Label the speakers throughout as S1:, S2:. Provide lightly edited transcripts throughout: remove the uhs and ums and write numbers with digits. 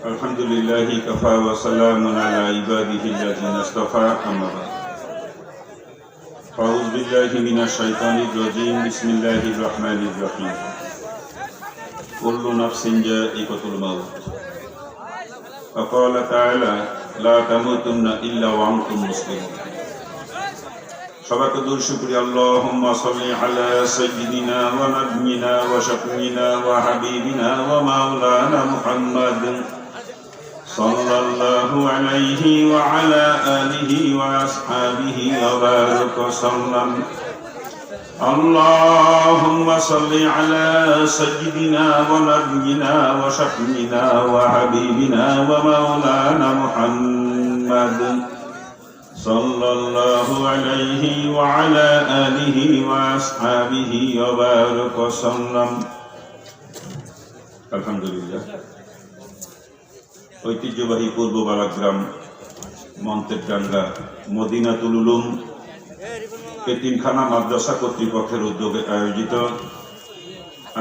S1: আলহামদুলিল্লাহি কাফা ওয়া সালামুন আলা ইবাদিহি আল্লাযিনা ইসতাফা আম্মা বা'দ আউযু বিল্লাহি মিনাশ শাইতানির রাজীম বিসমিল্লাহির রহমানির রহিম কুল্লু নাফসিন যায়িকাতুল মাউত ওয়া ক্বালা তাআলা লা তামুতুন্না ইল্লা ওয়া আনতুম মুসলিমুন। সবাইকে দরুদ শুকরিয়া আল্লাহুম্মা সাল্লি আলা সাইয়্যিদিনা ওয়া নাবিয়িনা ওয়া শাফিঈনা ওয়া হাবিবিনা ওয়া মাওলানা মুহাম্মাদ সাল্লাল্লাহু আলাইহি ওয়া আলা আলিহি ওয়া আসহাবিহি ওয়া বারাকা ওয়া সাল্লাম। আল্লাহুম্মা সাল্লি আলা সাইয়্যিদিনা ওয়া নাবিয়িনা ওয়া শাফিঈনা ওয়া হাবিবিনা ওয়া মাওলানা মুহাম্মাদ সাল্লাল্লাহু আলাইহি ওয়া আলা আলিহি ওয়া আসহাবিহি ওয়া বারাকা ওয়া সাল্লাম। আলহামদুলিল্লাহ। ঐতিহ্যবাহী পূর্ব বালাগ্রাম মন্তেরডাঙ্গা মদিনাতুল উলুম এতিমখানা মাদ্রাসা কর্তৃপক্ষের উদ্যোগে আয়োজিত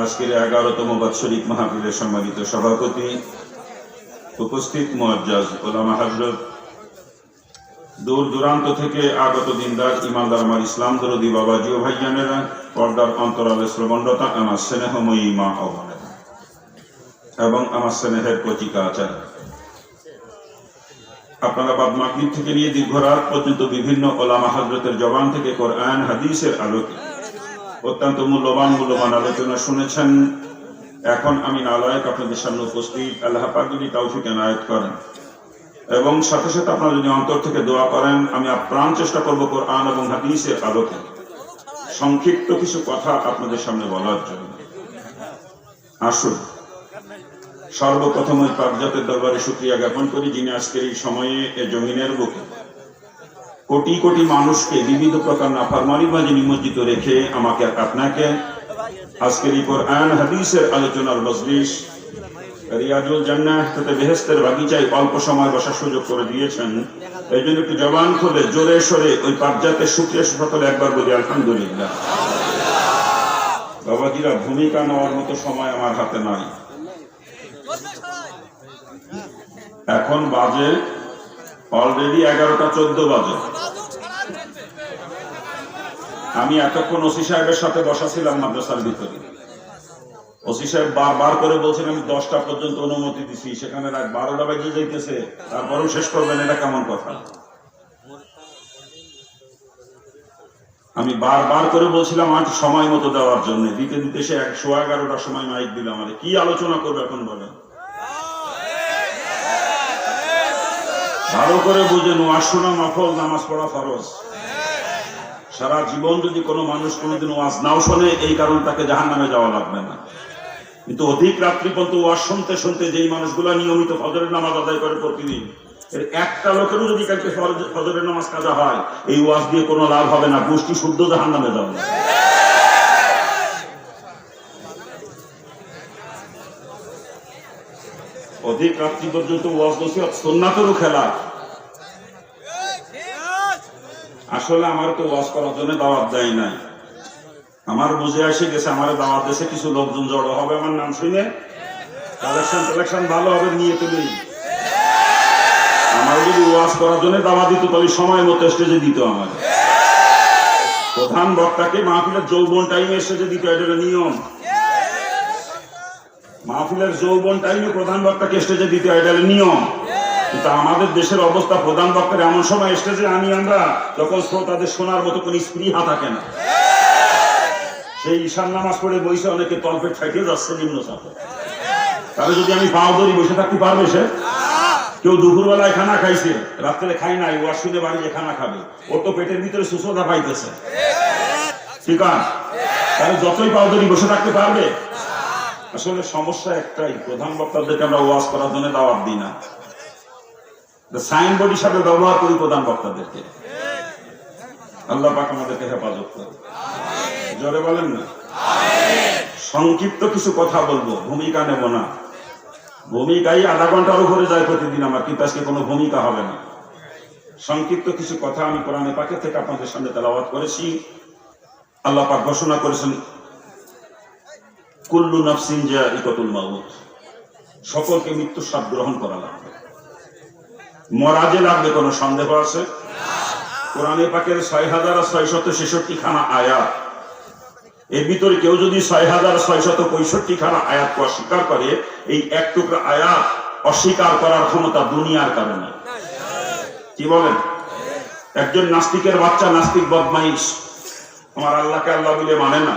S1: আজকের 11তম বাৎসরিক মাহফিলের সম্মানিত সভাপতি, উপস্থিত মুআজ্জাজ ওলামা হযরত, দূর দূরান্ত থেকে আগত দিনদার ইমানদার আমার ইসলাম দরদি বাবাজি ও ভাইজানেরা, পর্দার অন্তরালে শ্রবণরতা আমার স্নেহময়ী মা ও বোনেরা এবং আমার স্নেহের কচিকা আচার, আপনারা বাদ মাগরিব থেকে নিয়ে দীর্ঘ রাত পর্যন্ত বিভিন্ন ওলামা হযরতের জবান থেকে কোরআন হাদিসের আলোকে অত্যন্ত মূল্যবান আলোচনা শুনেছেন। এখন আমি নালায়েক আপনাদের সামনে উপস্থিত। আল্লাহ পাক যদি তৌফিক এনায়েত করেন এবং সাথে সাথে আপনারা যদি অন্তর থেকে দোয়া করেন, আমি আপ্রাণ চেষ্টা করব কোরআন এবং হাদিসের আলোকে সংক্ষিপ্ত কিছু কথা আপনাদের সামনে বলার জন্য। আসুন সর্বপ্রথম ওই পাকজাতের দরবারে শুকরিয়া জ্ঞাপন করি, যিনি আজকের এই সময়ে এ জমিনের বুকে কোটি কোটি মানুষকে বিবিধ প্রকার নাফরমানির মাঝে নিমজ্জিত রেখে আমাকে আপনাকে আজকের এই কোরআন হাদিসের আলোচনার মজলিস রিয়াজুল জান্নাহ তথা বেহেশতের বাগিচায় অল্প সময় বসার সুযোগ করে দিয়েছেন। এই জন্য একটু জবান খুলে জোরে সরে ওই পাকজাতের শুকরিয়া সকলে একবার বলি আলহামদুলিল্লাহ। বাবাজিরা, ভূমিকা নেওয়ার মতো সময় আমার হাতে নাই। এখন বাজে অলরেডি 11টা 14 বাজে। আমি এতক্ষণ ওসি সাহেবের সাথে বসা ছিলাম মাদ্রাসার ভিতরে। ওসি সাহেব বারবার করে বলছেন আমি 10টা পর্যন্ত অনুমতি দিছি, সেখানে রাত 12টা বাজে যাইতেছে, তারপরেও শেষ করবেন, এটা কেমন কথা? আমি বারবার করে বলছিলাম আজ সময় মতো দেওয়ার জন্য, দিতে দিতে সে 11:15টার সময় মাইক দিল আমাদের। কি আলোচনা করবে এখন বলেন? ভালো করে বুঝেন, ওয়াজ শোনা নফল, নামাজ পড়া ফরজ। সারা জীবন যদি কোনো মানুষ কোনোদিন ওয়াজ নাও শোনে, এই কারণে তাকে জাহান্নামে যাওয়া লাগবে না। কিন্তু অধিক রাত্রি পর্যন্ত ওয়াজ শুনতে শুনতে যেই মানুষগুলা নিয়মিত ফজরের নামাজ আদায় করে প্রতিদিন, এর একটা লোকেরও যদি কালকে ফজরের নামাজ কাজা হয়, এই ওয়াজ দিয়ে কোনো লাভ হবে না, গোষ্ঠী শুদ্ধ জাহান্নামে যাবে। অধিক রাত্রি পর্যন্ত ওয়াজ নসিহত সুন্নাতেরও খেলা। আসলে আমার তো ওয়াজ করার জন্য দাওয়াত দেয় নাই, আমার বুঝে আসে গেছে আমার দাওয়াত দেশে কিছু লোকজন জড়ো হবে, আমার নাম শুনে কালেকশন ভালো হবে, নিয়ে তুলি। আমার যদি ওয়াজ করার জন্য দাওয়াত দিত তাহলে সময় মতো স্টেজে দিত। আমার প্রধান বক্তাকে মাহফিলের যৌবন টাইমে স্টেজে দিত, এটা নিয়ম। মাহফিলের যৌবন টাইমে প্রধান বক্তাকে স্টেজে দিতে হয়, এটা নিয়ম। কিন্তু আমাদের দেশের অবস্থা, প্রধান বক্তার এমন সময় স্টেজে আনি আমরা যখন শ্রোতাদের শোনার মতো কোন স্পৃহা থাকে না। সেই ঈশান নামাজ পড়ে বসে অনেকে তলপেট খাইতে যাচ্ছে নিম্ন চাপে। তাহলে যদি আমি পাও ধরি বসে থাকতে পারবে সে? কেউ দুপুরবেলায় খানা খাইছে, রাত্রে খাই নাই, ওয়াজ শুনে বাড়িতে খানা খাবে, ওর তো পেটের ভিতরে সুস্থতা পাইতেছে, ঠিক আছে? তাহলে যতই পাও ধরি বসে থাকতে পারবে? আসলে সমস্যা একটাই, প্রধান বক্তাদেরকে আমরা ওয়াজ করার জন্য দাওয়াত দিই না, সাইনবোর্ড হিসাবে ব্যবহার করি প্রধান বক্তাদেরকে। আল্লাহ পাক আমাদেরকে হেফাজত করে। জোরে বলেন না? সংক্ষিপ্ত কিছু কথা বলবো, ভূমিকা নেব না। ভূমিকাই আধা ঘন্টার উপরে যায় প্রতিদিন আমার, কিন্তু আজকে কোনো ভূমিকা হবে না। সংক্ষিপ্ত কিছু কথা আমি কোরআনে পাকের থেকে আপনাদের সামনে তেলাওয়াত করেছি। আল্লাহ পাক ঘোষণা করেছেন কুল্লু নাফসিন যায়িকাতুল মাউত, সকলকে মৃত্যু স্বাদ গ্রহণ করা লাগবে। মরা যে লাগবে কোনো সন্দেহ আছে? কোরআনে পাকের ৬,৬৬৬ খানা আয়াত, এর ভিতরে কেউ যদি ৬,৬৬৫ খানা আয়াতকে অস্বীকার করে, এই এক টুকরা আয়াত অস্বীকার করার ক্ষমতা দুনিয়ার কারণে। কি বলেন? একজন নাস্তিকের বাচ্চা, নাস্তিক বদমাইশ, আমার আল্লাহকে আল্লাহ বলে মানে না,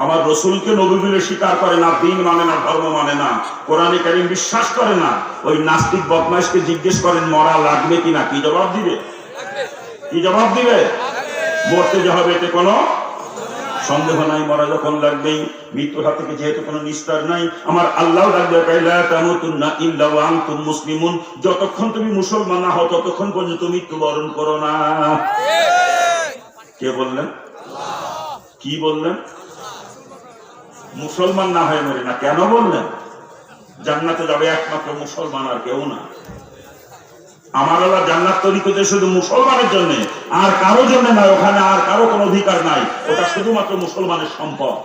S1: আমার রসুলকে নবী বলে স্বীকার করে না, দিন মানে না, ধর্ম মানে না, কোরআনে কারীম বিশ্বাস করে না, ওই নাস্তিক বদমাইশকে জিজ্ঞেস করেন মরা লাগবে কিনা, কি জবাব দিবে? কি জবাব দিবে? মরতে যে হবে এতে কোনো সন্দেহ নাই, মরা যখন লাগবেই, মৃত্যুর হাত থেকে যেহেতু কোনো নিস্তার নাই, আমার আল্লাহ ডাকবে লা তামুতুন্না ইল্লা ওয়া আনতুম মুসলিমুন, যতক্ষণ তুমি মুসলমান না হও ততক্ষণ পর্যন্ত মৃত্যুবরণ করো না। কে বললেন? কি বললেন? মুসলমান না হয়ে মরে না। কেন বললেন? জান্নাতে যাবে একমাত্র মুসলমান, আর কেউ না। আমার আল্লাহ জান্নাত তৈরি করতে শুধু মুসলমানের জন্য, আর কারো জন্য নয়। ওখানে আর কারো কোনো অধিকার নাই, ওটা শুধুমাত্র মুসলমানের সম্পদ।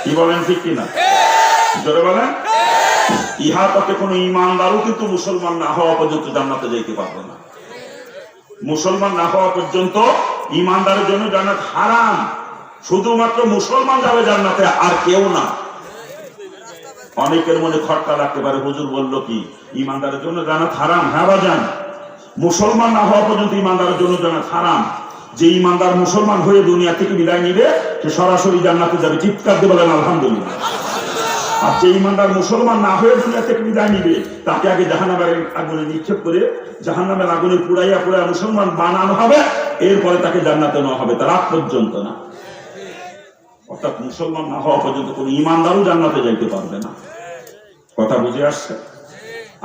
S1: কি বলেন, ঠিক কিনা? জোরে বলেন। ইহা পথে কোনো ইমানদারও কিন্তু মুসলমান না হওয়া পর্যন্ত জান্নাতে যেতে পারবে না। মুসলমান না হওয়া পর্যন্ত ইমানদারের জন্য জান্নাত হারাম, শুধুমাত্র মুসলমান যাবে জান্নাতে, আর কেউ না। অনেকের মনে খটকা লাগতে পারে, হুজুর বললো কি ইমানদারের জন্য জান্নাত হারাম? হ্যাঁ বাজান, মুসলমান না হওয়া পর্যন্ত ইমানদারের জন্য জান্নাত হারাম। যে ইমানদার মুসলমান হয়ে দুনিয়া থেকে বিদায় নিবে, সে সরাসরি জান্নাতে যাবে। চিৎকার দিয়ে বলেন আলহামদুলিল্লাহ। আর যে ইমানদার মুসলমান না হয়ে দুনিয়া থেকে বিদায় নিবে, তাকে আগে জাহান্নামের আগুনে নিক্ষেপ করে জাহান্নামের আগুনে পুড়াইয়া পুড়াইয়া মুসলমান বানানো হবে, এরপরে তাকে জান্নাতে নেওয়া হবে, তার আগ পর্যন্ত না। অর্থাৎ মুসলমান না হওয়া পর্যন্ত কোন ইমানদারও জান্নাতে যাইতে পারবে না। কথা বুঝে আসছে?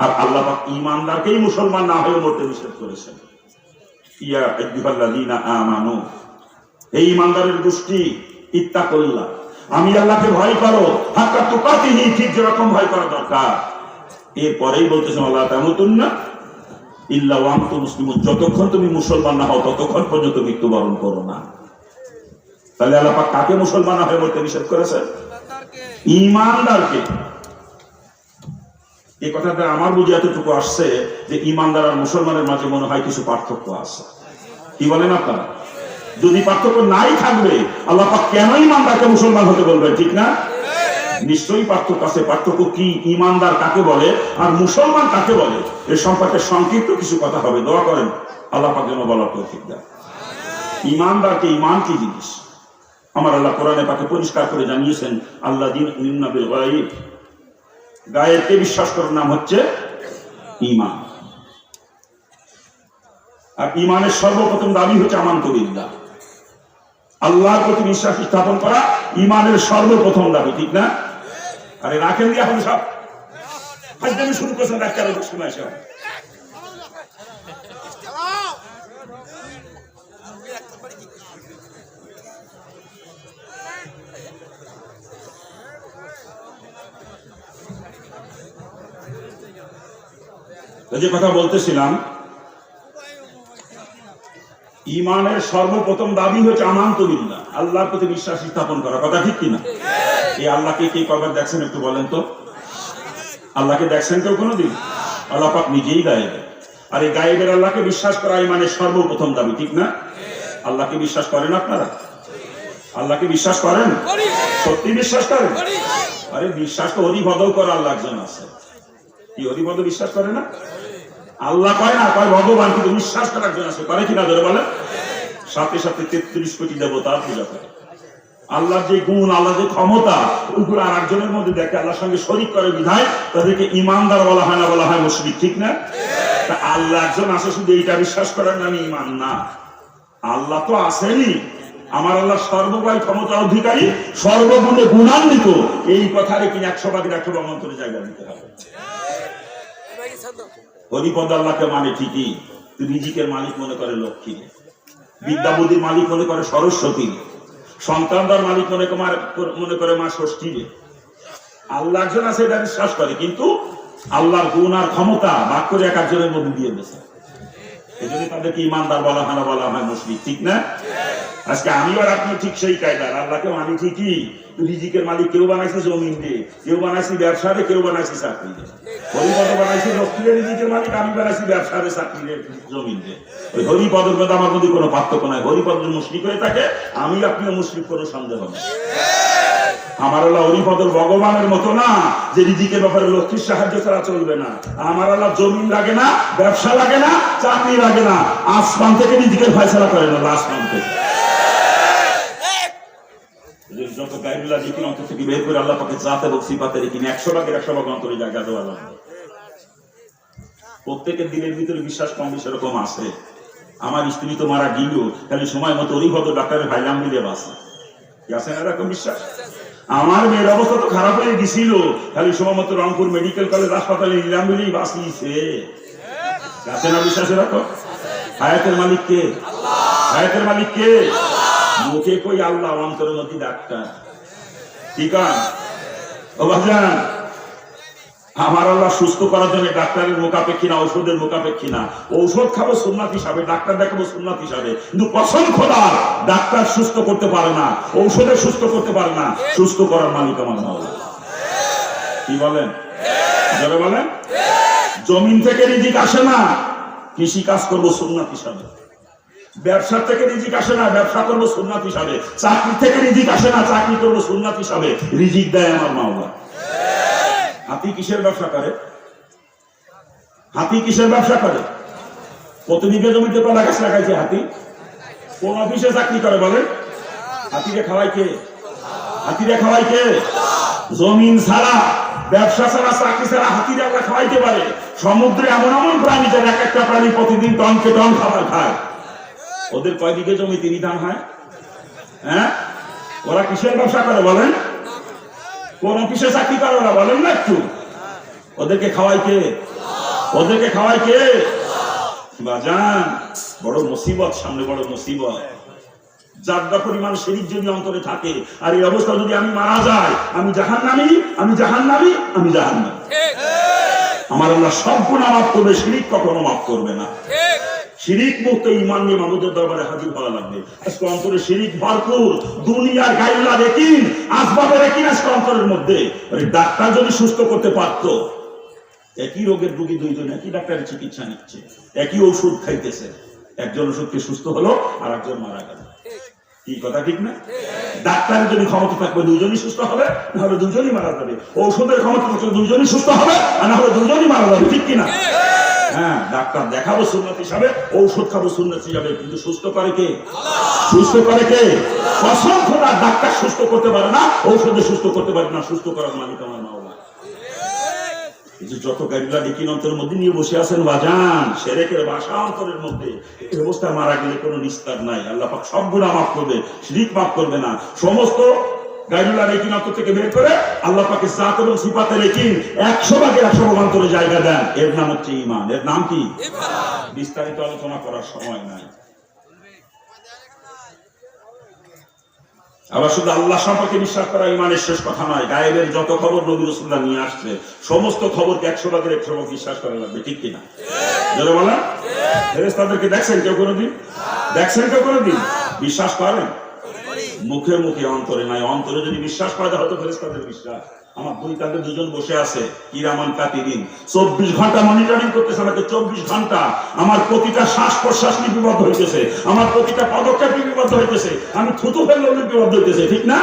S1: আর আল্লাহ পাক ইমানদারকেই মুসলমান না হয়ে মরতে নিষেধ করেছেন। ইয়া আইয়ুহাল্লাযীনা আমানু, এই ইমানদারের গোষ্ঠী, ইত্তাকুল্লাহ, আমি আল্লাহকে ভয় করো, হাক্কা তুকাতিহি, ঠিক যেরকম ভয় করা দরকার। এরপরেই বলতেছেন ওয়ালা তামুতুন্না ইল্লা ওয়া আনতুম মুসলিমুন, যতক্ষণ তুমি মুসলমান না হও ততক্ষণ পর্যন্ত মৃত্যুবরণ করো না। তাহলে আল্লাহ পাক কাকে মুসলমান হয়ে মরতে নিষেধ করেছেন? ইমানদারকে। এই কথাটা আমার বুঝে এতটুকু আসছে যে ইমানদার আর মুসলমানের মাঝে মনে হয় কিছু পার্থক্য আছে। কি বলেন আপনারা? যদি পার্থক্য নাই থাকবে, আল্লাহ পাক কেন ইমানদারকে মুসলমান হতে বলবেন? ঠিক না? নিশ্চয়ই পার্থক্য আছে। পার্থক্য কি? ইমানদার কাকে বলে আর মুসলমান কাকে বলে, এ সম্পর্কে সংক্ষিপ্ত কিছু কথা হবে। দোয়া করেন আল্লাহ পাক যেন বলার তৌফিক দেন। ইমানদারকে, ইমান কি জিনিস আমার আল্লাহ কোরআনে পাকে পরিষ্কার করে জানিয়েছেন। আল্লাযীনা ইউমিনুনা বিল গায়ব, গায়েবকে বিশ্বাস করার নাম হচ্ছে ঈমান। আর ঈমানের সর্বপ্রথম দাবি হচ্ছে আমানতু বিল্লাহ, আল্লাহর প্রতি বিশ্বাস স্থাপন করা ঈমানের সর্বপ্রথম দাবি। ঠিক না? আরে রাখেন দিয়ে এখন সব ফাজলামি শুরু করছেন, ডাক্তার শোনায় সব। যে কথা বলতেছিলাম, ঈমানের সর্বপ্রথম দাবি হচ্ছে আমানতু বিল্লাহ, আল্লাহর প্রতি বিশ্বাস স্থাপন করা। কথা ঠিক কিনা? এই আল্লাহকে কে কবার দেখছেন একটু বলেন তো? আল্লাহকে দেখছেন কেউ কোনোদিন? আল্লাহ পাক নিজেই গায়েব। আর এই গায়েবের আল্লাহকে বিশ্বাস করা ঈমানের সর্বপ্রথম দাবি। ঠিক না? আল্লাহকে বিশ্বাস করেন আপনারা? আল্লাহকে বিশ্বাস করেন? সত্যি বিশ্বাস করেন? আরে বিশ্বাস তো হরিভদল করা আল্লাহ একজন আছে। কি হরিভদ বিশ্বাস করে না? আল্লাহ কয় না, কয় ভগবান, কিন্তু বিশ্বাস করার একজন আছে। করে কিনা ধরে বলে? সাথে সাথে 33 কোটি দেবতার পূজা করে। আল্লাহর যে গুণ, আল্লাহর যে ক্ষমতা, ওইগুলো আর একজনের মধ্যে দেখে আল্লাহর সঙ্গে শরীক করে বিধায় তাদেরকে ইমানদার বলা হয় না, বলা হয় মুশরিক। ঠিক না? তা আল্লাহ একজন আছে, শুধু এইটা বিশ্বাস করার নামে ইমান না। আল্লাহ তো আসেনি, আমার আল্লাহ সর্ববাই ক্ষমতার অধিকারী, সর্বগুণে গুণান্বিত। এই কথারে কিনা 100 100 অন্তরে জায়গা দিতে হবে। হরিপদ আল্লাহকে মানে ঠিকই, রিজিকের মালিক মনে করে লক্ষ্মী, বিদ্যা বুদ্ধির মালিক মনে করে সরস্বতী, সন্তানদার মালিক মনে করে মা ষষ্ঠী। আল্লাহ একজন আছে এটা বিশ্বাস করে, কিন্তু আল্লাহর গুণ আর ক্ষমতা ভাগ করে এক একজনের মধ্যে দিয়ে দিয়েছে। এই জন্য তাদেরকে ইমানদার বলা হয় না, বলা হয় মুশরিক, ঠিক না? আজকে আমি আর আপনি ঠিক সেই কায়দার, আল্লাহকে মানি ঠিকই, রিজিকের মালিক কেউ বানাইছে জমিন দিয়ে, কেউ বানাইছে ব্যবসারে, কেউ বানাইছে চাকরি দিয়ে। হরিপদ বানাইছে লক্ষ্মীর রিজিকের মালিক, আমি বানাইছি ব্যবসারে, চাকরির, জমিন দিয়ে। ওই হরিপদের মধ্যে আমার মধ্যে কোনো পার্থক্য নাই। হরিপদ মুশরিক হয়ে থাকে, আমি আপনিও মুশরিক, কোনো সন্দেহ নেই। আমার আল্লাহ হরিপদর ভগবানের মতো না যে রিজিকের ব্যাপারে লক্ষ্মীর সাহায্য ছাড়া চলবে না। আমার আল্লাহ জমিন লাগে না, ব্যবসা লাগে না, চাকরি লাগে না, আসমান থেকে রিজিকের ফয়সালা করে না, আসমান থেকে। যত গাইবুল্লাহ জিকির অন্তর থেকে বের করে আল্লাহ পাকে জাত এবং সিফাতে রেখে 100 ভাগের 100 ভাগ অন্তরে জায়গা দেওয়া লাগবে। প্রত্যেকের দিনের ভিতরে বিশ্বাস কম বেশি এরকম আছে। আমার স্ত্রী তো মারা গিল, খালি সময় মতো হরিপদ ডাক্তারের ভাইলাম মিলে বাসে, আছে না এরকম বিশ্বাস? আমার মেয়ের অবস্থা তো খারাপ হয়ে গেছিল, খালি সময় মতো রংপুর মেডিকেল কলেজ হাসপাতালে নিলাম মিলেই বাঁচিয়েছে, আছে না বিশ্বাস এরকম? হায়াতের মালিক কে? হায়াতের মালিক কে? মুখে কই আল্লাহ, অন্তরের মধ্যে ডাক্তার, ঠিক আছে? ও ভাইজান, আমার আল্লাহ সুস্থ করার জন্য ডাক্তারের মুখাপেক্ষী না, ঔষধের মুখাপেক্ষী না। ঔষধ খাবো সুন্নাত হিসাবে, ডাক্তার দেখাবো সুন্নাত হিসাবে, কিন্তু কসম খোদা ডাক্তার সুস্থ করতে পারে না, ঔষধে সুস্থ করতে পারে না, সুস্থ করার মালিক আমার মাওলা। কি বলেন? যারা বলেন জমিন থেকে রিজিক আসে না, কৃষি কাজ করবো সুন্নাত হিসাবে। ব্যবসা থেকে রিজিক আসে না, ব্যবসা করবো সুন্নাত হিসাবে। চাকরি থেকে রিজিক আসে না, চাকরি করবো সুন্নাত হিসাবে। রিজিক দেয় আমার মাওলা। হাতি কিসের ব্যবসা করে? হাতি কিসের ব্যবসা করে? কত বিঘা জমিতে কলা গাছ লাগাইছে হাতি? কোন অফিসে চাকরি করে বলেন? হাতিরে খাওয়াই কে? হাতিরে খাওয়াই কে? জমিন ছাড়া, ব্যবসা ছাড়া, চাকরি ছাড়া হাতিরে আমরা খাওয়াইতে পারে? সমুদ্রে এমন এমন প্রাণী যার এক একটা প্রাণী প্রতিদিন টনকে টন খাবার খায়। ওদের কয় বিঘে জমি তিনি ধান হয়? হ্যাঁ, ওরা কিসের ব্যবসা করে বলেন? কোন অফিসে চাকরি করে ওরা বলেন না একটু? ওদেরকে খাওয়াই কে? ওদেরকে খাওয়াই কে? বাজান, বড় মুসিবত সামনে, বড় মুসিবত। যাত্রা পরিমাণ শিরিক যদি অন্তরে থাকে, আর এই অবস্থা যদি আমি মারা যাই, আমি জাহান্নামী, আমি জাহান্নামী, আমি জাহান্নামী। আমার আল্লাহ সব গুনাহ মাফ করবে, শিরিক কখনো মাফ করবে না। শিরিক মুক্ত ঈমান নিয়ে মাহমুদের দরবারে হাজির হওয়া লাগবে। আজকে অন্তরে শিরিক ভরপুর, দুনিয়ার গায়লা দেখিন, আসবাবে দেখিন আজকে অন্তরের মধ্যে। ডাক্তার যদি সুস্থ করতে পারত, একই রোগের রোগী দুইজন একই ডাক্তারের চিকিৎসা নিচ্ছে, একই ঔষধ খাইতেছে, একজন ওষুধকে সুস্থ হলো আর একজন মারা গেল। কি কথা ঠিক না? ডাক্তারের যদি ক্ষমতা থাকবে দুইজনই সুস্থ হবে, না হলে দুইজনই মারা যাবে। ঔষধের ক্ষমতা থাকলে দুইজনই সুস্থ হবে, আর না হলে দুইজনই মারা যাবে, ঠিক কিনা? হ্যাঁ, ডাক্তার দেখাবো সুন্নাত হিসাবে, ঔষধ খাবো সুন্নাত হিসাবে, কিন্তু সুস্থ করে কে? সুস্থ করে কে? কসম খোদা, ডাক্তার সুস্থ করতে পারে না, ঔষধে সুস্থ করতে পারে না, সুস্থ করার মালিক আমার মাওলা। যত গাইবুল্লাহ দেখিন অন্তরের মধ্যে নিয়ে বসে আছেন বাজান, শিরকের বাসা অন্তরের মধ্যে, এই অবস্থা মারা গেলে কোনো নিস্তার নাই। আল্লাহ পাক সব গুনাহ মাফ করবে, শিরক মাফ করবে না। সমস্ত গাইবুল্লাহ দেখিন অন্তর থেকে বের করে আল্লাহ পাকের জাত এবং সিফাতে রেখিন 100 ভাগের 100 ভাগ অন্তরে জায়গা দেন। এর নাম হচ্ছে ঈমান। এর নাম কি? বিস্তারিত আলোচনা করার সময় নাই। আবার শুধু আল্লাহ সম্পর্কে বিশ্বাস করা ঈমানের শেষ কথা নয়। গায়েবের যত খবর নবী রাসূলুল্লাহ নিয়ে আসছে, সমস্ত খবরকে 100 ভাগের 100 ভাগ বিশ্বাস করা লাগবে, ঠিক কিনা? যারা বলেন ফেরেশতাদেরকে দেখছেন কেউ কোনোদিন? দেখছেন কেউ কোনোদিন? বিশ্বাস করেন? মুখে মুখে, অন্তরে নাই। অন্তরে যদি বিশ্বাস করা যায়, হয়তো ফেরেশতাদের বিশ্বাস। আমার দুই কাঁধে দুজন বসে আছে, কিরামান কাতিবিন, 24 ঘন্টা মনিটরিং করতেছে আমাকে। 24 ঘন্টা আমার প্রতিটা শ্বাস প্রশ্বাস লিপিবদ্ধ হইতেছে, আমার প্রতিটা পদক্ষেপ লিপিবদ্ধ হইতেছে, আমি থুতু ফেললেও লিপিবদ্ধ হইতেছে, ঠিক না?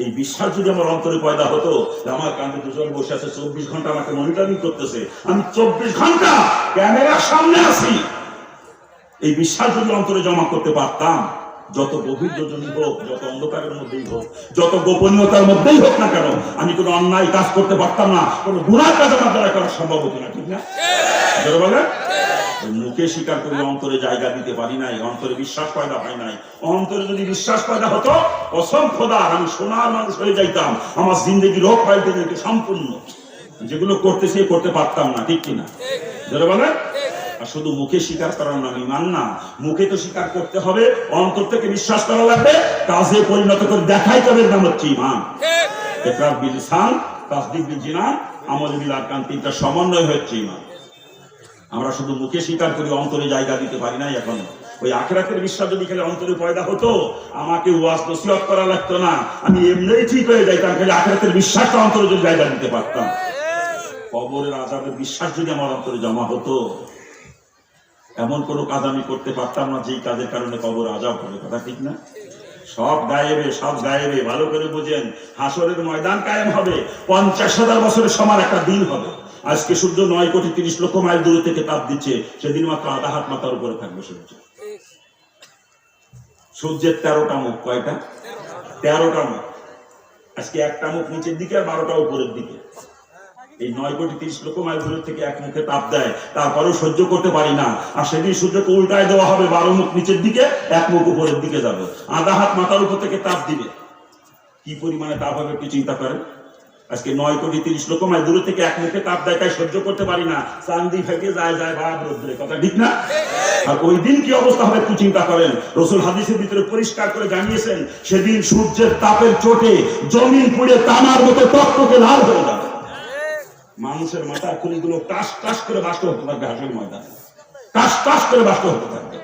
S1: এই বিশ্বাস যদি আমার অন্তরে পয়দা হতো, আমার কাঁধে দুজন বসে আছে, 24 ঘন্টা আমাকে মনিটরিং করতেছে, আমি 24 ঘন্টা ক্যামেরার সামনে আছি, এই বিশ্বাস যদি অন্তরে জমা করতে পারতাম, যত গভীর যোজনী হোক, যত অন্ধকারের মধ্যেই হোক, যত গোপনীয়তার মধ্যেই হোক না কেন, আমি কোনো অন্যায় কাজ করতে পারতাম না, কোনো গুনাহ কাজ আমার দ্বারা করা সম্ভব হতো না, ঠিক না? বলে মুখে স্বীকার করে অন্তরে জায়গা দিতে পারি নাই, অন্তরে বিশ্বাস পয়দা হয় নাই। অন্তরে যদি বিশ্বাস পয়দা হতো, কসম খোদার আমি সোনার মানুষ হয়ে যাইতাম, আমার জিন্দেগি রোগ পাইতে যেত সম্পূর্ণ। যেগুলো করতেছি করতে পারতাম না, ঠিক কিনা? যারা বলে আর শুধু মুখে স্বীকার করার নাম ঈমান না, মুখে তো স্বীকার করতে হবে, অন্তর থেকে বিশ্বাস করা লাগবে, কাজে পরিণত করে দেখাইতে হবে, নাম হচ্ছে ঈমান। ইকরার বিল লিসান, তাসদীক বিল জিনান, আমল বিল আরকান, তিনটা সমন্বয় হচ্ছে ঈমান। আমরা শুধু মুখে স্বীকার করি, অন্তরে জায়গা দিতে পারি না এখন। ওই আখিরাতের বিশ্বাস যদি খালি অন্তরে পয়দা হতো, আমাকে ওয়াজ নসিহত করা লাগতো না, আমি এমনিই ঠিক হয়ে যাইতাম। খালি আখিরাতের বিশ্বাসটা অন্তরে যদি জায়গা দিতে পারতাম। কবরের আযাবের বিশ্বাস যদি আমার অন্তরে জমা হতো, এমন কোন কাজ আমি করতে পারতাম না যেই কাজের কারণে কবর আযাব হবে। কথা ঠিক না? সব গায়েবে, সব গায়েবে। ভালো করে বুঝেন, হাসরের ময়দান কায়েম হবে, 50,000 বছরের সমান একটা দিন হবে। আজকে সূর্য 9,30,00,000 মাইল দূরে থেকে তাপ দিচ্ছে, সেদিন মাত্র আধা হাত মাথার উপরে থাকবে সূর্য। সূর্যের 13টা মুখ। কয়টা? 13টা মুখ। আজকে একটা মুখ নিচের দিকে আর 12টা উপরের দিকে। এই 9,30,00,000 মাইল দূরের থেকে এক মুখে তাপ দেয়, তারপরেও সহ্য করতে পারি না। আর সেদিন সূর্যকে উল্টায় দেওয়া হবে, 12 মুখ নিচের দিকে, এক মুখ উপরের দিকে যাবে, আধা হাত মাথার উপর থেকে তাপ দিবে। কি পরিমাণে তাপ হবে একটু চিন্তা করেন। আজকে 9,30,00,000 মাইল দূরে থেকে এক মুখে তাপ দেয়, তাই সহ্য করতে পারি না। চান্দি ফেঁকে যায় যায় ভাব রোদ্রে। কথা ঠিক না? আর ওই দিন কি অবস্থা হবে একটু চিন্তা করেন। রাসূল হাদিসের ভিতরে পরিষ্কার করে জানিয়েছেন, সেদিন সূর্যের তাপের চোটে জমিন পুড়ে তামার মতো টকটকে লাল হয়ে যাবে। মানুষের মাথার খুলিগুলো টাস টাস করে বাস্ত হতে থাকবে, হাসির ময়দানে টাস টাস করে বাস্ত হতে থাকবে।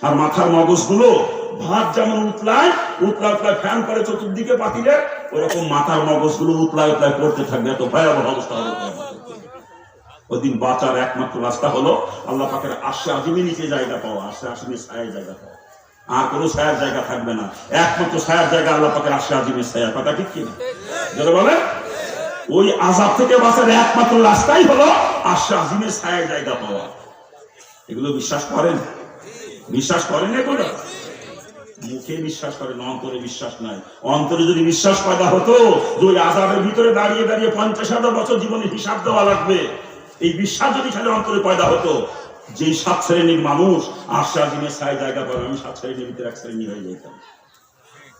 S1: আর মাথার মগজগুলো ভাত যেমন উতলায় উতলায় ফ্যান করে চতুর্দিকে পাতিলে, ওরকম মাথার মগজগুলো উতলায় উতলায় পড়তে থাকবে। এত ভয়াবহ অবস্থা হবে। ওদিন বাঁচার একমাত্র রাস্তা হলো আল্লাহ পাকের আরশে আজিমে নিচে জায়গা পাওয়া, আরশে আজিমে ছায়ার জায়গা পাওয়া। আর কোনো ছায়ার জায়গা থাকবে না, একমাত্র ছায়ার জায়গা আল্লাহ পাকের আরশে আজিমের ছায়া। কথা ঠিক কিনা? যারা বলে ওই আযাব থেকে বাঁচার একমাত্র রাস্তাই হলো আরশে আজিমের ছায়ার জায়গা পাওয়া। এগুলো বিশ্বাস করেন? বিশ্বাস করেন? এগুলো মুখে বিশ্বাস করেন, অন্তরে বিশ্বাস নাই। অন্তরে যদি বিশ্বাস পয়দা হতো যে ওই আযাবের ভিতরে দাঁড়িয়ে দাঁড়িয়ে 50,000 বছর জীবনের হিসাব দেওয়া লাগবে, এই বিশ্বাস যদি খালি অন্তরে পয়দা হতো, যে 7 শ্রেণীর মানুষ আরশে আজিমের ছায়ার জায়গা পাবে, আমি 7 শ্রেণীর ভিতরে 1 শ্রেণী হয়ে যেতাম।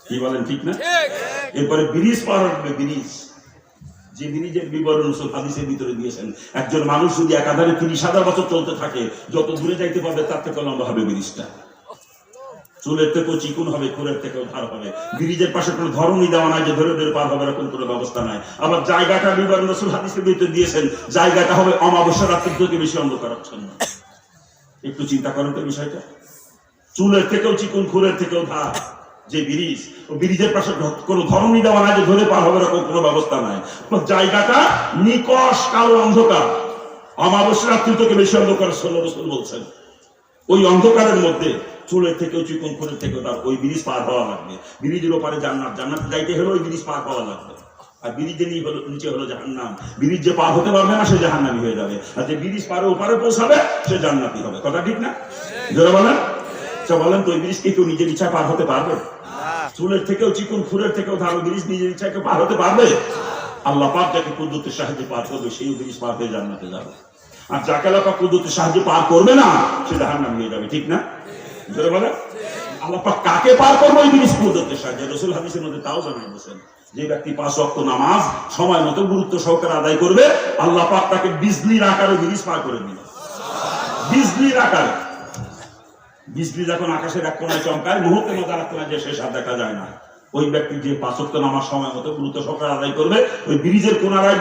S1: কি বলেন? ঠিক না? এরপরে ব্রিজ পার হবে, ব্রিজ। যে ব্রিজের বিবরণ রাসূল হাদিসের ভিতরে দিয়েছেন, একজন মানুষ যদি একাধারে 30,000 বছর চলতে থাকে, যত দূরে যাইতে পারবে তার থেকে লম্বা হবে ব্রিজটা। চুলের থেকেও চিকুন হবে, খুরের থেকেও ধার হবে। ব্রিজের পাশে কোনো ধরনই দেওয়া নাই যে ধরে ধরে পার হবে, এরকম কোনো ব্যবস্থা নাই। আবার জায়গাটা বিবরণ রাসূল হাদিসের ভিতরে দিয়েছেন, জায়গাটা হবে অমাবস্যা রাত্রির থেকে বেশি অন্ধকারাচ্ছন্ন। একটু চিন্তা করেন তো বিষয়টা। চুলের থেকেও চিকুন, খুরের থেকেও ধার যে ব্রিজ, ও ব্রিজের পাশে কোনো ধরনই দেওয়া নাই যে ধরে পার হবে, এরকম কোনো ব্যবস্থা নাই। জায়গাটা নিকষ কালো অন্ধকার, অমাবস্যা রাত্রি থেকে বেশি অন্ধকার রাসূল বলছেন। ওই অন্ধকারের মধ্যে চুলের থেকেও চিকন, খুরের থেকেও তার ওই ব্রিজ পার হওয়া লাগবে। ব্রিজের ওপারে জান্নাত, জান্নাতে যাইতে হলে ওই ব্রিজ পার হওয়া লাগবে। আর ব্রিজের নিচে হলো জাহান্নাম। ব্রিজ যে পার হতে পারবে না সে জাহান্নামী হয়ে যাবে, আর যে ব্রিজ পারে ওপারে পৌঁছাবে সে জান্নাতি হবে। কথা ঠিক না? যারা বলেন বলেন তো, ওই ব্রিজ কি কেউ নিজের ইচ্ছা পার হতে পারবে? চুলের থেকেও চিকন, খুরের থেকেও ধার ব্রিজ নিজের ইচ্ছাকে পার হতে পারবে? আল্লাহ পাক যাকে কুদরতের সাহায্যে পার করবে, সেই ব্রিজ পার হয়ে জান্নাতে যাবে। আর যাকে আল্লাহ পাক কুদরতের সাহায্যে পার করবে না, সে জাহান্নামী হয়ে যাবে। ঠিক না? যারা বলে আল্লাহ পাক কাকে পার করবে ওই ব্রিজ কুদরতের সাহায্যে, রাসূল হাদিসের মধ্যে তাও জানাই দিয়েছেন, যে ব্যক্তি 5 ওয়াক্ত নামাজ সময় মতো গুরুত্ব সহকারে আদায় করবে, আল্লাহ পাক তাকে বিজলির আকারে ব্রিজ পার করে দিবে। বিজলির আকারে। বিজলি যখন আকাশের এক কোণায় চমকায়, মুহূর্তের মধ্যে আরেক কোণায় যে শেষ আর দেখা যায় না। ওই ব্যক্তি যে 5 ওয়াক্ত নামাজ সময় মতো গুরুত্ব সহকারে আদায় করবে, ওই ব্রিজের কিনারায়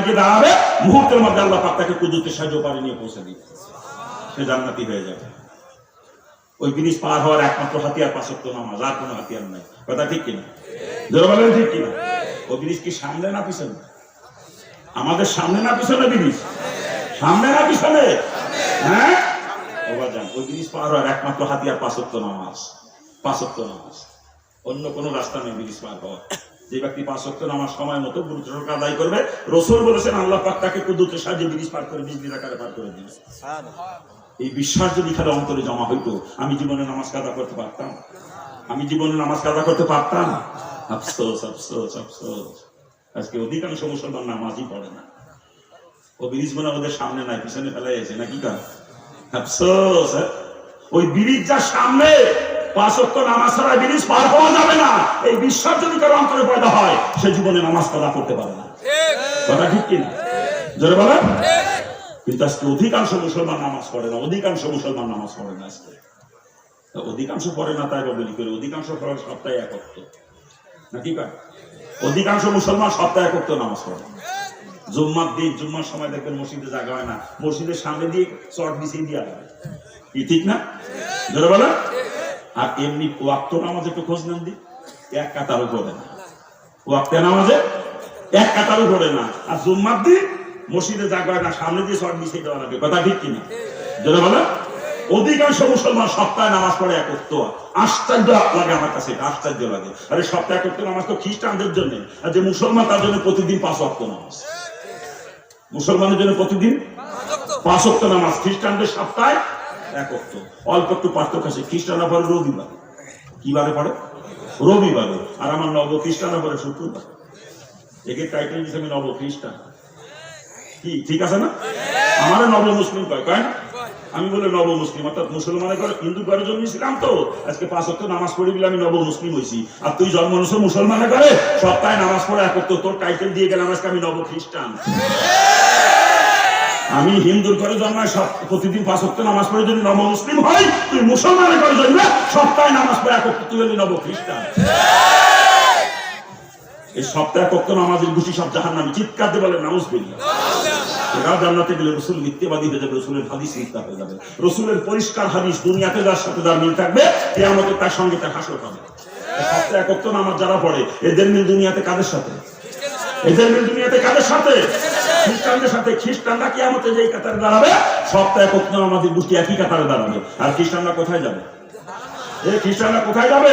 S1: গিয়ে দাঁড়াবে, মুহূর্তের মধ্যে আল্লাহ পাক তাকে কুদরতের সাহায্যে পারে নিয়ে পৌঁছে দিবে, সে জান্নাতি হয়ে যাবে। ওই ব্রিজ পার হওয়ার একমাত্র হাতিয়ার 5 ওয়াক্ত নামাজ, আর কোনো হাতিয়ার নাই। কথা ঠিক কিনা? যারা বলেন ঠিক কিনা? ওই ব্রিজ কি সামনে না পিছনে? আমাদের সামনে না পিছনে ব্রিজ? সামনে না পিছনে? হ্যাঁ, ওই ব্রিজ পার হওয়ার একমাত্র হাতিয়ার 5 ওয়াক্ত নামাজ। 5 ওয়াক্ত নামাজ, অন্য কোনো রাস্তা নেই ব্রিজ পার হওয়ার। যে ব্যক্তি 5 ওয়াক্ত নামাজ সময় মতো গুরুত্ব সহকারে আদায় করবে, রাসূল বলেছেন আল্লাহ পাক তাকে কুদরতের সাহায্যে ব্রিজ পার করে বিজলির আকারে পার করে দিবে। এই বিশ্বাস যদি খালি অন্তরে জমা হইতো, আমি জীবনে নামাজ কাজা করতে পারতাম? আমি জীবনে নামাজ কাজা করতে পারতাম? আফসোস, আফসোস, আফসোস। আজকে অধিকাংশ মুসলমান নামাজই পড়ে না। ও ব্রিজ মনে ওদের সামনে নাই, পিছনে ফেলাই আছে নাকি? আফসোস। ওই ব্রিজ যার সামনে, 5 ওয়াক্ত নামাজ ছাড়া ব্রিজ পার হওয়া যাবে না, এই বিশ্বাস যদি কারো অন্তরে পয়দা হয়, সে জীবনে নামাজ কাজা করতে পারে না। কথা ঠিক কিনা? জোরে বলেন। কিন্তু আজকে অধিকাংশ মুসলমান নামাজ পড়ে না, অধিকাংশ মুসলমান নামাজ পড়ে না। আজকে অধিকাংশ পড়ে না তাই বলি করে, অধিকাংশ পড়ে সপ্তাহে 1 ওয়াক্ত নাকি? অধিকাংশ মুসলমান সপ্তাহে 1 ওয়াক্ত নামাজ পড়ে। জুম্মার দিন, জুম্মার সময় দেখবেন মসজিদে জায়গা হয় না, মসজিদের সামনে দিয়ে চট বিছিয়ে দিয়া হয়, কি ঠিক না? ধরে বলো। আর এমনি ওয়াক্ত নামাজ একটু খোঁজ নেন দি, এক কাতারও পড়ে না, ওয়াক্তে নামাজে এক কাতারও পড়ে না। আর জুম্মার দিন মসজিদে জায়গা হয় না, সামনে দিয়ে চট বিছিয়ে দেওয়া লাগবে, কথা ঠিক কিনা? ধরে বলো। অধিকাংশ মুসলমান সপ্তাহে নামাজ পড়ে এক ওয়াক্ত। আশ্চর্য লাগে আমার কাছে, আশ্চর্য লাগে। আরে সপ্তাহে এক ওয়াক্ত নামাজ তো খ্রিস্টানদের জন্য, আর যে মুসলমান তার জন্য প্রতিদিন 5 ওয়াক্ত নামাজ। মুসলমানের জন্য প্রতিদিন 5 ওয়াক্ত নামাজ, খ্রিস্টানদের সপ্তাহে এক ওয়াক্ত। অল্প একটু পার্থক্য আছে, খ্রিস্টানরা পড়ে রবিবার। কি বারে পড়ে? রবিবারে। আর আমার নব খ্রিস্টানরা পড়ে শুক্রবার। একে টাইটেল দিচ্ছে আমি নব খ্রিস্টান, কি ঠিক আছে না? আমার নব মুসলিম কয়, কয় না? আমি বলে নব মুসলিম, অর্থাৎ মুসলমানের ঘরে হিন্দু ঘরে জন্মেছিলাম তো আজকে 5 ওয়াক্ত নামাজ পড়ে দিলে আমি নব মুসলিম হয়েছি। আর তুই জন্ম নিয়েছ মুসলমানের ঘরে, সপ্তাহে নামাজ পড়ে এক ওয়াক্ত, তোর টাইটেল দিয়ে গেলাম আজকে আমি নব খ্রিস্টান। আমি হিন্দুর ঘরে জন্মায় প্রতিদিন 5 ওয়াক্ত নামাজ পড়ে যদি নব মুসলিম হয়, তুই মুসলমানের ঘরে জন্মে সপ্তাহে নামাজ পড়ে এক ওয়াক্ত, তুই হলি নব খ্রিস্টান। এই সপ্তাহে এক ওয়াক্ত নামাজের ঘুষি সব জাহান্নামী, চিৎকার দিয়ে বলে নাউজুবিল্লাহ। এরা জান্নাতে গেলে রসুল মিথ্যাবাদী হয়ে যাবে, রসুলের হাদিস মিথ্যা হয়ে যাবে। রসুলের পরিষ্কার হাদিস দুনিয়াতে যার সাথে যার মিল থাকবে, কিয়ামতে তার সঙ্গে তার হাসর হবে। সপ্তাহে এক ওয়াক্ত নামাজ যারা পড়ে, এদের মিল দুনিয়াতে কাদের সাথে? এদের মিল দুনিয়াতে কাদের সাথে? খ্রিস্টানদের সাথে। খ্রিস্টানরা কিয়ামতে যেই কাতারে দাঁড়াবে, সপ্তাহে এক ওয়াক্ত নামাজের গোষ্ঠী একই কাতারে দাঁড়াবে। আর খ্রিস্টানরা কোথায় যাবে? এই খ্রিস্টানরা কোথায় যাবে?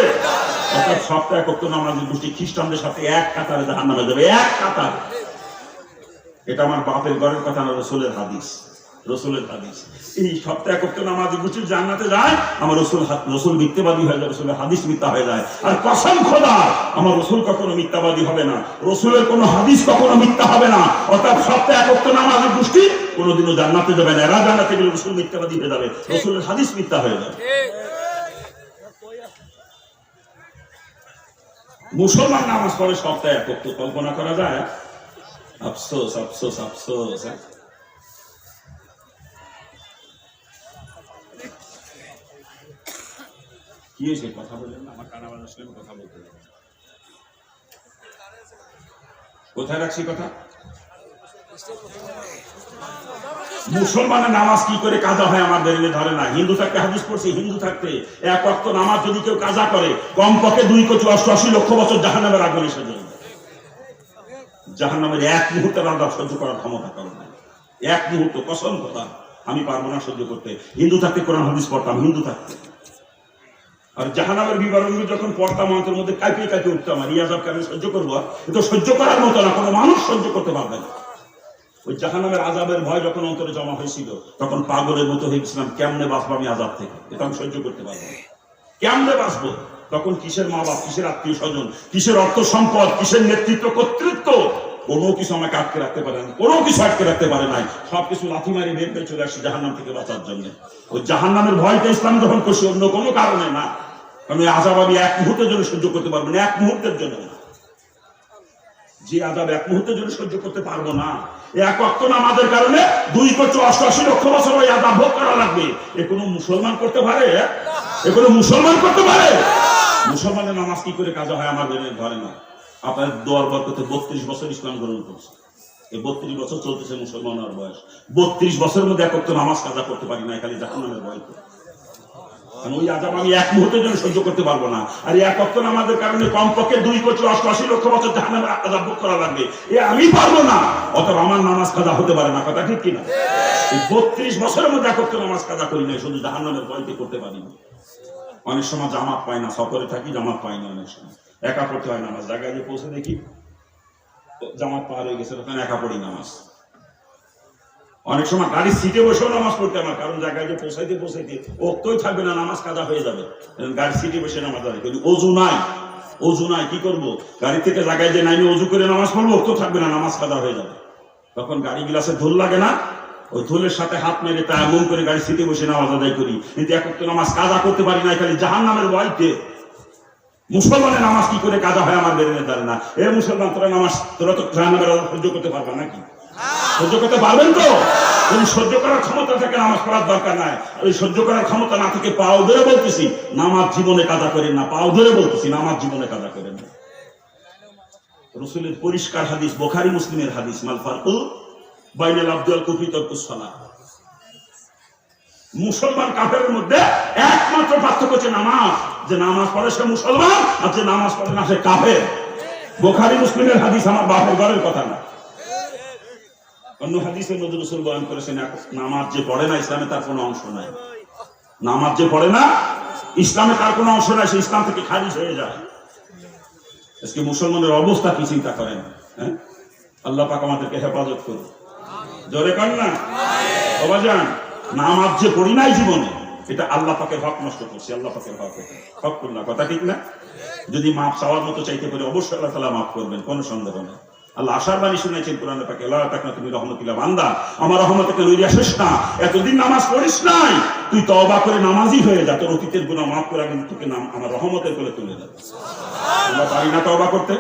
S1: অর্থাৎ সপ্তাহে এক ওয়াক্ত নামাজের গোষ্ঠী খ্রিস্টানদের সাথে এক কাতারে জাহান্নামে যাবে, এক কাতার। এটা আমার বাপের ঘরের কথা না, রসুলের হাদিস, রসুলের হাদিস। এই সপ্তাহে এক ওয়াক্ত নামাজের গোষ্ঠী জান্নাতে যায়, আমার রসুল মিথ্যাবাদী হয়ে যায়, রসুলের হাদিস মিথ্যা হয়ে যায়। আর কসম খোদা, আমার রসুল কখনো মিথ্যাবাদী হবে না, রসুলের কোনো হাদিস কখনো মিথ্যা হবে না। অর্থাৎ সপ্তাহে এক ওয়াক্ত নামাজের গোষ্ঠী কোনোদিনও জান্নাতে যাবে না। এরা জান্নাতে গেলে রসুল মিথ্যাবাদী হয়ে যাবে, রসুলের হাদিস মিথ্যা হয়ে যাবে। মুসলমান নামাজ পড়ে সপ্তাহে এক ওয়াক্ত, কল্পনা করা যায়? আফসোস, আফসোস, আফসোস। কি হয়েছে? কথা বললেন না, আমার কানা বাজার সঙ্গে কথা বলতে। কোথায় রাখছি কথা? মুসলমানের নামাজ কি করে কাজা হয় আমার বেরিয়ে ধরে না। হিন্দু থাকতে হাদিস পড়ছি, হিন্দু থাকতে এক ওয়াক্ত নামাজ যদি কেউ কাজা করে, কমপক্ষে 2,88 লক্ষ বছর জাহান্নামের আগুনে এসে যাবে। জাহান্নামের এক মুহূর্তের আযাব সহ্য করার ক্ষমতা কারণ নাই, এক মুহূর্ত। কসম কথা, আমি পারবো না সহ্য করতে। হিন্দু থাকতে কোরআন হাদিস পড়তাম, হিন্দু থাকতে। আর জাহান্নামের বিবরণ যখন পড়তাম, অন্তরের মধ্যে কাঁপিয়ে কাঁপিয়ে উঠতাম। আর এই আযাবকে আমি সহ্য করবো? এটা সহ্য করার মতো না, কোনো মানুষ সহ্য করতে পারবে না। ওই জাহান্নামের আযাবের ভয় যখন অন্তরে জমা হয়েছিল, তখন পাগলের মতো হয়ে গেছিলাম, কেমনে বাঁচবো আমি আযাব থেকে, এটা আমি সহ্য করতে পারবো না। কেমনে বাঁচবো? তখন কিসের মা বাপ, কিসের আত্মীয় স্বজন, কিসের অর্থ সম্পদ, কিসের নেতৃত্ব কর্তৃত্ব, কোনো কিছু আমাকে আটকে রাখতে পারে না, কোনো কিছু আটকে রাখতে পারে নাই। সবকিছু লাথি মারি বের করে চলে আসছে জাহান্নাম থেকে বাঁচার জন্য। ওই জাহান্নামের ভয়টা ইসলাম গ্রহণ করছি, অন্য কোনো কারণে না। আমি আযাব আমি এক মুহূর্তের জন্য সহ্য করতে পারবো না, এক মুহূর্তের জন্য না। যে আযাব এক মুহূর্তের জন্য সহ্য করতে পারবো না, এক ওয়াক্ত নামাজের কারণে 2,88 লক্ষ বছর ওই আযাব ভোগ করা লাগবে। এ কোনো মুসলমান করতে পারে? এ কোনো মুসলমান করতে পারে? মুসলমানের নামাজ কি করে কাজা হয় আমার বেরিয়ে ধরে না। আপনার দোয়ার বরকতে 32 বছর ইসলাম গ্রহণ করছে। এই 32 বছর চলতেছে মুসলমান হওয়ার বয়স। 32 বছরের মধ্যে এক ওয়াক্ত নামাজ কাজা করতে পারি না, খালি জাহান্নামের ভয়তে। ওই আযাব আমি এক মুহূর্তের জন্য সহ্য করতে পারবো না। আর এক ওয়াক্ত নামাজের কারণে কমপক্ষে 2,88 লক্ষ বছর জাহান্নামের আযাব ভোগ করা লাগবে, এ আমি পারবো না। অতএব আমার নামাজ কাজা হতে পারে না, কথা ঠিক কিনা? এই 32 বছরের মধ্যে এক ওয়াক্ত নামাজ কাজা করি না, শুধু জাহান্নামের ভয়তে করতে পারি না। অনেক সময় জামাত পাই না, সফরে থাকি, জামাত পাই না। অনেক সময় একা পড়তে হয় নামাজ, জায়গায় যে পৌঁছে দেখি জামাত পার হয়ে গেছে, তখন একা পড়ি নামাজ। অনেক সময় গাড়ির সিটে বসেও নামাজ পড়তে আমার, কারণ জায়গায় যে পৌঁছাইতে ওক্তই থাকবে না, নামাজ কাজা হয়ে যাবে। গাড়ির সিটে বসে নামাজ পড়ে, কিন্তু অজু নাই, অজু নাই, কি করবো? গাড়ি থেকে জায়গায় যে নাইমে অজু করে নামাজ পড়বো, ওক্ত থাকবে না, নামাজ কাজা হয়ে যাবে। তখন গাড়ি গ্লাসে ধুল লাগে না, ওই ধুলের সাথে হাত মেরে তায়াম্মুম করে গাড়ির সিটে বসে নামাজ আদায় করি। কিন্তু এক ওয়াক্ত নামাজ কাজা করতে পারি না, খালি জাহান্নামের ভয়তে। মুসলমানের নামাজ কি করে কাজা হয় আমার বেরিয়ে জানে না। এ মুসলমান, তোরা তো জাহান্নামের আযাব সহ্য করতে পারবা নাকি? সহ্য করতে পারবেন তো? যদি সহ্য করার ক্ষমতা থেকে নামাজ পড়ার দরকার নাই। ওই সহ্য করার ক্ষমতা না থেকে পাও ধরে বলতেছি, নামাজ জীবনে কাজা করেন না। পাও ধরে বলতেছি, নামাজ জীবনে কাজা করেন না। রাসূলের পরিষ্কার হাদিস, বুখারী মুসলিমের হাদিস, মাল ফারকু বাইনাল আবদি ওয়াল কুফরি তারকুস সালাহ। মুসলমান কাফেরের মধ্যে একমাত্র পার্থক্য হচ্ছে নামাজ। যে নামাজ পড়ে সে মুসলমান, আর যে নামাজ পড়ে না সে কাফের। বুখারী মুসলিমের হাদিস, আমার বাপের ঘরের কথা না। অন্য হাদিসের মধ্যে রাসূল বয়ান করেছেন, নামাজ যে পড়ে না ইসলামে তার কোনো অংশ নাই। নামাজ যে পড়ে না ইসলামে তার কোনো অংশ নাই, সে ইসলাম থেকে খারিজ হয়ে যায়। আজকে মুসলমানের অবস্থা কি চিন্তা করেন? হ্যাঁ, আল্লাহ পাক আমাদেরকে হেফাজত করুন। জোরে কর না বাবাজান। নামাজ যে পড়ি নাই জীবনে, এটা আল্লাহ পাকের হক নষ্ট করছি। আল্লাহ পাকের হক করলাম, কথা ঠিক না? যদি মাপ চাওয়ার মতো চাইতে পারি অবশ্যই আল্লাহ তাআলা মাফ করবেন, কোনো সন্দেহ নেই। আল্লাহ আশার বাণী শুনেছেন কোরআনে পাকে, লা তাকনাতু মির রাহমাতিল্লাহ, বান্দা আমার রহমত থেকে লইয়া আসিস না। এতদিন নামাজ পড়িস নাই, তুই তওবা করে নামাজি হয়ে যা, তোর অতীতের গুনাহ মাফ করে আমি তোকে আমার রহমতের কোলে তুলে দেব। আমরা পারি না তওবা করতে?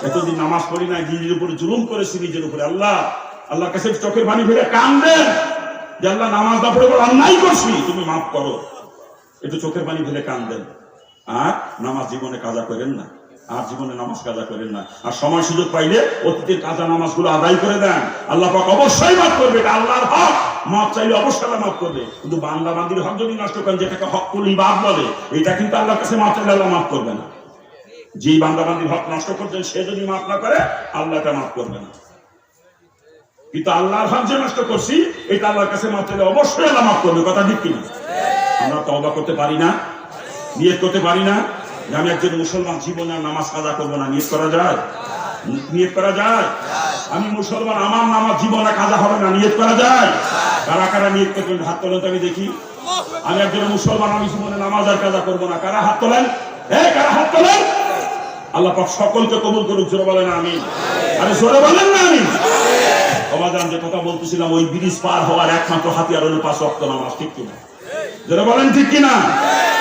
S1: এতদিন নামাজ পড়ি নাই, নিজের উপরে জুলুম করেছি, নিজের উপরে। আল্লাহর কাছে চোখের পানি ফেলে কাঁদেন যে আল্লাহ নামাজ না পড়ে বড় অন্যায় করছি, তুমি মাফ করো। একটু চোখের পানি ফেলে কাঁদেন। আর নামাজ জীবনে কাজা করেন না, আর জীবনে নামাজ কাজা করেন না। আর সময় সুযোগ পাইলে অতীতের কাজা নামাজগুলো আদায় করে দেন, আল্লাহ পাক অবশ্যই মাফ করবে। এটা আল্লাহর হক, মাফ চাইলে অবশ্যই আল্লাহ মাফ করবে। কিন্তু বান্দা বান্দির হক যদি নষ্ট করেন, যেটাকে হকুল ইবাদ বলে, এটা কিন্তু আল্লাহর কাছে মাফ চাইলে আল্লাহ মাফ করবে না। যে বান্দা বান্দির হক নষ্ট করছেন সে যদি মাফ না করে, আল্লাহ তা মাফ করবে না। কিন্তু আল্লাহর হক যে নষ্ট করছি, এটা আল্লাহর কাছে মাফ চাইলে অবশ্যই আল্লাহ মাফ করবে, কথা ঠিক কিনা? আমরা তওবা করতে পারি না, নিয়ত করতে পারি না যে আমি একজন মুসলমান, জীবনে নামাজ কাজা করবো না। নিয়ত করা যায়? নিয়ত করা যায়? আমি মুসলমান, আমার নামাজ জীবনে কাজা হবে না, নিয়ত করা যায়? কারা কারা নিয়ত করবেন হাত তোলেন তো আমি দেখি। আমি একজন মুসলমান, আমি জীবনে নামাজ আর কাজা করবো না। কারা হাত তোলেন? কারা হাত তোলেন? আল্লাহ পাক সকলকে কবুল করুক। জোরে বলেন আমিন। আরে জোরে বলেন না আমিন। বাবাজান, যে কথা বলতেছিলাম, ওই ব্রিজ পার হওয়ার একমাত্র হাতিয়ার হলো 5 ওয়াক্ত নামাজ, ঠিক কিনা? যারা বলেন ঠিক কিনা?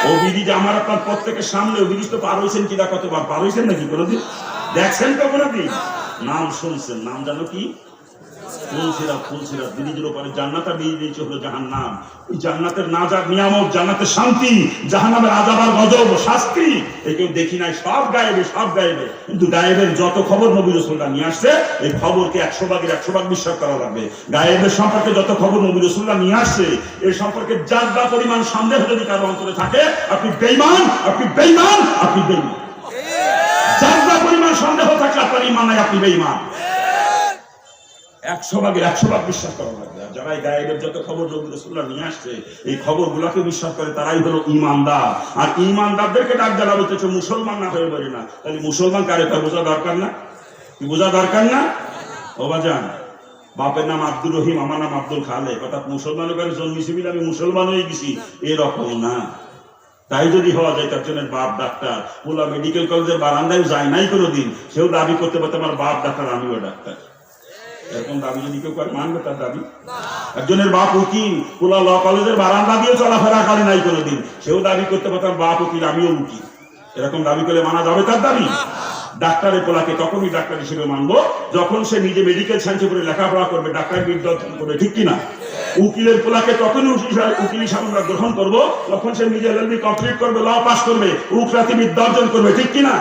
S1: ও ব্রিজ আমার আপনার প্রত্যেকের সামনে। ও ব্রিজ তো পার হয়েছেন কিনা, কতবার পার হয়েছেন নাকি কোনোদিন? দেখছেন তো কোনোদিন? নাম শুনছেন? নাম জানো কি? ফুলসিরাত। ব্রিজের উপরে জান্নাত আর ব্রিজ হলো জাহান্নাম। ওই জান্নাতের নাজার নিয়ামত, জান্নাতের শান্তি, জাহান্নামের আযাব আর গজব শাস্তি, এই কেউ দেখি নাই, সব গায়েবে, সব গায়েবে। কিন্তু গায়েবের যত খবর নবী রাসূলরা নিয়ে আসছে, এই খবরকে 100 ভাগের 100 ভাগ বিশ্বাস করা লাগবে। গায়েবের সম্পর্কে যত খবর নবী রাসূলরা নিয়ে আসছে, এই সম্পর্কে যার পরিমাণ সন্দেহ যদি কারো অন্তরে থাকে, আপনি বেঈমান, আপনি বেঈমান, আপনি বেঈমান। যার পরিমাণ সন্দেহ থাকে আপনার ঈমান নাই, আপনি বেঈমান। 100 ভাগের 100 ভাগ বিশ্বাস করা লাগবে। যারা এই গায়েবের যত খবর নবী রাসূলুল্লাহ নিয়ে আসছে, এই খবরগুলোকে বিশ্বাস করে, তারাই হলো ঈমানদার। আর ঈমানদারদেরকে ডাক দেওয়া হচ্ছে মুসলমান না হয়ে বলে না। তাহলে মুসলমান কারে, তা বোঝা দরকার না? কি বোঝা দরকার না? ও বাজান, বাপের নাম আব্দুর রহিম, আমার নাম আব্দুল খালেক, অর্থাৎ মুসলমানের ঘরে জন্মেছি বলে আমি মুসলমান হয়ে গেছি, এরকম না। তাই যদি হওয়া যায়, তার জন্য বাপ ডাক্তার, পোলা মেডিকেল কলেজের বারান্দায় যায় নাই কোনোদিন, সেও দাবি করতে পারতো আমার বাপ ডাক্তার, আমিও ডাক্তার। এরকম দাবি যদি কেউ করে, মানবে তার দাবি? একজনের বাপ উকিল, পোলা ল কলেজের বারান্দা দিয়ে চলাফেরা করে নাই কোনোদিন, সেও দাবি করতে পারতাম বাপ উকিল, আমিও উকিল। এরকম দাবি করে মানা যাবে তার দাবি? ডাক্তারের পোলাকে তখনই ডাক্তার হিসেবে মানবো যখন সে নিজে মেডিকেল সায়েন্সে করে লেখাপড়া করবে, ডাক্তার বিদ্যা অর্জন করবে, ঠিক কিনা? উকিলের পোলাকে তখনই উকিল হিসাবে আমরা গ্রহণ করবো যখন সে নিজে এলএলবি কমপ্লিট করবে, ল পাস করবে, উকিলাতি বিদ্যা অর্জন করবে, ঠিক কিনা?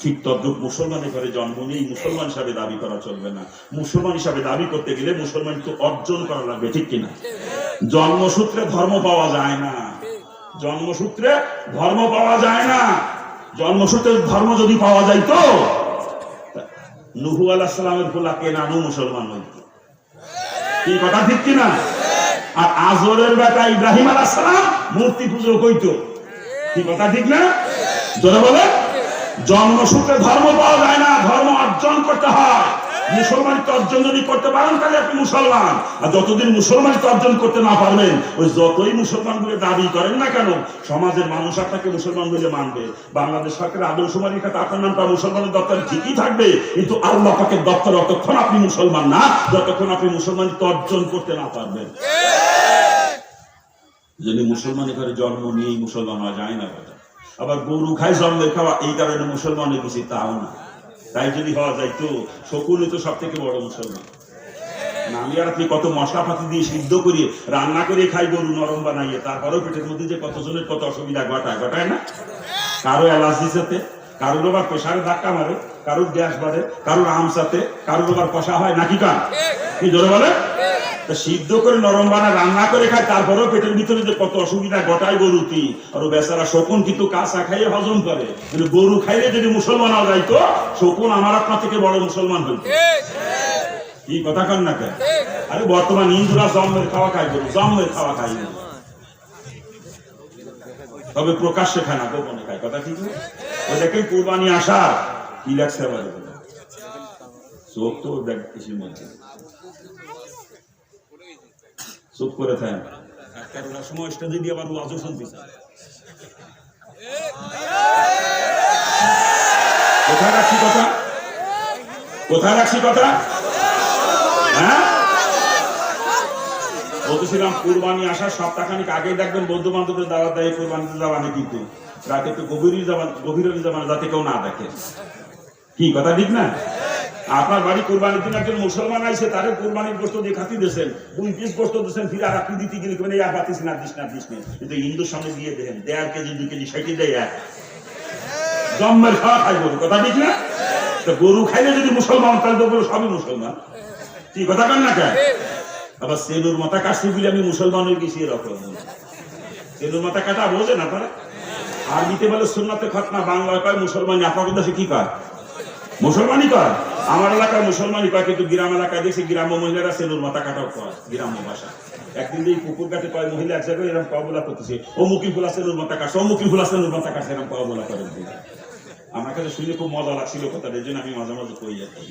S1: ঠিক তদ্রুপ মুসলমানের ঘরে জন্ম নিয়েই মুসলমান হিসাবে দাবি করা চলবে না। মুসলমান হিসাবে দাবি করতে গেলে মুসলমান তো অর্জন করা লাগবে, ঠিক কিনা? জন্মসূত্রে ধর্ম পাওয়া যায় না, জন্মসূত্রে ধর্ম পাওয়া যায় না। জন্মসূত্রে ধর্ম যদি পাওয়া যায়, তো নূহ আলাইহিস সালামের পোলা কেনানও মুসলমান হইত, কি কথা ঠিক কিনা? আর আজরের বেটা ইব্রাহিম আলাইহিস সালাম মূর্তি পুজো কইত, কি কথা ঠিক না? জোরে বলে। জন্মসূত্রে ধর্ম পাওয়া যায় না, ধর্ম অর্জন করতে হয়। মুসলমানিত্ব অর্জন যদি করতে পারেন তাহলে আপনি মুসলমান। আর যতদিন মুসলমানিত্ব অর্জন করতে না পারবেন, ওই যতই মুসলমান বলে দাবি করেন না কেন, সমাজের মানুষ আপনাকে মুসলমান বলে মানবে। বাংলাদেশ সরকারের আদমশুমারির খাতে আপনার নামটা মুসলমানের দপ্তরে ঠিকই থাকবে, কিন্তু আল্লাহ পাকের দপ্তরে অতক্ষণ আপনি মুসলমান না যতক্ষণ আপনি মুসলমানিত্ব অর্জন করতে না পারবেন। যদি মুসলমানের ঘরে জন্ম নিয়েই মুসলমান হওয়া যায় না, আবার গরু খায় জন্মের খাওয়া, এই কারণে মুসলমানের কিছু তাও না। তাই যদি হওয়া যায়, তো শকুনে তো সব থেকে বড় মুসলমান। আমি আর আপনি কত মশলাপাতি দিয়ে সিদ্ধ করিয়ে রান্না করে খাই গরু নরম বানাইয়ে, তারপরেও পেটের মধ্যে যে কতজনের কত অসুবিধা ঘটায় না? কারো অ্যালার্জি সাথে, কারো আবার প্রেশারে ধাক্কা মারে, কারোর গ্যাস বাড়ে, কারোর আমসাতে, কারোর আবার কষা হয় নাকি কান কি জোরে বলে? সিদ্ধ করে নরম বানা রান্না করে খায়, তারপরেও পেটের ভিতরে যে কত অসুবিধা গটায় গরুতি। আর বেচারা শকুন কিন্তু কাঁচা খাইয়ে হজম করে, কিন্তু গরু খাইলে যদি মুসলমান হওয়া যাইতো, শকুন আমার আপনার থেকে বড় মুসলমান হইত। কি কথা কন না কেন? আরে বর্তমান হিন্দুরা জন্মের খাওয়া খায়, গরু জন্মের খাওয়া খায়, তবে প্রকাশ্যে খায় না, গোপনে খায়। কথা ঠিক না? ওই দেখেন কুরবানি আসা কি লাগছে, আবার চোখ তো দেখ কৃষির মধ্যে চুপ করে থাকেন। সময়টা যদি আবার ওয়াজও শুনতে চায়, কোথায় রাখছি কথা, কোথায় রাখছি কথা? হ্যাঁ, বলতেছিলাম কুরবানি আসার সপ্তাহখানিক আগেই দেখবেন বন্ধু বান্ধবের দাওয়াত দেয় কুরবানিতে যাওয়ানে, কিন্তু রাতে একটু গভীরে যাবেন যাতে কেউ না দেখে। কি কথা ঠিক না? আপনার বাড়ি কুরবানির দিন একজন মুসলমান আইসে, তারে কুরবানির গোশত দিয়ে খাতি দিয়েছেন, 2 পিস গোশত দিয়েছেন, ফিরে আর আপনি দিতে গেলে কেন আর পাতিস না, দিস না, দিস না। কিন্তু হিন্দুর সামনে দিয়ে দেখেন 1.5 কেজি 2 কেজি সেটি দেয় এক জন্মের খাওয়া খাই গরু। কথা ঠিক না? তো গরু খাইলে যদি মুসলমান, তাহলে তো গরু সবই মুসলমান। কি কথা কান না কেন? আবার সেনুর মাথা কাটছি বলে আমি মুসলমান হয়ে গেছি, এরকম সেনুর মাথা কাটা বোঝে না তারা। আরবিতে বলে সুন্নাতে খতনা, বাংলায় কয় মুসলমানি। আপনার দেশে কি কয়? মুসলমানই কয়। আমার এলাকায় মুসলমানই কয়, কিন্তু গ্রাম এলাকায় দেখছি গ্রাম্য মহিলারা সেনুর মাথা কাটাও কয়, গ্রাম্য ভাষা। একদিন এই পুকুর কাছে কয় মহিলা এক জায়গায় এরকম কবলা করতেছে, ও মুখী ফুলা সেনুর মাথা কাটছে, ও মুখী ফুলা সেনুর মাথা কাটছে, এরকম কবলা করে। আমার কাছে শুনে খুব মজা লাগছিল কথাটা, এই জন্য আমি মাঝে মাঝে কই যাচ্ছি।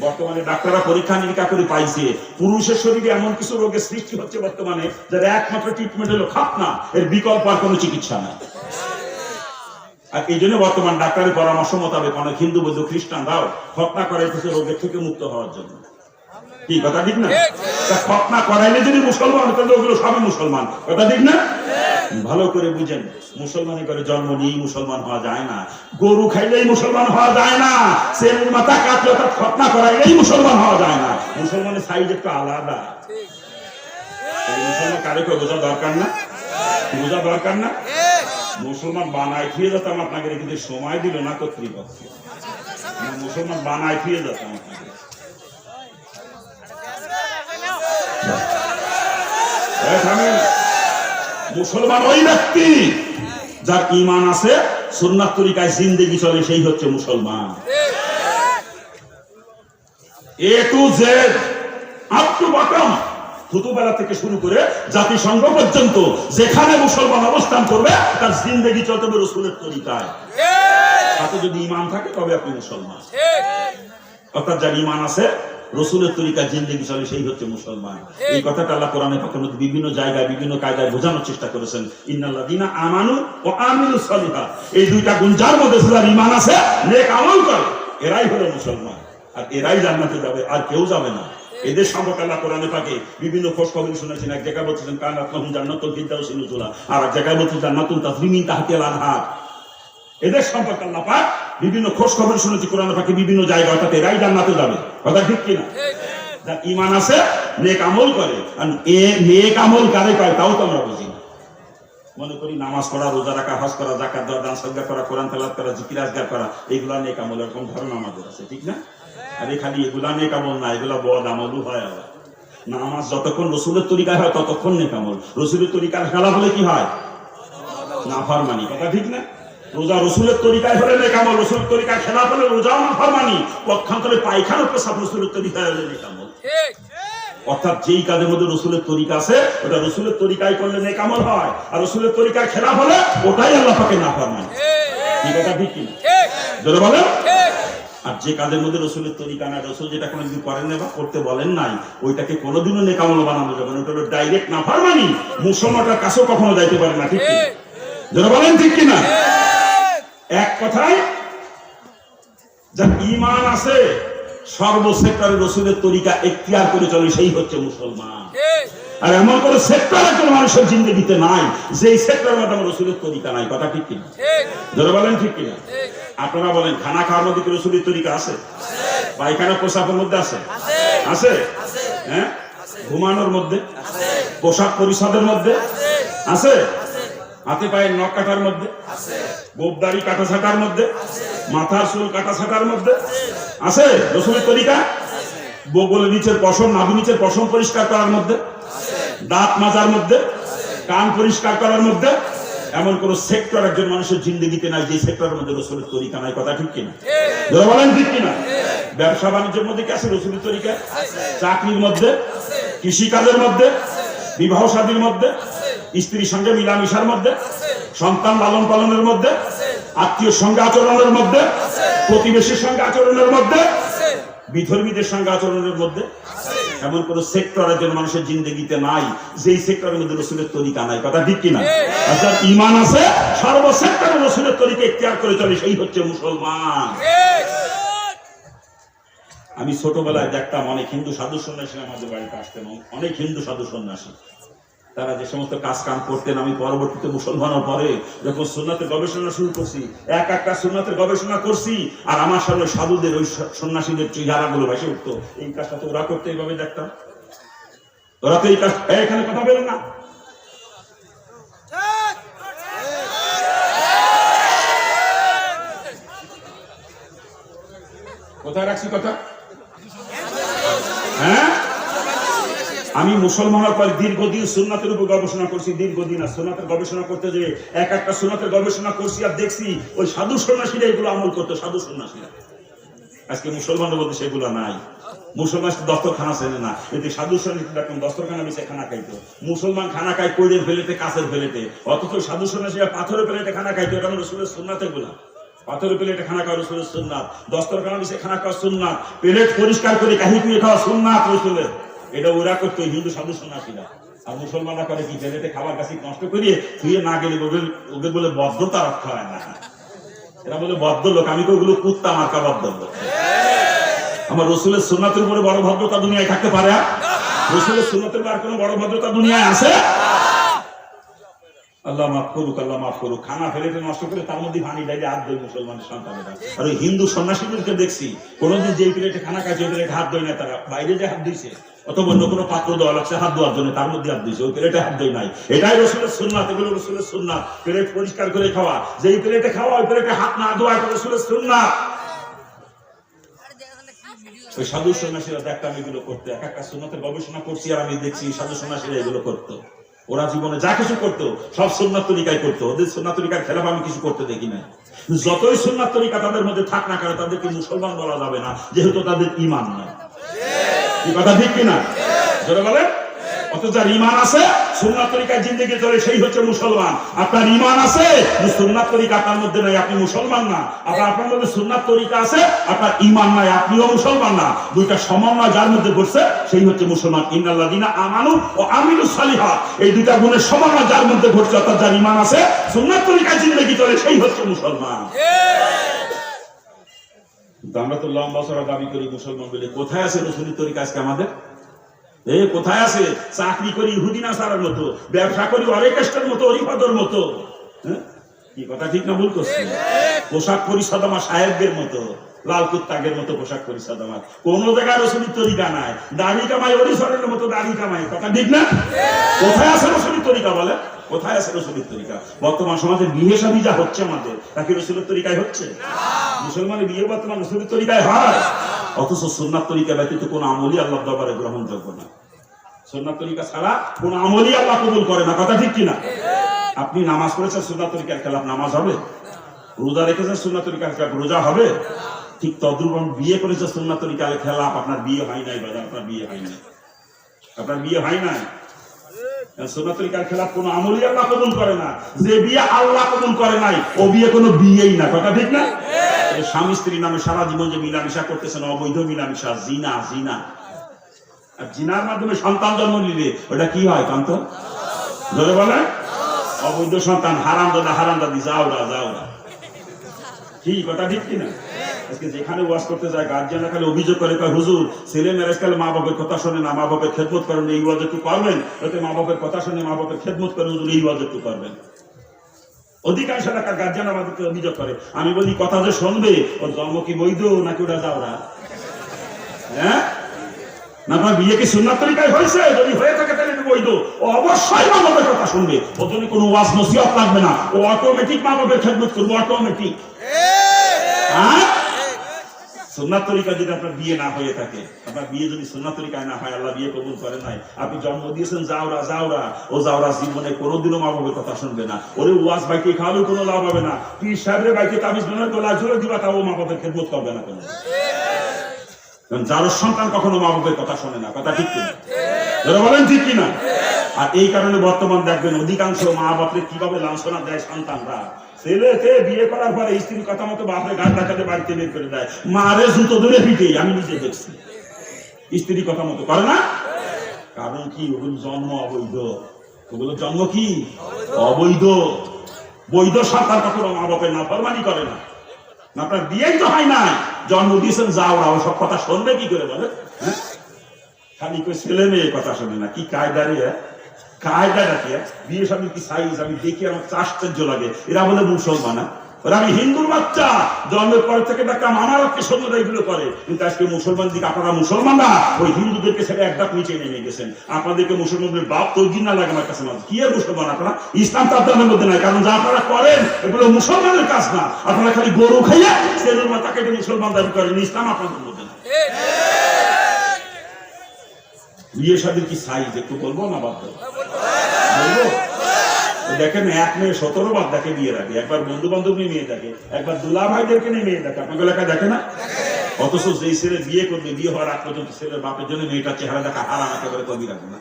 S1: বর্তমানে ডাক্তাররা পরীক্ষা নিরীক্ষা করে পাইছে পুরুষের শরীরে এমন কিছু রোগের সৃষ্টি হচ্ছে বর্তমানে, যার একমাত্র ট্রিটমেন্ট হলো খাতনা, এর বিকল্প আর কোনো চিকিৎসা নাই। আর এই জন্য বর্তমান ডাক্তারের পরামর্শ মোতাবেক অনেক হিন্দু বৌদ্ধ খ্রিস্টানরাও খতনা করাইতেছে রোগের থেকে মুক্ত হওয়ার জন্য। কি কথা ঠিক না? খতনা করাইলে যদি মুসলমান, তাহলে ওগুলো সবই মুসলমান। কথা ঠিক না? ভালো করে বুঝেন, মুসলমানি করে জন্ম নিয়েই মুসলমান হওয়া যায় না, গরু খাইলেই মুসলমান হওয়া যায় না, সেনুর মাথা কাটলে অর্থাৎ খতনা করাইলেই মুসলমান হওয়া যায় না। মুসলমানের সাইজ একটু আলাদা। মুসলমান কারে কেউ বোঝা দরকার না, বোঝা দরকার না। মুসলমান বানায় ফিরে যেতাম আপনাকে, কিন্তু সময় দিল না কর্তৃপক্ষ। মুসলমান বানায় ফিরে যেতাম আপনাকে। মুসলমান ওই ব্যক্তি যার ঈমান আছে, সুন্নাত তরিকায় জিন্দেগি চলে, সেই হচ্ছে মুসলমান। A to Z, up to bottom, ছোটবেলা থেকে শুরু করে জাতিসংঘ পর্যন্ত যেখানে মুসলমান অবস্থান করবে, তার জিন্দেগি চলতে হবে রাসূলের তরিকায়। তাতে যদি ঈমান থাকে তবে আপনি মুসলমান। অর্থাৎ যার ঈমান আছে, রাসূলের তরিকায় জিন্দেগি চলে, সেই হচ্ছে মুসলমান। এই কথাটা আল্লাহ কোরআনে পাকের মধ্যে বিভিন্ন জায়গায় বিভিন্ন কায়দায় বোঝানোর চেষ্টা করেছেন। ইন্নাল্লাযীনা আমানু ওয়া আমিলুস সালিহাত, এই দুইটা গুণ যার মধ্যে যার ঈমান আছে, নেক আমল করে, এরাই হলো মুসলমান। আর এরাই জান্নাতে যাবে, আর কেউ যাবে না। এদের সম্পর্কে আল্লাহ কোরআনে পাকে বিভিন্ন খোঁজ খবর শুনেছেন। এক জায়গায় বলছেন কানাত লাহুম জান্নাতুল ফিরদাউসি নুজুলা, আর এক জায়গায় বলছেন জান্নাতুন তাজরি মিন তাহতিহাল আনহার। এদের সম্পর্কে আল্লাহ পাক বিভিন্ন খোঁজ খবর শুনেছি কোরআনে পাকে বিভিন্ন জায়গায়, অর্থাৎ এরাই জান্নাতে যাবে। কথা ঠিক কিনা? যার ঈমান আছে, নেক আমল করে। আর নেক আমল কারে কয় তাও তো আমরা বুঝি না। মনে করি নামাজ পড়া, রোজা রাখা, হজ করা, যাকাত দেওয়া, দান সদকা করা, কোরআন তেলাওয়াত করা, জিকির আজকার করা, এগুলা নেক আমল, এরকম ধারণা আমাদের আছে, ঠিক না? আর এখানে এগুলা নেক আমল না, এগুলা বদ আমলও হয়। আবার নামাজ যতক্ষণ রাসূলের তরিকায় হয় ততক্ষণ নেক আমল, রাসূলের তরিকার খেলাফ হলে কি হয়? নাফরমানি। কথা ঠিক না? রোজা রাসূলের তরিকায় হলে নেক আমল, রাসূলের তরিকায় খেলাফ হলে রোজাও নাফরমানি। পক্ষান্তরে পায়খানা পেশাব রাসূলের তরিকায় হলে নেক আমল। অর্থাৎ যেই কাজের মধ্যে রাসূলের তরিকা আছে, ওটা রাসূলের তরিকায় করলে নেক আমল হয়, আর রাসূলের তরিকার খেলাফ হলে ওটাই আল্লাহ পাকের নাফরমানি। কি কথা ঠিক কি? জোরে বলেন। আর যে কাজের মধ্যে রাসূলের তরিকা না, রাসূল যেটা কোনোদিন করেন না বা করতে বলেন নাই, ওইটাকে কোনোদিনও নেক আমল বানানো যাবে না। ওটা হলো ডাইরেক্ট নাফরমানি, মুসলমানটার কাছেও কখনো যাইতে পারে না। ঠিক কি? জোরে বলেন ঠিক কি না? এক কথায়, যার ঈমান আছে, সর্বসেক্টরে রাসূলের তরিকা ইখতিয়ার করে চলে, সেই হচ্ছে মুসলমান। আর এমন কোন সেক্টর একজন মানুষের জিন্দেগিতে নাই যেই সেক্টরের মধ্যে রাসূলের তরিকা নাই। কথা ঠিক কিনা? জোরে বলেন ঠিক কিনা? আপনারা বলেন, খানা খাওয়ার মধ্যে কি রাসূলের তরিকা আছে? পায়খানা প্রসাবের মধ্যে আছে? আছে? হ্যাঁ, ঘুমানোর মধ্যে, পোশাক পরিচ্ছদের মধ্যে আছে, হাতে পায়ের নখ কাটার মধ্যে, গোবদাড়ি কাটা ছাটার মধ্যে, মাথার চুল কাটা ছাটার মধ্যে আছে রসুলের তরিকা? বগলের নিচের পশম, নাভি নিচের পশম পরিষ্কার করার মধ্যে, দাঁত মাজার মধ্যে, কান পরিষ্কার করার মধ্যে এমন কোন সেক্টর একজন মানুষের জিন্দগিতে নাই যে সেক্টরের মধ্যে রসুলের তরিকা নাই। কথা ঠিক কিনা? বলেন ঠিক কিনা? ব্যবসা বাণিজ্যের মধ্যে কি আছে রসুলের তরিকা? চাকরির মধ্যে, কৃষিকাজের মধ্যে, বিবাহ শাদীর মধ্যে, স্ত্রীর সঙ্গে মিলামিশার মধ্যে, সন্তান লালন পালনের মধ্যে, আত্মীয় সঙ্গে আচরণের মধ্যে, প্রতিবেশীর সঙ্গে আচরণের মধ্যে, বিধর্মীদের সঙ্গে আচরণের মধ্যে এমন কোন সেক্টর একজন মানুষের জিন্দগিতে নাই যেই সেক্টরের মধ্যে রসুলের তরিকা নাই। কথা ঠিক কিনা? যার ঈমান আছে সর্বসেক্টরে রসুলের তরিকা ইখতিয়ার করে চলে সেই হচ্ছে মুসলমান। আমি ছোটবেলায় দেখতাম অনেক হিন্দু সাধু সন্ন্যাসী আমাদের বাড়িতে আসতেন, অনেক হিন্দু সাধু সন্ন্যাসী। তারা যে সমস্ত কাজ কাম করতেন, আমি পরবর্তীতে মুসলমান হওয়ার পরে যখন সুন্নাতের গবেষণা শুরু করছি, একটা সুন্নাতের গবেষণা করছি, আর আমার সামনে সাধুদের ওই সন্ন্যাসীদের চেহারাগুলো ভেসে উঠতো। এই কাজটা তো ওরা করতে এইভাবে দেখতাম, ওরা তো এই কাজ এখানে কথা বলে না। কোথায় রাখছি কথা? হ্যাঁ, আমি মুসলমান হওয়ার পর দীর্ঘদিন সুন্নাতের উপর গবেষণা করছি। দীর্ঘদিন আর সুন্নাতের গবেষণা করতে যে একটা সুন্নাতের গবেষণা করছি আর দেখছি ওই সাধু সন্ন্যাসীরা এগুলো আমল করতো। সাধু সন্ন্যাসীরা আজকে মুসলমানদের বলতে সেগুলো নাই। মুসলমান দস্তরখানা চেনে না, এতে সাধু সন্ন্যাসী দেখুন দস্তরখানা মিশে খানা খাইতো। মুসলমান খানা খায় কৈরের ফেলেতে, কাছের ফেলেতে, অথচ সাধু সন্ন্যাসীরা পাথরের ফেলেতে খানা খাইতো। এটা রসুলের সুন্নাত। এগুলা পাথরের প্লেটে খানা খাওয়া রসুলের সুন্নাত, দস্তরখানা মিশে খানা খাওয়া সুন্নাত, প্লেট পরিষ্কার করে কাহি কুয়ে খাওয়া সুন্নাত রসুলের। এটা ওরা করতো হিন্দু সাধু সন্ন্যাসীরা। আর মুসলমানরা করে কি? প্লেটে খাবার কাছে নষ্ট করিয়ে ধুয়ে না গেলে ওদের বলে বদ্ধতা রক্ষা হয় না। এরা বলে বদ্ধ লোক। আমি তো ওগুলো কুত্তা মার্কা বদ্ধ লোক। আমার রসুলের সুন্নাতের উপরে বড় ভদ্রতা দুনিয়ায় থাকতে পারে? রসুলের সুন্নাতের আর কোনো বড় ভদ্রতা দুনিয়ায় আছে? আল্লাহ মাফ করুক, আল্লাহ মাফ করুক। খানা ফেলেতে নষ্ট করে তার মধ্যে পানি ডাইলে হাত ধোয় মুসলমানের সন্তানেরা। আর ওই হিন্দু সন্ন্যাসীদেরকে দেখছি কোনোদিন যেই প্লেটে খানা খাইছে ওই প্লেটে হাত ধোয় না। তারা বাইরে যে হাত ধুইছে অথবা অন্য কোনো পাত্র দেওয়া লাগছে হাত ধোয়ার জন্য, তার মধ্যে হাত ধুইছে, ওই প্লেটে হাত ধোয় নাই। এটাই রসুলের সুন্নাত। এগুলো রসুলের সুন্নাত। প্লেট পরিষ্কার করে খাওয়া, যেই প্লেটে খাওয়া ওই প্লেটে হাত না ধোয়া, এটা রসুলের সুন্নাত। ওই সাধু সন্ন্যাসীরা দেখতাম এগুলো করতে। একটা সুন্নাতের গবেষণা করছি আর আমি দেখছি সাধু সন্ন্যাসীরা এগুলো করতো। ওরা জীবনে যা কিছু করতো সব সুন্নাত তরিকায় করতো। ওদের সুন্নাত তরিকার খেলাফ আমি কিছু করতে দেখি না। যতই সুন্নাত তরিকা তাদের মধ্যে থাক না কেন, তাদেরকে মুসলমান বলা যাবে না, যেহেতু তাদের ঈমান নাই। কি কথা ঠিক কিনা? জোরে বলে। অথচ যার ঈমান আছে, সুন্নাত তরিকায় জিন্দেগি চলে, সেই হচ্ছে মুসলমান। আপনার ঈমান আছে, সুন্নাত তরিকা আপনার মধ্যে নাই, আপনি মুসলমান না। আপনার মধ্যে সুন্নাত তরিকা আছে, আপনার ঈমান নাই, আপনিও মুসলমান না। দুইটা সমন্বয় যার মধ্যে ঘটছে সেই হচ্ছে মুসলমান। ইন্নাল্লাযীনা আমানু ওয়া আমিলুস সালিহাত, এই দুইটা গুণের সমন্বয় যার মধ্যে ঘটছে, অর্থাৎ যার ঈমান আছে, সুন্নাত তরিকায় জিন্দেগি চলে, সেই হচ্ছে মুসলমান। আমরা তো লম্বা চড়া দাবি করি মুসলমান বলে। কোথায় আছে রসুলের তরিকা আজকে আমাদের? কোথায় আছে? চাকরি করি ইহুদি নাসারার মতো, ব্যবসা করি অরেকেস্টের মতো, অরিফাদর মতো। কি কথা ঠিক না ভুল করছি? পোশাক পরিচ্ছদ আমার সাহেবদের মতো, লাল কুত্তাগের মতো পোশাক পরিচ্ছদ আমার। কোন জায়গায় রসুলের তরিকা নাই। দাড়ি কামাই অরিসরের মতো দাড়ি কামাই। কথা ঠিক না? কোথায় আছে রসুলের তরিকা বলে? কোথায় আছে রসুলের তরিকা? বর্তমান সমাজে বিয়ে শাদী যা হচ্ছে আমাদের, তা কি রসুলের তরিকায় হচ্ছে? মুসলমানের বিয়ে বর্তমান রসুলের তরিকায় হয়। অথচ সুন্নাত তরিকা ব্যতীত কোন আমলই আল্লাহর দরবারে গ্রহণযোগ্য না। সুন্নাত তরিকা ছাড়া কোন আমলই আল্লাহ কবুল করে না। কথা ঠিক কিনা? আপনি নামাজ পড়েছেন সুন্নাত তরিকার খেলাফ, নামাজ হবে? রোজা রেখেছেন সুন্নাত তরিকার খেলাফ, রোজা হবে? ঠিক তদ্রুপ বিয়ে করেছে সুন্নাত তরিকার খেলাফ, আপনার বিয়ে হয় নাই বাজার, আপনার বিয়ে হয় নাই, আপনার বিয়ে হয় নাই। সুন্নাত তরিকার খেলাফ কোন আমলই আল্লাহ কবুল করে না। যে বিয়ে আল্লাহ কবুল করে নাই ও বিয়ে কোনো বিয়েই না। কথা ঠিক না? স্বামী স্ত্রী নামে সারা জীবন যে মিলামিশা করতেছেন, অবৈধ মিলামিশা, জিনা। জিনা আর জিনার মাধ্যমে সন্তান জন্ম নিলে ওটা কি হয় কান্ত? ধরে বলে অবৈধ সন্তান, হারামদাদা হারামদাদি, যাওরা যাওরা। কি কথা ঠিক কিনা? আজকে যেখানে ওয়াজ করতে যায় গার্জিয়ানরা খালি অভিযোগ করে, হুজুর ছেলে ম্যারেজ কালে মা বাপের কথা শোনে না, মা বাপের খেদমত করেন, এই ওয়াজ একটু করবেন। ওতে মা বাপের কথা শুনে মা বাপের খেদমত করে, হুজুর এই ওয়াজ একটু করবেন। অধিকাংশ এলাকার গার্জিয়ান আমাদেরকে অভিযোগ করে। আমি বলি কথা যে শুনবে, ওর জন্ম কি বৈধ নাকি ওটা যাওরা? হ্যাঁ না, আপনার বিয়ে কি সুন্নাত তরিকায় হয়েছে? যদি হয়ে থাকে তাহলে বৈধ। ও অবশ্যই মা বাপের কথা শুনবে, ওর জন্য কোনো ওয়াজ নসিহত লাগবে না, ও অটোমেটিক মা বাপের খেদমত করবো, অটোমেটিক। সুন্নাত তরিকা যদি আপনার বিয়ে না হয়ে থাকে, আপনার বিয়ে যদি সুন্নাত তরিকায় না হয়, আল্লাহ বিয়ে কবুল করে নাই, আপনি জন্ম দিয়েছেন জাউরা জাউরা, ও জাউরা জীবনে কোনোদিনও মা বাবার কথা শুনবে না। ওরে ওয়াজ বাইকে খাওয়ালেও কোনো লাভ হবে না। পীর সাহেবের বাইকে তাবিজ বানায় গোলা ঝুলে দিবা, তাও মা বাবার খেদমত করবে না কোনো। যার সন্তান কখনো মা বাবার কথা শোনে না, কথা ঠিক কিনা? যারা বলেন ঠিক কিনা? আর এই কারণে বর্তমান দেখবেন অধিকাংশ মা বাপরে কিভাবে লাঞ্ছনা দেয় সন্তানরা। ছেলেকে বিয়ে করার পরে স্ত্রীর কথা মতো বাপরে গান ডাকাতে বাড়িতে বের করে দেয়, মারে জুতো ধরে পিটে। আমি নিজে দেখছি, স্ত্রীর কথা মতো করে না। কারণ কি? ওগুলো জন্ম অবৈধ। ওগুলো জন্ম কি? অবৈধ। বৈধ সন্তান কখনো মা বাপের নাফরমানি করে না। আপনার বিয়েই তো হয় নাই, জন্ম দিয়েছেন যাওরা, ও সব কথা শুনবে কি করে বলে? খালি কই ছেলে মেয়ে কথা শোনে না। কি কায়দারে কায়দাটা কি? বিয়ে স্বামী কি সাইজ আমি দেখি, আমার আশ্চর্য লাগে। এরা বলে মুসলমান, আমি হিন্দুর বাচ্চা, জন্মের পর থেকে দেখলাম আমার সন্ধ্যা এগুলো করে। কিন্তু আজকে মুসলমান দিকে আপনারা মুসলমানরা ওই হিন্দুদেরকে ছেড়ে এক ধাপ নিচে নেমে গেছেন। আপনাদেরকে মুসলমানদের বাপ তো ঘৃণা লাগে আমার কাছে। কি আর মুসলমান আপনারা? ইসলাম তো আপনাদের মধ্যে নাই। কারণ যা আপনারা করেন এগুলো মুসলমানের কাজ না। আপনারা খালি গরু খাইয়া ছেলের মাথা কেটে মুসলমান দাবি করেন, ইসলাম আপনাদের মধ্যে না। বিয়ে শাদীর কি সাইজ একটু বলবো না? বাদ দেবো, বলবো? দেখেন, এক মেয়ে 17 বার দেখে বিয়ে রাখে। একবার বন্ধু বান্ধব নিয়ে মেয়ে দেখে, একবার দুলা ভাইদেরকে নিয়ে মেয়ে দেখে। আপনাকে এলাকায় দেখে না? অথচ যেই ছেলে বিয়ে করবে, বিয়ে হওয়ার আগ পর্যন্ত ছেলের বাপের জন্য মেয়েটার চেহারা দেখা হারাম একেবারে কবি রাখবে না।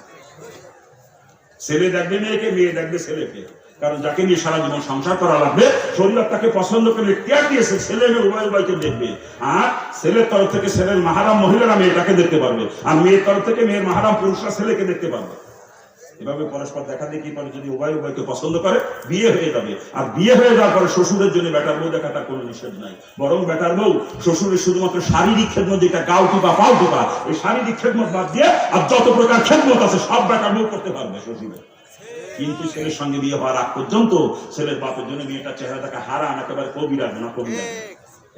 S1: ছেলে দেখবে মেয়েকে, মেয়ে দেখবে ছেলেকে। কারণ যাকে নিয়ে সারা জীবন সংসার করা লাগবে, শরীর তাকে পছন্দ করে ত্যাগ দিয়েছে। ছেলে মেয়ে উভয় উভয়কে দেখবে। আর ছেলের তরফ থেকে ছেলের মাহারাম মহিলারা মেয়েটাকে দেখতে পারবে, আর মেয়ের তরফ থেকে মেয়ের মাহারাম পুরুষরা ছেলেকে দেখতে পারবে। এভাবে পরস্পর দেখা দেখি পরে যদি উভয় উভয়কে পছন্দ করে, বিয়ে হয়ে যাবে। আর বিয়ে হয়ে যাওয়ার পরে শ্বশুরের জন্য বেটার বউ দেখাটা কোনো নিষেধ নাই। বরং বেটার বউ শ্বশুরের শুধুমাত্র শারীরিক খেদমত, যেটা গাও টিপা পাও টিপা, এই শারীরিক খেদমত বাদ দিয়ে আর যত প্রকার খেদমত আছে সব বেটার বউ করতে পারবে শ্বশুরের। কিন্তু ছেলের সঙ্গে বিয়ে হওয়ার আগ পর্যন্ত ছেলের বাপের জন্য মেয়েটার চেহারা দেখা হারাম একেবারে কবিরা না, কবিরা।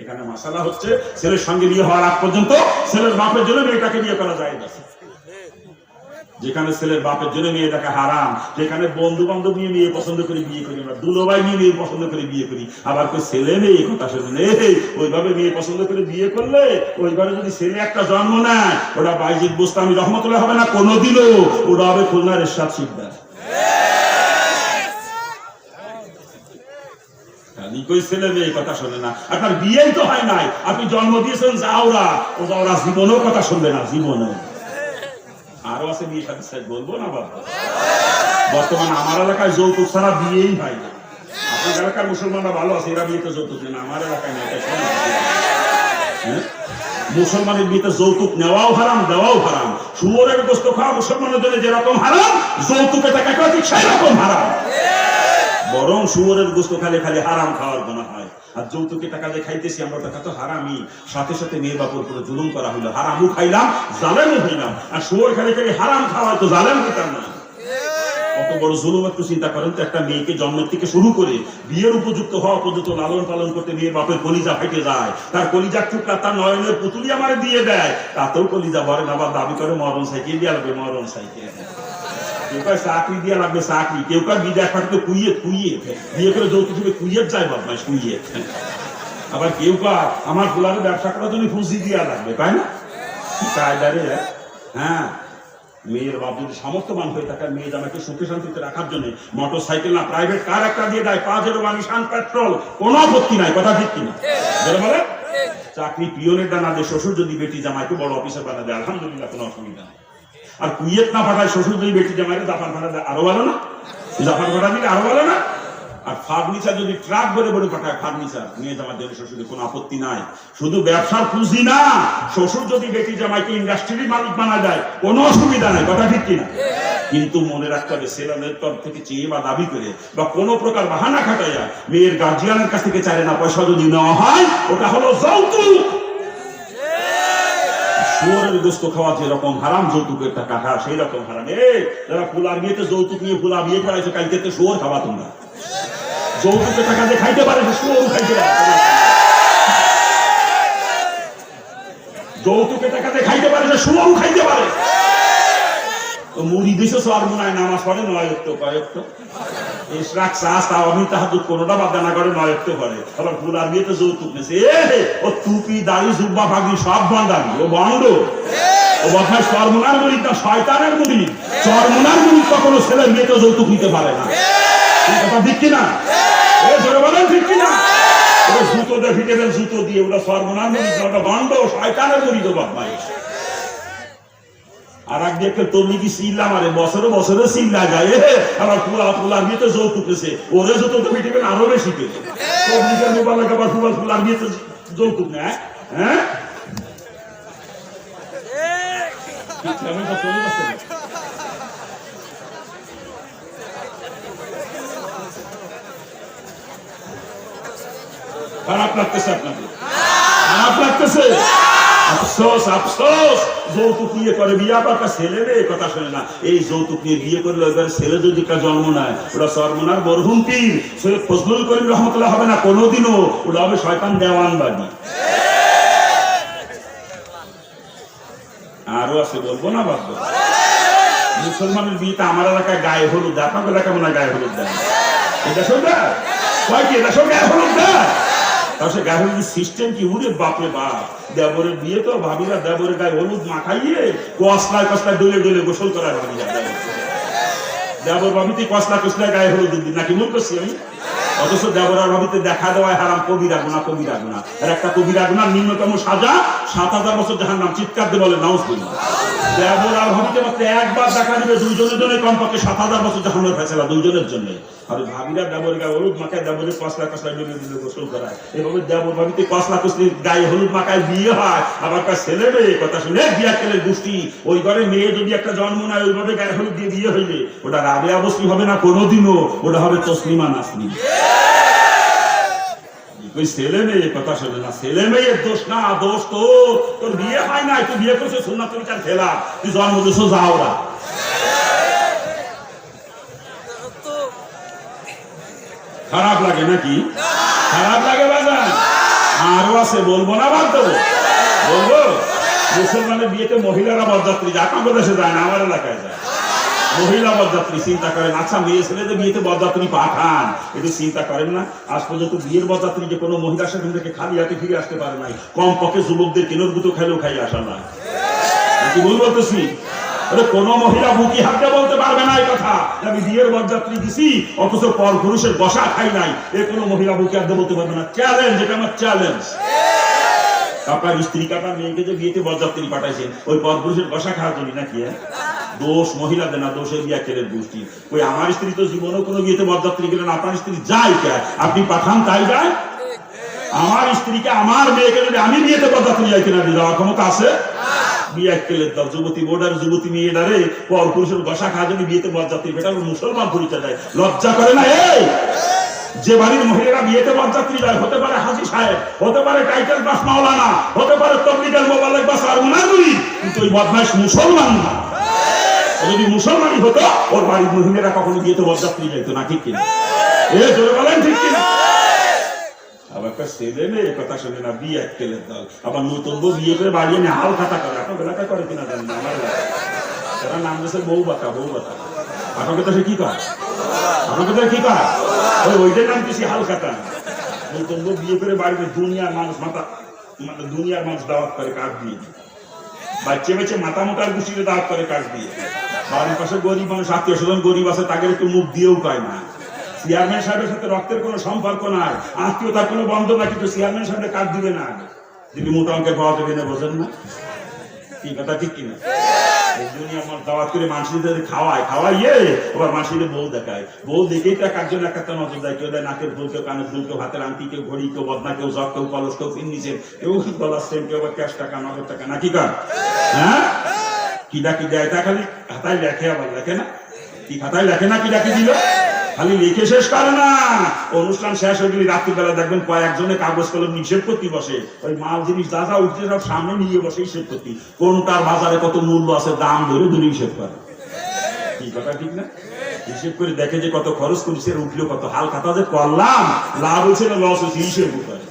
S1: এখানে মাসালা হচ্ছে, ছেলের সঙ্গে বিয়ে হওয়ার আগ পর্যন্ত ছেলের বাপের জন্য মেয়েটাকে বিয়ে করা যায় না। যেখানে ছেলের বাপের জন্য মেয়ে দেখা হারাম, যেখানে বন্ধু বান্ধব নিয়ে মেয়ে পছন্দ করে বিয়ে করি, আমরা দুলোভাই নিয়ে মেয়ে পছন্দ করে বিয়ে করি। আবার কেউ ছেলে মেয়ে কথা শুনে ওইভাবে মেয়ে পছন্দ করে বিয়ে করলে, ওইভাবে যদি ছেলে একটা জন্ম নেয়, ওটা বাইজিদ বোস্তামি রহমতুল্লাহ হবে না কোনোদিনও, ওটা হবে খুলনার এরশাদ শিকদার। ছেলে মেয়ে কথা শোনে না। আপনার বিয়েই তো হয় নাই, আপনি জন্ম দিয়েছেন জাউরা, ও জাউরা জীবনেও কথা শুনবে না, জীবনেও। আরো আছে বিয়ে সাথে সাথে বলবো না বাবা। বর্তমানে আমার এলাকায় যৌতুক ছাড়া বিয়েই হয় না। আপনার এলাকার মুসলমানরা ভালো আছে, এরা বিয়েতে যৌতুক নেন, আমার এলাকায় না। মুসলমানের বিয়েতে যৌতুক নেওয়াও হারাম, দেওয়াও হারাম। শুয়োরের গোস্ত খাওয়া মুসলমানের জন্য যেরকম হারাম, যৌতুকে টাকা খাওয়া ঠিক সেই রকম হারাম। বরং শুয়োরের গোস্ত খালি খালি হারাম খাওয়ার গুনাহ হয়। আর যৌতুকে টাকা দিয়ে খাইতেছি আমরা, টাকা তো হারামই। সাথে সাথে মেয়ের বাপর উপরে জুলুম করা হইলো, হারামও খাইলাম, জালেমও হইলাম। আর শুয়োর খালি খালি হারাম খাওয়া তো জালেম হইতাম না। কত বড় জুলুম একটু চিন্তা করেন তো। একটা মেয়েকে জন্মের থেকে শুরু করে বিয়ের উপযুক্ত হওয়া পর্যন্ত লালন পালন করতে মেয়ের বাপের কলিজা ফেটে যায়। তার কলিজার টুকরা তার নয়নের পুতুলি আমারে দিয়ে দেয়, তাতেও কলিজা ভরে না। আবার দাবি করে মরণ সাইকেল দিয়ে লাগবে, মরণ সাইকেল। কেউ কার চাকরি দিয়া লাগবে চাকরি, কেউ কার বিদেশ পাঠাতে কুইয়ে কুইয়ে বিয়ে করে যৌতুক দিবে, কুইয়ের যায় বদমাইশ কুইয়ে। আবার কেউ কার আমার ফুলারে ব্যবসা করার জন্য ফুসি দিয়া লাগবে, তাই না? কায়দারে। হ্যাঁ, মেয়ের বাপ যদি সামর্থ্যবান হয়ে থাকে, মেয়ে জামাকে সুখে শান্তিতে রাখার জন্য মোটর সাইকেল না প্রাইভেট কার একটা দিয়ে দেয়, 5 নিশান পেট্রোল, কোনো আপত্তি নাই, কথা ঠিক কিনা? বলে চাকরি পিয়নের ডানা দিয়ে শ্বশুর যদি বেটি জামাইকে বড় অফিসার বানা দেয়, আলহামদুলিল্লাহ, কোনো অসুবিধা নেই। আর কুয়েত না পাঠায় শ্বশুর যদি বেটি জামাইরে জাপান পাঠা দেয়, আরো ভালো না? জাপান পাঠা দিলে আরো ভালো না? আর ফার্নিচার যদি ট্রাক ভরে ভরে পাঠায়, ফার্নিচার নিয়ে যাওয়ার জন্য শ্বশুরের কোনো আপত্তি নাই। শুধু ব্যবসার পুঁজি না, শ্বশুর যদি বেটি জামাইকে ইন্ডাস্ট্রির মালিক বানা দেয়, কোনো অসুবিধা নাই, কথা ঠিক কিনা? কিন্তু মনে রাখতে হবে, ছেলেমেয়ের তরফ থেকে চেয়ে বা দাবি করে বা কোনো প্রকার বাহানা খাটাইয়া মেয়ের গার্জিয়ানের কাছ থেকে চায় না পয়সা যদি নেওয়া হয়, ওটা হলো যৌতুক। শুয়োরের গোস্ত খাওয়া যেরকম হারাম, যৌতুকের টাকা খাওয়া সেই রকম হারাম। যারা ফুলার বিয়েতে যৌতুক নিয়ে ফুলা বিয়ে করাইছে, কালকে শুয়োর খাওয়া তোমরা। যৌতুকের টাকা দিয়ে খাইতে পারে, শুয়োর খাইতে পারে। যৌতুকের টাকা দিয়ে খাইতে পারে, শুয়োর খাইতে পারে। মুড়ি দিছে সরমুনায় নামাজ পড়ে 9 ওয়াক্ত কয়েক্ত ইশরাক সাস তাওয়াবি তাহাজ্জুদ কোনটা বাদ না করে 9 ওয়াক্ত করে আবার ফুল আর বিয়েতে যৌতুক নেছে ও টুপি দাড়ি জুব্বা পাগড়ি সব বাঁধাবি ও বন্ধ ও বদমাশ সরমুনার মুরিদ না শয়তানের মুরিদ সরমুনার মুরিদ কখনো ছেলের বিয়েতে যৌতুক নিতে পারে না কথা ঠিক কিনা জোরে বলেন ঠিক কিনা জুতো দেখি দেবেন জুতো দিয়ে ওটা সরমুনার মুরিদ না ওটা বন্ধ শয়তানের মুরিদ ও বদমাশ আর এক দেখে তবলিগি সিল্লা মারে বছরে বছরে সিল্লা যায় আবার ফুলার বিয়েতে যৌতুক এসে ওরে যৌতুক মিটিবেন আরো বেশি পেয়ে তবলিগের মোবাইল আবার ফুলার বিয়েতে যৌতুক নেয় হ্যাঁ খারাপ লাগতেছে আপনাদের খারাপ লাগতেছে আফসোস আফসোস যৌতুক নিয়ে করে বিয়ে পাকা ছেলে রে কথা শোনে না এই যৌতুক নিয়ে বিয়ে করলে এবার ছেলে যদি একটা জন্ম নেয় ওটা সরমনার বরহুম পীর সৈয়দ ফজলুল করিম রহমতুল্লাহ হবে না কোনোদিনও ওটা হবে শয়তান দেওয়ান বাড়ি আরো আছে বলবো না বাধ্য মুসলমানের বিয়েতে আমার এলাকায় গায়ে হলুদ দেয় আপনার এলাকায় মনে হয় গায়ে হলুদ দেয় এটা শোনা কয়েকটি এটা সব গায়ে হলুদ দেয় তাহলে গায়ে হলুদ সিস্টেম কি উড়ে বাপরে বাপ দেবরের বিয়ে তো ভাবিরা দেবরের গায়ে হলুদ মাখাইয়ে কসলায় কসলায় ডলে ডলে গোসল করার ভাবিরা দেবর ভাবিতে কসলায় গায়ে হলুদ দিন নাকি মূল করছি আমি অথচ দেবরার ভাবিতে দেখা দেওয়ায় হারাম কবিরা গুনাহ আর একটা কবিরা গুনাহ নিম্নতম সাজা ৭,০০০ বছর জাহান্নাম চিৎকার দিয়ে বলে নাউজুবিল্লাহ দেবরার ভাবিতে মাত্র একবার দেখা দিবে দুইজনের জন্য কমপক্ষে ৭,০০০ বছর জাহান্নামের ফয়সালা দুইজনের জন্য আর ভাবিরা দেবরের গায়ে হলুদ মাখায় দেবরের কসলায় ডলে ডলে গোসল করায় এভাবে দেবর ভাবিতে কসলি গায়ে হলুদ মাখায় বিয়ে হয় আবার তার ছেলে মেয়ে কথা শুনে বিয়া কেলের গোষ্ঠী ওই ঘরে মেয়ে যদি একটা জন্ম নেয় ওইভাবে গায়ে হলুদ দিয়ে বিয়ে হইলে ওটা রাবেয়া বসরি হবে না কোনোদিনও ওটা হবে তসলিমা নাসরিন ওই ছেলে মেয়ে কথা শোনে না ছেলে মেয়ের দোষ না দোষ তোর বিয়ে হয় না তুই বিয়ে করছো সুন্নাত তরিকার খেলা তুই জন্ম দিছো যাওরা খারাপ লাগে নাকি খারাপ লাগে বাজান আরো আছে বলবো না বাদ দেবো বলবো মুসলমানের বিয়েতে মহিলারা বরযাত্রী যায় আপনার দেশে যায় না আমার এলাকায় যায় মহিলা বরযাত্রী চিন্তা করেন আচ্ছা মেয়ে ছেলেদের বিয়েতে বরযাত্রী পাঠান একটু চিন্তা করেন না আজ পর্যন্ত বিয়ের বরযাত্রী যে কোনো মহিলা সেখান থেকে খালি হাতে ফিরে আসতে পারে নাই কম পক্ষে যুবকদের কেনর গুতো খাইলেও খাই আসা না কি ভুল বলতেছি কোন মহিলা বুকি হাতে বলতে পারবে না এই কথা আমি বিয়ের বরযাত্রী দিছি অথচ পর পুরুষের বসা খাই নাই এ কোনো মহিলা বুকি হাতে বলতে পারবে না চ্যালেঞ্জ এটা আমার চ্যালেঞ্জ আপনার স্ত্রী কাটার মেয়েকে যে বিয়েতে বরযাত্রী পাঠাইছেন ওই পরপুরুষের বসা খাওয়ার জন্য নাকি দোষ মহিলাদের না দোষের বিয়া কেলের গোষ্ঠী ওই আমার স্ত্রী তো জীবনেও কোনো বিয়েতে বরযাত্রী গেলেন আপনার স্ত্রী যায় কে আপনি পাঠান তাই যায় আমার স্ত্রীকে আমার মেয়েকে যদি আমি বিয়েতে বরযাত্রী যাই কিনা দিয়ে যাওয়ার ক্ষমতা আছে বিয়া কেলের দল যুবতী বোর্ডার যুবতী মেয়েটারে পরপুরুষের বসা খাওয়ার জন্য বিয়েতে বরযাত্রী বেটা মুসলমান পরিচয় দেয় লজ্জা করে না এই যে বাড়ির মহিলারা বিয়েতে বরযাত্রী যায় হতে পারে হাজী সাহেব হতে পারে টাইটেল পাস মাওলানা হতে পারে তবলিগের মোবাল্লিগ বা সরমুনার মুরিদ কিন্তু ওই বদমাইশ মুসলমান না যদি মুসলমানই হতো ওর বাড়ির মহিলারা কখনো বিয়েতে বরযাত্রী যাইতো না ঠিক কিনা জোরে বলেন ঠিক কিনা আবার ছেলে মেয়ে কথা শুনে না বিয়ে এক কেলের দল আবার নতুন বউ বিয়ে করে বাড়ি এনে হাল খাতা করে আপনার এলাকা করে কিনা জানেন না আমার এলাকায় তারা নাম দিয়েছে বউ বাতা আপনাকে তো সে কি কয় আপনাকে তো কি কয় ওইটার নাম কিছু হাল খাতা নতুন বউ বিয়ে করে বাড়িতে দুনিয়ার মানুষ দুনিয়ার মানুষ দাওয়াত করে কাঠ দিয়ে বাচ্চা বাচ্চা মাথা মোটার গুছিয়ে দাওয়াত করে কাঠ দিয়ে বাড়ির পাশে গরিব মানুষ আত্মীয় স্বজন গরিব আছে তাকে একটু মুখ দিয়েও পায় না চেয়ারম্যান সাহেবের সাথে রক্তের কোনো সম্পর্ক নাই আত্মীয়তার কোনো বন্ধ না কিন্তু চেয়ারম্যান সাহেবের কাজ দিবে না যদি মোটা অঙ্কের পাওয়া যাবে না বোঝেন না কি কথা ঠিক কিনা দুনিয়া আমার দাওয়াত করে মানুষদের খাওয়াইয়ে আবার মানুষদের বউ দেখায় বউ দেখেই তো একজন একটা নজর দেয় কেউ দেয় নাকের ফুল কেউ কানের ফুল কেউ হাতের আংটি কেউ ঘড়ি কেউ বদনা কেউ জগ কেউ কলস কেউ ফিনিচের কেউ ডলার সেন্ট কেউ আবার ক্যাশ টাকা নগদ টাকা নাকি কার হ্যাঁ কিডা কি দেয় তা খালি খাতায় লেখে আবার লেখে না কি খাতায় লেখে না কিডা কি দিল খালি লিখে শেষ করে না অনুষ্ঠান শেষ হয়ে গেলে রাত্রিবেলা দেখবেন কয়েকজনে কাগজ কলম হিসেব করতে বসে ওই মাল জিনিস যা যা উঠছে সব সামনে নিয়ে বসে হিসেব করতে কোনটার বাজারে কত মূল্য আছে দাম ধরে ধরে হিসেব করে কি কথা ঠিক না হিসেব করে দেখে যে কত খরচ করেছে উঠলো কত হাল খাতা যে করলাম লাভ হয়েছে না লস হয়েছে হিসেব করে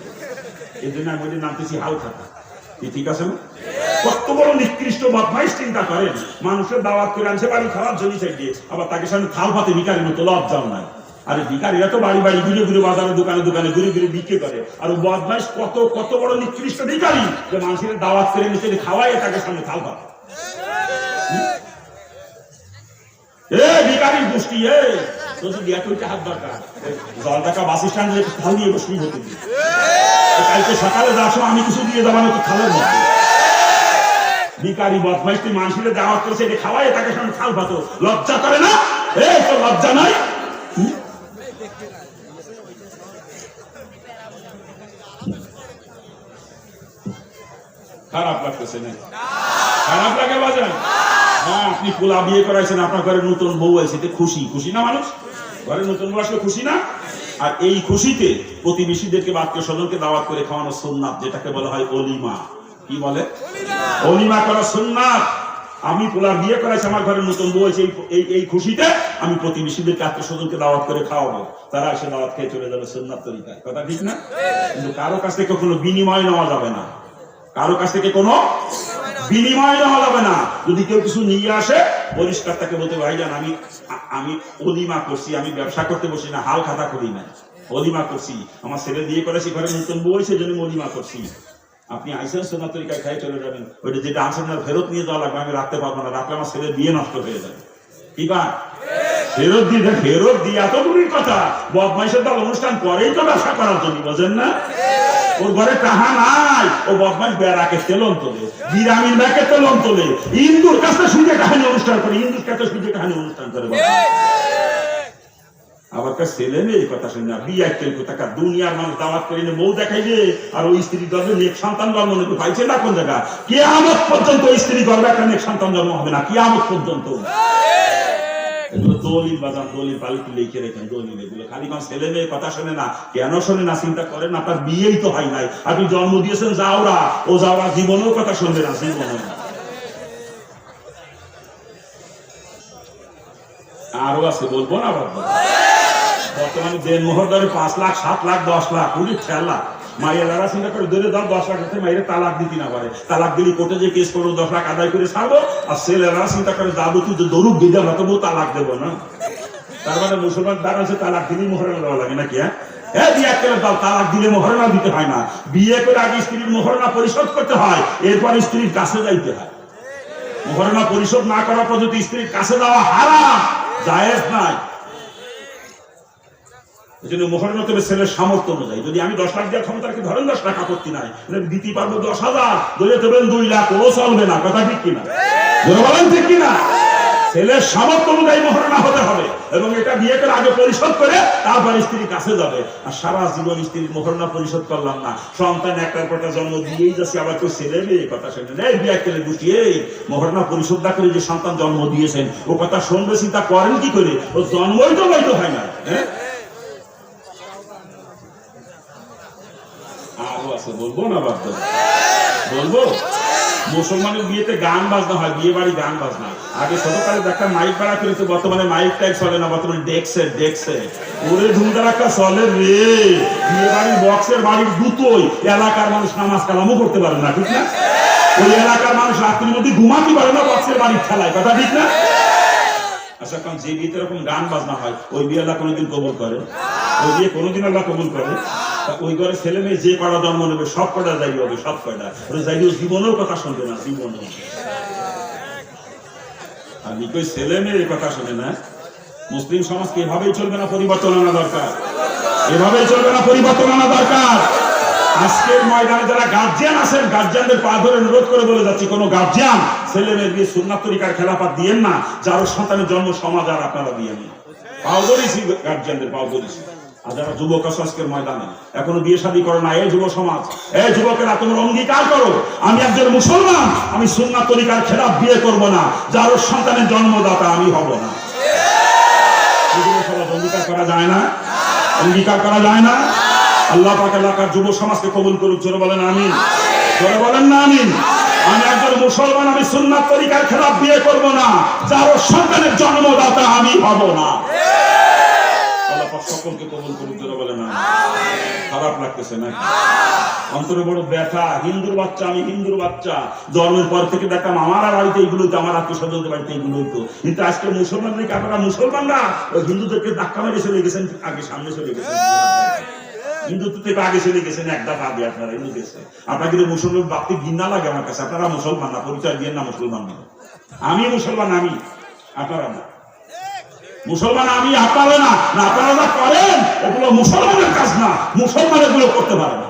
S1: এই জন্য আমি নামতেছি হাল খাতা ঠিক আছে না কত বড় নিকৃষ্ট বদমাইশ চিন্তা করেন, মানুষের দাওয়াত করে আনছে বাড়ি খাওয়ার জন্য থেকে, আবার তাকে সামনে থাল পাতে ভিখারির মতো লজ্জাও নাই। আরে ভিখারিরা তো বাড়ি বাড়ি ঘুরে ঘুরে বাজারে দোকানে দোকানে ঘুরে ঘুরে বিক্রি করে, আর বদমাইশ কত কত বড় নিকৃষ্ট ভিখারি যে মানুষের দাওয়াত করে নিচে খাওয়ায় তাকে সামনে থাল পাতে। ভিখারির গোষ্ঠী হাত দরকার, জল টাকা বাস স্ট্যান্ডে থাল নিয়ে বসবি হতে দিই, কালকে সকালে যাওয়ার সময় আমি কিছু দিয়ে যাবো না তো খালের মধ্যে। ভিখারি বদমাইশ তুই মানুষের দাওয়াত করেছে এটা খাওয়ায় তাকে সামনে থাল পাতো, লজ্জা করে না? এই তো লজ্জা নাই? খারাপ লাগতেছে না? খারাপ লাগে বাজার? হ্যাঁ, আপনি পোলা বিয়ে করাইছেন, আপনার ঘরে নতুন বউ আছে, খুশি খুশি না? মানুষ ঘরে নতুন বউ আসলে খুশি না? আর এই খুশিতে প্রতিবেশীদেরকে আত্মীয় স্বজনকে দাওয়াত করে খাওয়ানো সুন্নাত, যেটাকে বলা হয় অলিমা। কি বলে? অলিমা করা সুন্নাত। আমি পোলা বিয়ে করাইছি, আমার ঘরে নতুন বউ আছে, এই খুশিতে আমি প্রতিবেশীদেরকে আত্মীয় স্বজনকে দাওয়াত করে খাওয়াবো, তারা এসে দাওয়াত খেয়ে চলে যাবে সুন্নাত তরিকায়। কথা ঠিক না? কিন্তু কারো কাছ থেকে কোনো বিনিময় নেওয়া যাবে না, কারো কাছ থেকে কোনো বিনিময় নেওয়া যাবে না। যদি কেউ কিছু নিয়ে আসে, পরিষ্কার তাকে বলতে, ভাইজান আমি অলিমা করছি, আমি ব্যবসা করতে বসি না, হাল খাতা করি না, অলিমা করছি, আমার ছেলে বিয়ে করেছি, ঘরে নতুন বউ সেই জন্য অলিমা করছি। আপনি আইসেন সুন্নাত তরিকায় খাই চলে যাবেন, ওইটা যেটা আনছেন ফেরত নিয়ে যাওয়া লাগবে, আমি রাখতে পারবো না, রাখলে আমার ছেলের বিয়ে নষ্ট হয়ে যাবে। কি বা ফেরত দিয়ে এত দূরের কথা, বদমাইশের দল অনুষ্ঠান করেই তো ব্যবসা করার জন্য, বোঝেন না? ওর ঘরে টাহা নাই, ও বদমাইশ বেড়াকে তেলন তোলে, বিরামিন ব্যাকে তেলন তোলে, হিন্দুর কাছে সুজে কাহিনী অনুষ্ঠান করে, হিন্দুর কাছে সুজে কাহিনী অনুষ্ঠান করে। আবার ছেলে মেয়ে কথা শুনে বিয়ে টাকা দুনিয়ার মানুষ দাওয়াত করে বউ দেখাইবে, আর ওই স্ত্রী গর্বে নেক সন্তান জন্ম নেবে, পাইছে না কোন জায়গা? কিয়ামত পর্যন্ত ওই স্ত্রী গর্বে একটা নেক সন্তান জন্ম হবে না, কিয়ামত পর্যন্ত। এগুলো দলিল বাজান, দলিল পালিতে লিখে রেখেন, দলিল এগুলো। খালি কোন ছেলে মেয়ে কথা শোনে না, কেন শোনে না চিন্তা করেন? আপনার বিয়েই তো হয় নাই, আপনি জন্ম দিয়েছেন যাওরা, ও যাওরা জীবনেও কথা শুনবে না, জীবনে। আরো আছে, বলবো না? বর্তমানে যে মোহর ধরে 5 লাখ 7 লাখ 10 লাখ উনি ঠেলা মাইয়ালারা চিন্তা করে ধরে দাও 10 লাখ মাইরে তালাক দিতে না পারে, তালাক দিলি কোর্টে যে কেস করবো 10 লাখ আদায় করে ছাড়বো, আর ছেলেরা চিন্তা করে যাবো তুই তো দরুক দিয়ে আমরা তবু তালাক দেবো না। তার মানে মুসলমান দ্বারা আছে তালাক দিলেই মোহরানা দেওয়া লাগে নাকি? তালাক দিলে মোহরানা দিতে হয় না, বিয়ে করে আগে স্ত্রীর মোহরানা পরিশোধ করতে হয়, এরপর স্ত্রীর কাছে যাইতে হয়। মোহরানা পরিশোধ না করার পর যদি স্ত্রীর কাছে যাওয়া হারাম, জায়েজ নাই। এই জন্য মোহরানা তবে ছেলের সামর্থ্য অনুযায়ী, যদি আমি 10 লাখ দেওয়ার ক্ষমতা রাখি, ধরেন 10 লাখ আপত্তি নাই, দিতে পারবো 10,000, ধরে দেবেন 2 লাখ, ও চলবে না। কথা ঠিক কিনা? বলেন ঠিক কিনা? ছেলের সামর্থ্য অনুযায়ী মোহরানা হতে হবে, এবং এটা বিয়ে করে আগে পরিশোধ করে তারপর স্ত্রীর কাছে যাবে। আর সারা জীবন স্ত্রীর মোহরানা পরিশোধ করলাম না, সন্তান একটার পর একটা জন্ম দিয়েই যাচ্ছে, আবার কেউ ছেলে মেয়ে কথা শুনে বিয়ে করে বুঝিয়ে মোহরানা পরিশোধ না করে যে সন্তান জন্ম দিয়েছেন, ও কথা শুনবে, চিন্তা করেন কি করে? ও জন্মই তো বৈধ হয় না। আরো আছে, বলবো না? বলবো। মুসলমানের বিয়েতে গান বাজনা হয়, বিয়ে বাড়ি গান বাজনা। আগে ছোটকালে দেখা মাইক ভাড়া করেছে, বর্তমানে মাইক টাইক চলে না, বর্তমানে ডেক্সে ওরে ধুমধারাক্কা চলে রে। বিয়ে বাড়ির বক্সের বাড়ির দুটোই এলাকার মানুষ নামাজ কালামও করতে পারে না, ঠিক না? ওই এলাকার মানুষ রাত্রির মধ্যে ঘুমাতে পারে না বক্সের বাড়ির খেলায়, কথা ঠিক না? আচ্ছা, কারণ যে বিয়েতে এরকম গান বাজনা হয়, ওই বিয়ে আল্লাহ কোনোদিন কবুল করে? ওই বিয়ে কোনোদিন আল্লাহ কবুল করে? ওই ঘরে ছেলে মেয়ে যে কটা জন্ম নেবে সব কটা যাই হবে, সব কয়টা যাই জীবনেও কথা শুনবে না, জীবনে। আমি কই ছেলে মেয়ে কথা শুনে না। মুসলিম সমাজকে এভাবেই চলবে না, পরিবর্তন আনা দরকার, এভাবেই চলবে না, পরিবর্তন আনা দরকার। আজকের ময়দানে যারা গার্জিয়ান আছেন, গার্জিয়ানদের পা ধরে অনুরোধ করে বলে যাচ্ছি, কোন গার্জিয়ান ছেলে মেয়ে দিয়ে সুন্নাত তরিকার খেলাফত দিয়েন না, যার সন্তানের জন্ম সমাজ আর আপনারা দিয়েন না। পাও ধরেছি গার্জিয়ানদের, পাও ধরেছি। আর যারা যুবক আছে আজকের ময়দানে এখনো বিয়ে শাদী করে না, এই যুব সমাজ, এই যুবকেরা তোমরা অঙ্গীকার করো, আমি একজন মুসলমান, আমি সুন্নাত তরিকার খেলাফ বিয়ে করব না, যার সন্তানের জন্মদাতা আমি হব না। অঙ্গীকার করা যায় না, অঙ্গীকার করা যায় না। আল্লাহ পাক এলাকার যুব সমাজকে কবুল করুক, জোরে বলেন আমিন, জোরে বলেন না আমিন। আমি একজন মুসলমান, আমি সুন্নাত তরিকার খেলাফ বিয়ে করব না, যার সন্তানের জন্মদাতা আমি হব না। আল্লাহ পাক সকলকে কবুল করুক, জোরে বলেন আমিন। খারাপ লাগতেছে না? অন্তরে বড় ব্যথা। হিন্দুর বাচ্চা, আমি হিন্দুর বাচ্চা, জন্মের পর থেকে দেখতাম আমার বাড়িতে এইগুলো হইতো, আমার আত্মীয় স্বজনদের বাড়িতে এইগুলো হইতো। কিন্তু আজকে মুসলমানদেরকে আপনারা মুসলমানরা ওই হিন্দুদেরকে ধাক্কা মেরে চলে গেছেন, আগে সামনে চলে গেছেন, হিন্দুত্ব থেকে আগে চলে গেছেন, এক ধাপ আগে আপনারা হিন্দু গেছে। আপনাকে মুসলমান ভাবতে ঘৃণা লাগে আমার কাছে। আপনারা মুসলমান না, পরিচয় দিয়ে না মুসলমান না। আমি মুসলমান, আমি, আপনারা না। মুসলমান আমি, আপনারা না। না, আপনারা যা করেন এগুলো মুসলমানের কাজ না, মুসলমান এগুলো করতে পারে না।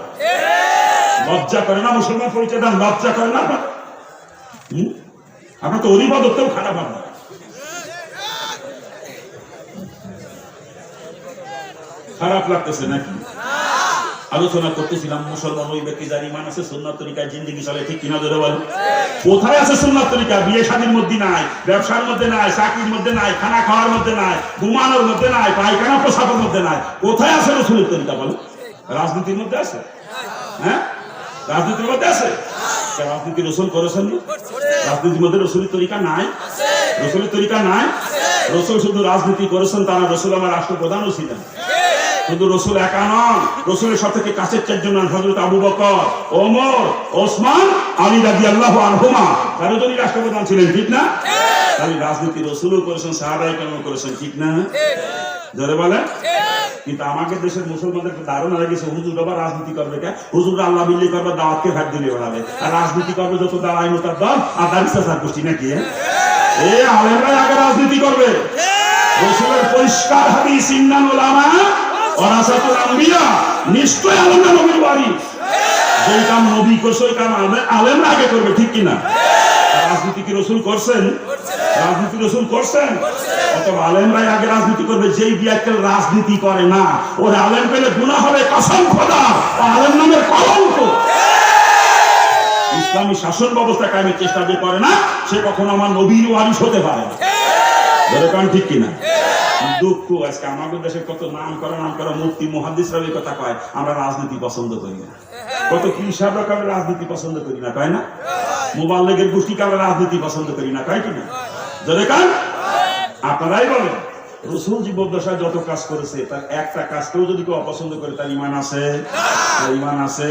S1: লজ্জা করে না মুসলমান পরিচয় দেন? লজ্জা করে না আপনার? আপনার তো অধিবাদতেও খারাপ আপনার। খারাপ লাগতেছে নাকি? আলোচনা করতেছিলাম মুসলমান ওই ব্যক্তি যার ঈমান আছে, সুন্নাত তরিকায় জিন্দেগি চলে, ঠিক কিনা ধরে বলেন? কোথায় আছে সুন্নাত তরিকা? বিয়ে শাদীর মধ্যে নাই, ব্যবসার মধ্যে নাই, চাকরির মধ্যে নাই, খানা খাওয়ার মধ্যে নাই, ঘুমানোর মধ্যে নাই, পায়খানা প্রসাবের মধ্যে নাই। কোথায় আছে রসুলের তরিকা বলেন? রাজনীতির মধ্যে আছে? হ্যাঁ, রাজনীতির মধ্যে আছে? রাজনীতি রসুল করেছেন? রাজনীতির মধ্যে রসুলের তরিকা নাই? রসুলের তরিকা নাই? রসুল শুধু রাজনীতি করেছেন তা না, রসুল আমার রাষ্ট্রপ্রধানও ছিলেন। শুধু রসুল একা নন, রসুলের সাথে কাছের চারজন হযরত আবু বকর, ওমর, ওসমান, আলী রাদিয়াল্লাহু আনহুমা, চারজনই রাষ্ট্রপ্রধান ছিলেন, ঠিক না? তাহলে রাজনীতি রসুলও করেছেন, সাহাবায়ে কেরামও করেছেন, ঠিক না? জোরে বলেন। কিন্তু আমাদের দেশের মুসলমানদের ধারণা লেগেছে হুজুর আবার রাজনীতি করবে, কে হুজুর আল্লাহ বিল্লি করবে, দাওয়াতকে ভাগ দিলে বেড়াবে, আর রাজনীতি করবে যত দাঁড়াই মোতার দল আর দাঁড়িয়ে সার করছি নাকি? আলেমরাই আগে রাজনীতি করবে। রসুলের পরিষ্কার হাদিস, ইন্নাল উলামা ওয়ারাসাতুল আম্বিয়া, নিশ্চয় আলেমরা নবীর ওয়ারিস। যেই কাম নবী করছে ওই কাম আলেমরা আগে করবে, ঠিক কিনা? রাজনীতি কি রসুল করছেন? রাজনীতি রসুল করছেন? অথবা আলেমরাই আগে রাজনীতি করবে। যেই বিয়াক্কেল রাজনীতি করে না, ওর আলেম পেলে গুনাহ হবে, কসম খোদা, আলেম নামের কলঙ্ক। ইসলামী শাসন ব্যবস্থা কায়েমের চেষ্টা যে করে না, সে কখনো আমার নবীর ওয়ারিস হতে পারে না। ঠিক কিনা? দুঃখ আজকে আমাদের দেশে কত নাম করা মুফতি মুহাদ্দিসরা এই কথা কয়, আমরা রাজনীতি পছন্দ করি না। কত কৃষকরা কয় রাজনীতি পছন্দ করি না, কয় না? মুবাল্লিগের গোষ্ঠীকে আমরা রাজনীতি পছন্দ করি না, কয় কিনা? জোরে কান। আপনারাই বলেন, রাসূল জীবদ্দশায় যত কাজ করেছে তার একটা কাজকেও যদি কেউ অপছন্দ করে, তার ঈমান আছে? ঈমান আছে?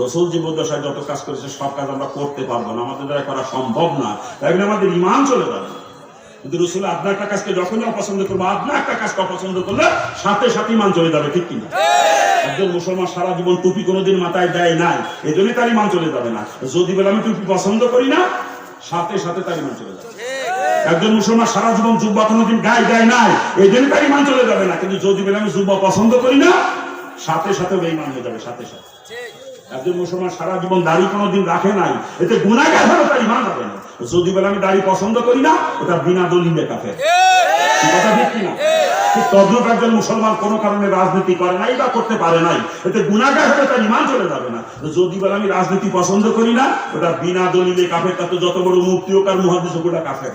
S1: রাসূল জীবদ্দশায় যত কাজ করেছে সব কাজ আমরা করতে পারবো না, আমাদের দ্বারা করা সম্ভব না, তাই আমাদের ঈমান চলে যাবে। কিন্তু রাসূল আপনার একটা কাজকে যখনই অপছন্দ করবো, আপনার একটা কাজকে অপছন্দ করলে সাথে সাথে ঈমান চলে যাবে, ঠিক কিনা? একজন মুসলমান সারা জীবন টুপি কোনোদিন মাথায় দেয় নাই, এই জন্যই তার ঈমান চলে যাবে না। যদি বলে আমি টুপি পছন্দ করি না, সাথে সাথে তার ঈমান চলে যাবে। একজন মুসলমান সারা জীবন জুব্বা কোনোদিন গায়ে দেয় নাই, এই জন্য তার ঈমান চলে যাবে না। কিন্তু যদি বলে আমি জুব্বা পছন্দ করি না, সাথে সাথে বেঈমান হয়ে যাবে, সাথে সাথে। একজন মুসলমান সারা জীবন দাড়ি কোনোদিন রাখে নাই, এতে গুনাহগার হলো, তার ঈমান যাবে না। যদি বলে আমি দাড়ি পছন্দ করি না, ওটা বিনা দলিলে কাফের। কথা ঠিক কিনা? তদ্রুপ একজন মুসলমান কোনো কারণে রাজনীতি করে নাই বা করতে পারে নাই, এতে গুনাহগার হলে তার ঈমান চলে যাবে না। যদি বলে আমি রাজনীতি পছন্দ করি না, ওটা বিনা দলিলে কাফের। তা তো যত বড় মুফতি হোক আর মুহাদ্দিস হোক, ওটা কাফের।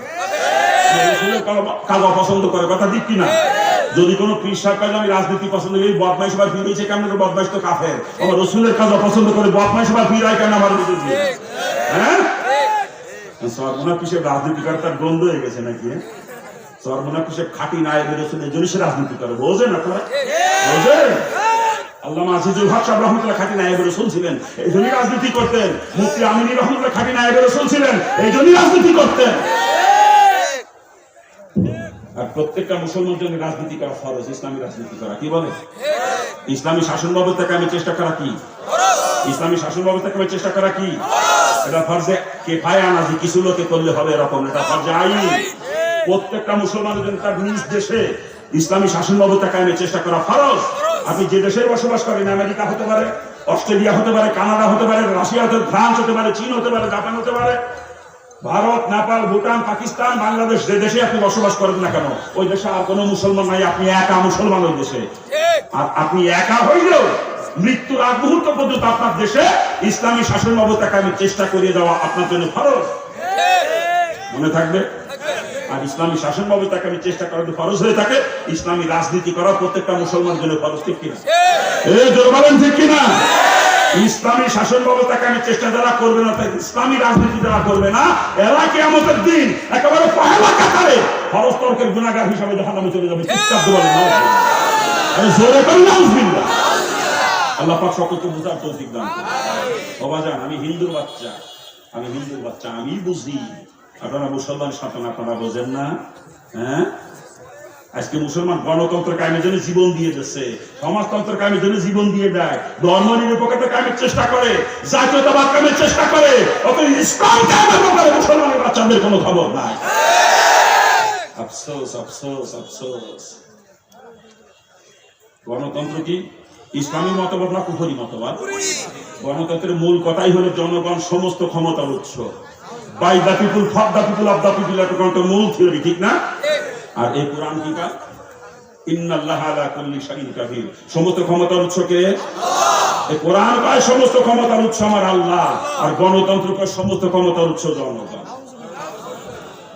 S1: কাজ অপছন্দ করে, কথা ঠিক কিনা? যদি কোনো পীর সাহেব কাজ আমি রাজনীতি পছন্দ করি, বদমাইশ বা পীর হয়েছে কেমন? বদমাইশ তো কাফের। আমার রাসূলের কাজ অপছন্দ করে বদমাইশ বা পীর হয় কেন আমার মধ্যে দিয়ে? হ্যাঁ, সরমনা পিসের রাজনীতি করে তার গন্ধ হয়ে গেছে নাকি? সরমনা পিসের খাঁটি নায়েবে রাসূল, এই জন্য সে রাজনীতি করে, বোঝে না তারা? বোঝে? আল্লামা আজিজুল হক সাহেব রহমাতুল্লাহ খাঁটি নায়েবে রাসূল ছিলেন, এই জন্যই রাজনীতি করতেন। মুফতি আমিনী রহমাতুল্লাহ খাঁটি নায়েবে রাসূল ছিলেন, এই জন্যই রাজনীতি করতেন। আর প্রত্যেকটা মুসলমানের জন্য রাজনীতি করা ফরজ, ইসলামী রাজনীতি করা। কি বলে? ইসলামী শাসন ব্যবস্থাকে আমি চেষ্টা করা কি? ইসলামী শাসন ব্যবস্থাকে আমি চেষ্টা করা কি? এটা ফরজে কিফায়া না যে কিছু লোকে করলে হবে এরকম, এটা ফরজে আইন। প্রত্যেকটা মুসলমানের জন্য তার নিজ দেশে ইসলামী শাসন ব্যবস্থা কায়েমের চেষ্টা করা ফরজ। আপনি যে দেশে বসবাস করেন, আমেরিকা হতে পারে, অস্ট্রেলিয়া হতে পারে, কানাডা হতে পারে, রাশিয়া হতে পারে, ফ্রান্স হতে পারে, চীন হতে পারে, জাপান হতে পারে, ভারত, নেপাল, ভুটান, পাকিস্তান, বাংলাদেশ, যে দেশে আপনি বসবাস করেন না কেন, ওই দেশে আর কোনো মুসলমান নাই, আপনি একা মুসলমান ওই দেশে। আর আপনি একা হইলেও মৃত্যুর আগ মুহূর্ত পর্যন্ত আপনার দেশে ইসলামী শাসন ব্যবস্থা কায়েমের চেষ্টা করিয়ে দেওয়া আপনার জন্য ফরজ। মনে থাকবে? আর ইসলামী শাসন ব্যবস্থা কায়েমের চেষ্টা করা যদি ফরজ হয়ে থাকে, ইসলামী রাজনীতি করা প্রত্যেকটা মুসলমানের জন্য ফরজ, ঠিক কিনা? জোরে বলেন, ঠিক কিনা? ইসলামী শাসন ব্যবস্থা কায়েমের চেষ্টা যারা করবে না, ইসলামী রাজনীতি যারা করবে না, এরা কিয়ামতের দিন একেবারে পহেলা কাতারে ফরজ তর্কের গুনাহগার হিসাবে জাহান্নামে চলে যাবে। চিৎকার দিয়ে বলেন, জোরে করে নাউজুবিল্লাহ। আল্লাহ পাক সকলকে বুঝার তৌফিক দান করুন। বাবা জান, আমি হিন্দুর বাচ্চা, আমি বুঝি, আপনারা মুসলমান শাসন আপনারা বোঝেন না। হ্যাঁ, আজকে মুসলমান গণতন্ত্র কায়েমের জন্য জীবন দিয়ে দিচ্ছে, সমাজতন্ত্র কায়েমের জন্য জীবন দিয়ে দেয়, ধর্ম নিরপেক্ষতা কায়েমের চেষ্টা করে, জাতীয়তাবাদ কায়েমের চেষ্টা করে, অথচ ইসলাম কায়েমের ব্যাপারে মুসলমানের বাচ্চাদের কোনো খবর নাই। আফসোস আফসোস আফসোস। গণতন্ত্র কি ইসলামী মতবাদ না কুফরি মতবাদ? গণতন্ত্রের মূল কথাই হলো জনগণ সমস্ত ক্ষমতার উৎস। By the people, for the people, of the people, এটা গণতন্ত্রের মূল থিওরি, ঠিক না? আর এই কোরআন কি কা? ইন্নাল্লাহা আলা কুল্লি শাইইন কাদির। সমস্ত ক্ষমতার উৎস কে? এই কোরআন কয় সমস্ত ক্ষমতার উৎস আমার আল্লাহ, আর গণতন্ত্র কয় সমস্ত ক্ষমতার উৎস জনগণ।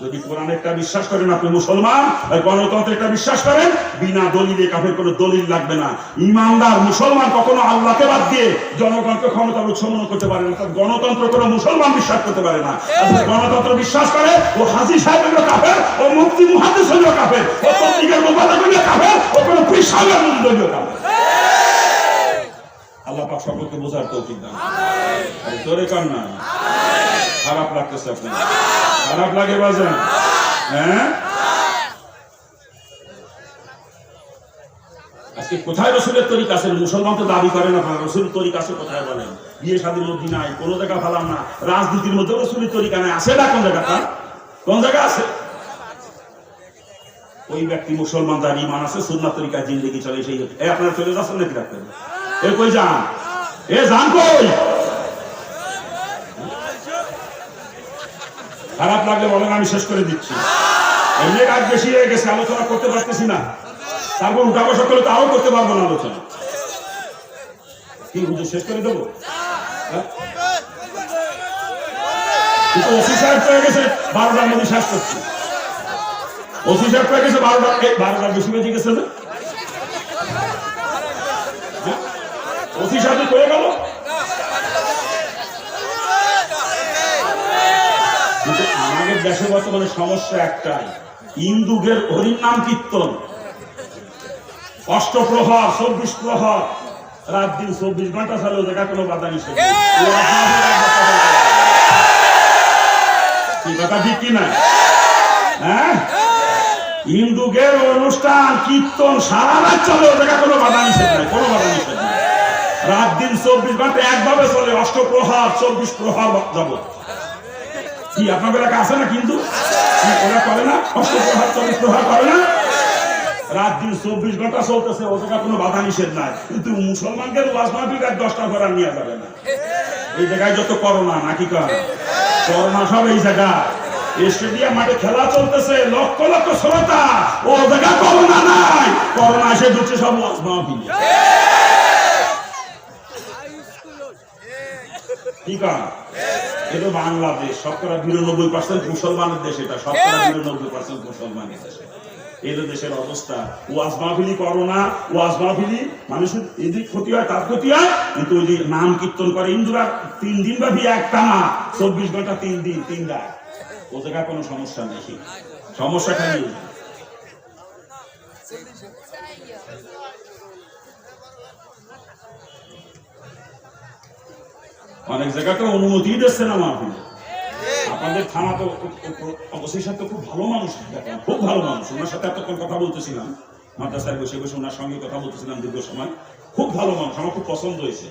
S1: যদি কোরআন একটা বিশ্বাস করেন আপনি মুসলমান, আর গণতন্ত্র একটা বিশ্বাস করেন, বিনা দলিলে, কাফের কোনো দলিল লাগবে না। ইমানদার মুসলমান কখনো আল্লাহকে বাদ দিয়ে জনগণকে ক্ষমতার উৎস মনে করতে পারে না। গণতন্ত্র কোনো মুসলমান বিশ্বাস করতে পারে না। গণতন্ত্র বিশ্বাস করে ও হাজী সাহেব হলো কাফের, ও মুফতি মুহাদ্দিস হলো কাফের, ও তবলিগের মুবাল্লিগ হলো কাফের, ও কোনো পীর সাহেব হলো কাফের। আল্লাহ পাক সকলকে বোঝার তৌফিক দান করুন। আরে তোরে কান না, খারাপ লাগতেছে আপনার? খারাপ লাগে বাজান? হ্যাঁ, আজকে কোথায় রসুলের তরিকা আছে? মুসলমান তো দাবি করে না, রসুলের তরিকা আছে কোথায় বলেন? বিয়ে শাদীর মধ্যে নাই, কোন জায়গা ফালাম না, রাজনীতির মধ্যে রসুলের তরিকা নাই, আছে না? কোন জায়গাটা, কোন জায়গা আছে? ওই ব্যক্তি মুসলমান, যার ঈমান আছে, সুন্নাত তরিকার জিন্দেগি চলে, সেই আপনারা চলে যাচ্ছেন নাকি রাখতেন? এ কই যান? এ যান কই? খারাপ লাগলে বলেন, আমি শেষ করে দিচ্ছি। এমনি কাজ বেশি হয়ে গেছে, আলোচনা করতে পারতেছি না, তারপর উঠা বসা করলে তাও করতে পারবো না আলোচনা। কি হুজুর শেষ করে দেবো? কিন্তু ওসি সাহেব হয়ে গেছে 12টার মধ্যে শেষ করছি। ওসি সাহেব হয়ে গেছে 12টার বেশি বেজে গেছে না? ওসি সাহেব হয়ে গেল। কিন্তু আমাদের দেশে বর্তমানে সমস্যা একটাই, হিন্দুদের হরির নাম কীর্তন, অষ্টপ্রহর, 24 প্রহর, রাত দিন 24 ঘন্টা চালেও দেখা কোনো বাধা নিষেধ। কথা ঠিক কিনা? হ্যাঁ, হিন্দুদের অনুষ্ঠান কীর্তন সারা রাত চলেও দেখা কোনো বাধা নিষেধ নাই, কোনো বাধা নিষেধ নাই। রাত দিন 24 ঘন্টা একভাবে চলে, অষ্টপ্রহর, 24 প্রহর যাবত। কি আপনাদের এলাকা আছে না? কিন্তু ওরা করে না, অষ্টপ্রহর 24 প্রহর করে না? রাত দিন 24 ঘন্টা চলতেছে, ও জায়গা কোনো বাধা নিষেধ নাই। কিন্তু মুসলমানদের ওয়াজ মাহফিল 10টা ঘোরা নিয়ে যাবে না। এই জায়গায় যত করোনা নাকি করোনা সব এই জায়গায়। স্টেডিয়াম মাঠে খেলা চলতেছে, লক্ষ লক্ষ শ্রোতা, ও জায়গা করোনা নাই, করোনা এসে ঢুকছে সব ওয়াজ মাহফিল। ঠিক আছে, এটা বাংলাদেশ, শতকরা 92% মুসলমানের দেশ, এটা শতকরা 92% মুসলমানের দেশ। এই দেশের অবস্থা, ওয়াজ মাহফিলি করোনা, ওয়াজ মাহফিলি মানুষের এদিক ক্ষতি হয়, তার ক্ষতি হয়, কিন্তু ওই যে নাম কীর্তন করে হিন্দুরা 3 দিন ব্যাপী একটানা 24 ঘন্টা 3 দিন 3 রাত, ও জায়গায় কোনো সমস্যা নেই। সমস্যা খালি অনেক জায়গাতে অনুমতি দিচ্ছে না মাহফিলে। আপনাদের থানা তো অবশ্যই সাথে খুব ভালো মানুষ, খুব ভালো মানুষ, ওনার সাথে এতক্ষণ কথা বলতেছিলাম, মাদ্রাসায় বসে বসে ওনার সঙ্গে কথা বলতেছিলাম দীর্ঘ সময়। খুব ভালো মানুষ, আমার খুব পছন্দ হয়েছে।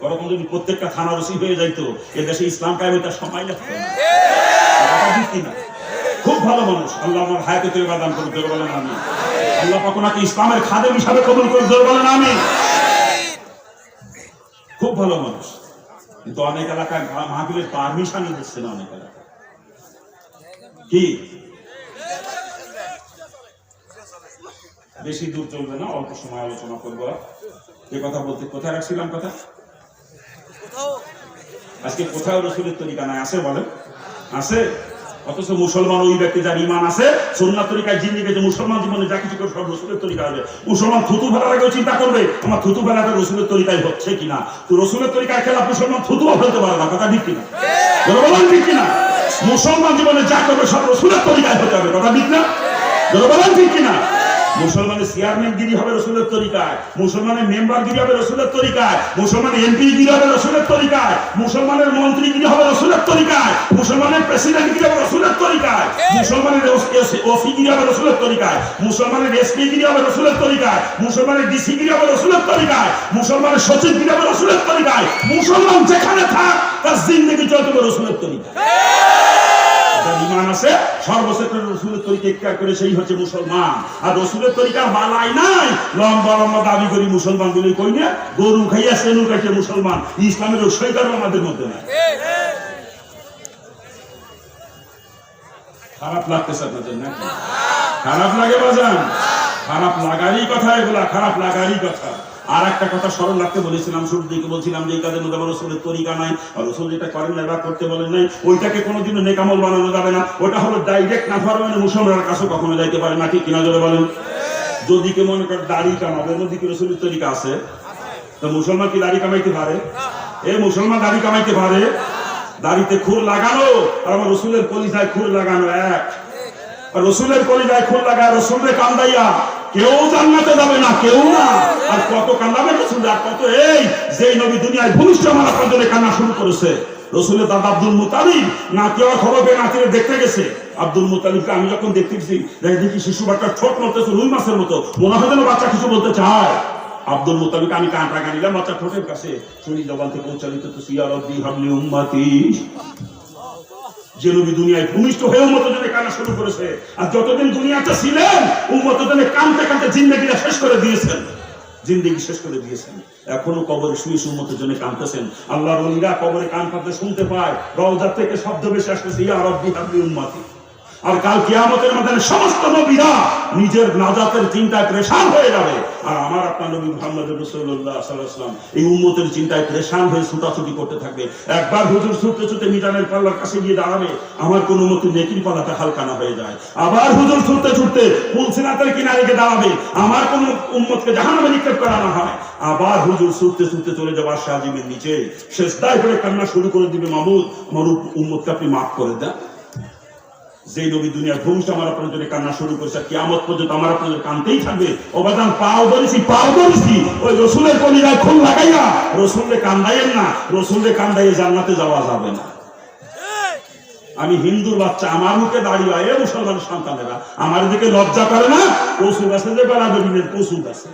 S1: ওরকম যদি প্রত্যেকটা থানা ওসি হয়ে যাইতো, এ দেশে ইসলাম কায়েমে তার সময় লাগতো না। খুব ভালো মানুষ, আল্লাহ আমার হায়াতে তৈবা দান করুন, জোরে বলেন আমিন। আল্লাহ পাক ওনাকে ইসলামের খাদেম হিসাবে কবুল করুন, জোরে বলেন আমিন। খুব ভালো মানুষ, কিন্তু অনেক এলাকায় মাহফিলের পারমিশনই দিচ্ছে না। অনেক এলাকায় কি বেশি দূর চলবে না, অল্প সময় আলোচনা করবো। এ কথা বলতে কোথায় রাখছিলাম কথা? আজকে কোথাও রসুলের তরিকা নাই, আছে বলেন? আছে। অথচ মুসলমান ওই ব্যক্তি যার ঈমান আছে, সুন্নাত তরিকায় জিন্দেগি, যে মুসলমান জীবনে যা কিছু করে সব রসুলের তরিকা হবে। মুসলমান থুতু ফেলার আগেও চিন্তা করবে আমার থুতু ফেলাটা রসুলের তরিকায় হচ্ছে কিনা। তো রসুলের তরিকায় খেলাফ মুসলমান থুতুও ফেলতে পারে না, কথা ঠিক কিনা? বলেন ঠিক কিনা? মুসলমান জীবনে যা করবে সব রসুলের তরিকায় হতে হবে, কথা ঠিক না? বলেন ঠিক কিনা? মুসলমানের চেয়ারম্যানগিরি হবে রসুলের তরিকায়, মুসলমানের মেম্বারগিরি হবে রসুলের তরিকায়, মুসলমানের এমপিগিরি হবে রসুলের তরিকায়, মুসলমানের মন্ত্রীগিরি হবে রসুলের তরিকায়, মুসলমানের প্রেসিডেন্টগিরি হবে রসুলের তরিকায়, মুসলমানের ওসিগিরি হবে রসুলের তরিকায়, মুসলমানের এসপিগিরি হবে রসুলের তরিকায়, মুসলমানের ডিসিগিরি হবে রসুলের তরিকায়, মুসলমানের সচিবগিরি হবে রসুলের তরিকায়। মুসলমান যেখানে থাক তার জিন্দেগি চলতে হবে রসুলের তরিকায়। ইমান আছে সর্বশেষে রসুলের তরিকা ইখতিয়ার করে, সেই হচ্ছে মুসলমান। আর রসুলের তরিকার বালাই নাই, লম্বা লম্বা দাবি করি মুসলমান বলে কই না, গরু খাইয়া সেনু খাইছে মুসলমান, ইসলামের রসইকার আমাদের মধ্যে নাই। খারাপ লাগতেছে আপনাদের না? খারাপ লাগে বাজান? খারাপ লাগারই কথা এগুলা, খারাপ লাগারই কথা। আর একটা কথা স্মরণ রাখতে বলেছিলাম, শুরুর দিকে বলছিলাম যে এই কাজের মধ্যে আমার রসুলের তরিকা নাই, আর রসুল যেটা করেন না বা করতে বলেন নাই ওইটাকে কোনোদিনও নেকামল বানানো যাবে না। ওটা হলো ডাইরেক্ট না ফরমানে মুসলমানের কাছে কখনো যাইতে পারে না, ঠিক কিনা জোরে বলেন? যদি কেউ মনে করে দাড়ি কামাবে, এর মধ্যে কি রসুলের তরিকা আছে? তো মুসলমান কি দাড়ি কামাইতে পারে? মুসলমান দাড়ি কামাইতে পারে? দাড়িতে খুর লাগানো আর আমার রসুলের কলিজায় খুর লাগানো এক। রসুলের কলিজায় খুর লাগা, রসুলের কান্দাইয়া কেউ জান্নাতে যাবে না, কেউ না। আর কত কান্দাবে রসুল, আর কত এই যে নবী দুনিয়ায় ভূমিষ্ঠ মারা পর্যন্ত কান্না শুরু করেছে। রসুলের দাদা আব্দুল মুতালিব নাতিওয়া খবরে নাতিরে দেখতে গেছে। আব্দুল মুতালিবকে আমি যখন দেখতেছি, দেখি শিশু বাচ্চার ঠোঁট নড়তেছে রুই মাছের মতো, মনে হয় যেন বাচ্চা কিছু বলতে চায়। আব্দুল মুতালিবকে আমি কান টাকা নিলাম বাচ্চা ঠোঁটের কাছে, শুনি জবান থেকে উচ্চারিত তো সিয়া রব্বি হাবলি উম্মতি। যে নবী দুনিয়ায় ভূমিষ্ঠ হয়ে উম্মতের জন্য কান্না শুরু করেছে, আর যতদিন দুনিয়াতে ছিলেন উম্মতের জন্য কানতে কানতে জিন্দেগিটা শেষ করে দিয়েছেন, জিন্দেগি শেষ করে দিয়েছেন। এখনো কবরে শুয়ে উম্মতের জন্য কাঁদতেছেন। আল্লাহর ওলিরা কবরে কান পাতে শুনতে পায়, রওজা থেকে শব্দ বেশি আসতেছে ইয়া রব্বি হাবলি উম্মতি। আর কাল কিয়ামতের ময়দানে সমস্ত নবীরা নিজের নাজাতের চিন্তায় পরেশান হয়ে যাবে, আর আমার আপনার নবী মুহাম্মদ রাসূলুল্লাহ সাল্লাল্লাহু আলাইহি ওয়াসাল্লাম এই উম্মতের চিন্তায় পরেশান হয়ে ছুটাছুটি করতে থাকবে। একবার হুজুর ছুটতে ছুটতে মিজানের পাল্লার কাছে গিয়ে দাঁড়াবে, আমার কোন উম্মতের নেকির পাল্লাটা হালকা না হয়ে যায়। আবার হুজুর ছুটতে ছুটতে পুলসিরাতের কিনারে গিয়ে দাঁড়াবে, আমার কোন উম্মতকে জাহান্নামে নিক্ষেপ করা না হয়। আবার হুজুর ছুটতে ছুটতে চলে যাবার সাজিমের নিচে সেজদায় পড়ে কান্না শুরু করে দিবে, মাবুদ আমার উম্মতকে আপনি মাফ করে দেন। যে নবী দুনিয়ার ভূমিষ্ঠ আমার আপনার জন্য কান্না শুরু করেছে, কিয়ামত পর্যন্ত আমার আপনাদের কানতেই থাকবে। অবাদান পাও ধরেছি ওই রসুলের কলিজায় খুন লাগাইয়া রসুলরে কান্দাইয়েন না, রসুলরে কান্দাইয়ে জান্নাতে যাওয়া যাবে না। আমি হিন্দুর বাচ্চা, আমার মুখে দাঁড়িয়ে এ মুসলমানের সন্তানেরা আমার দিকে লজ্জা করে না? পশু গাছে যে বেড়া বেরিয়ে পশু গাছে।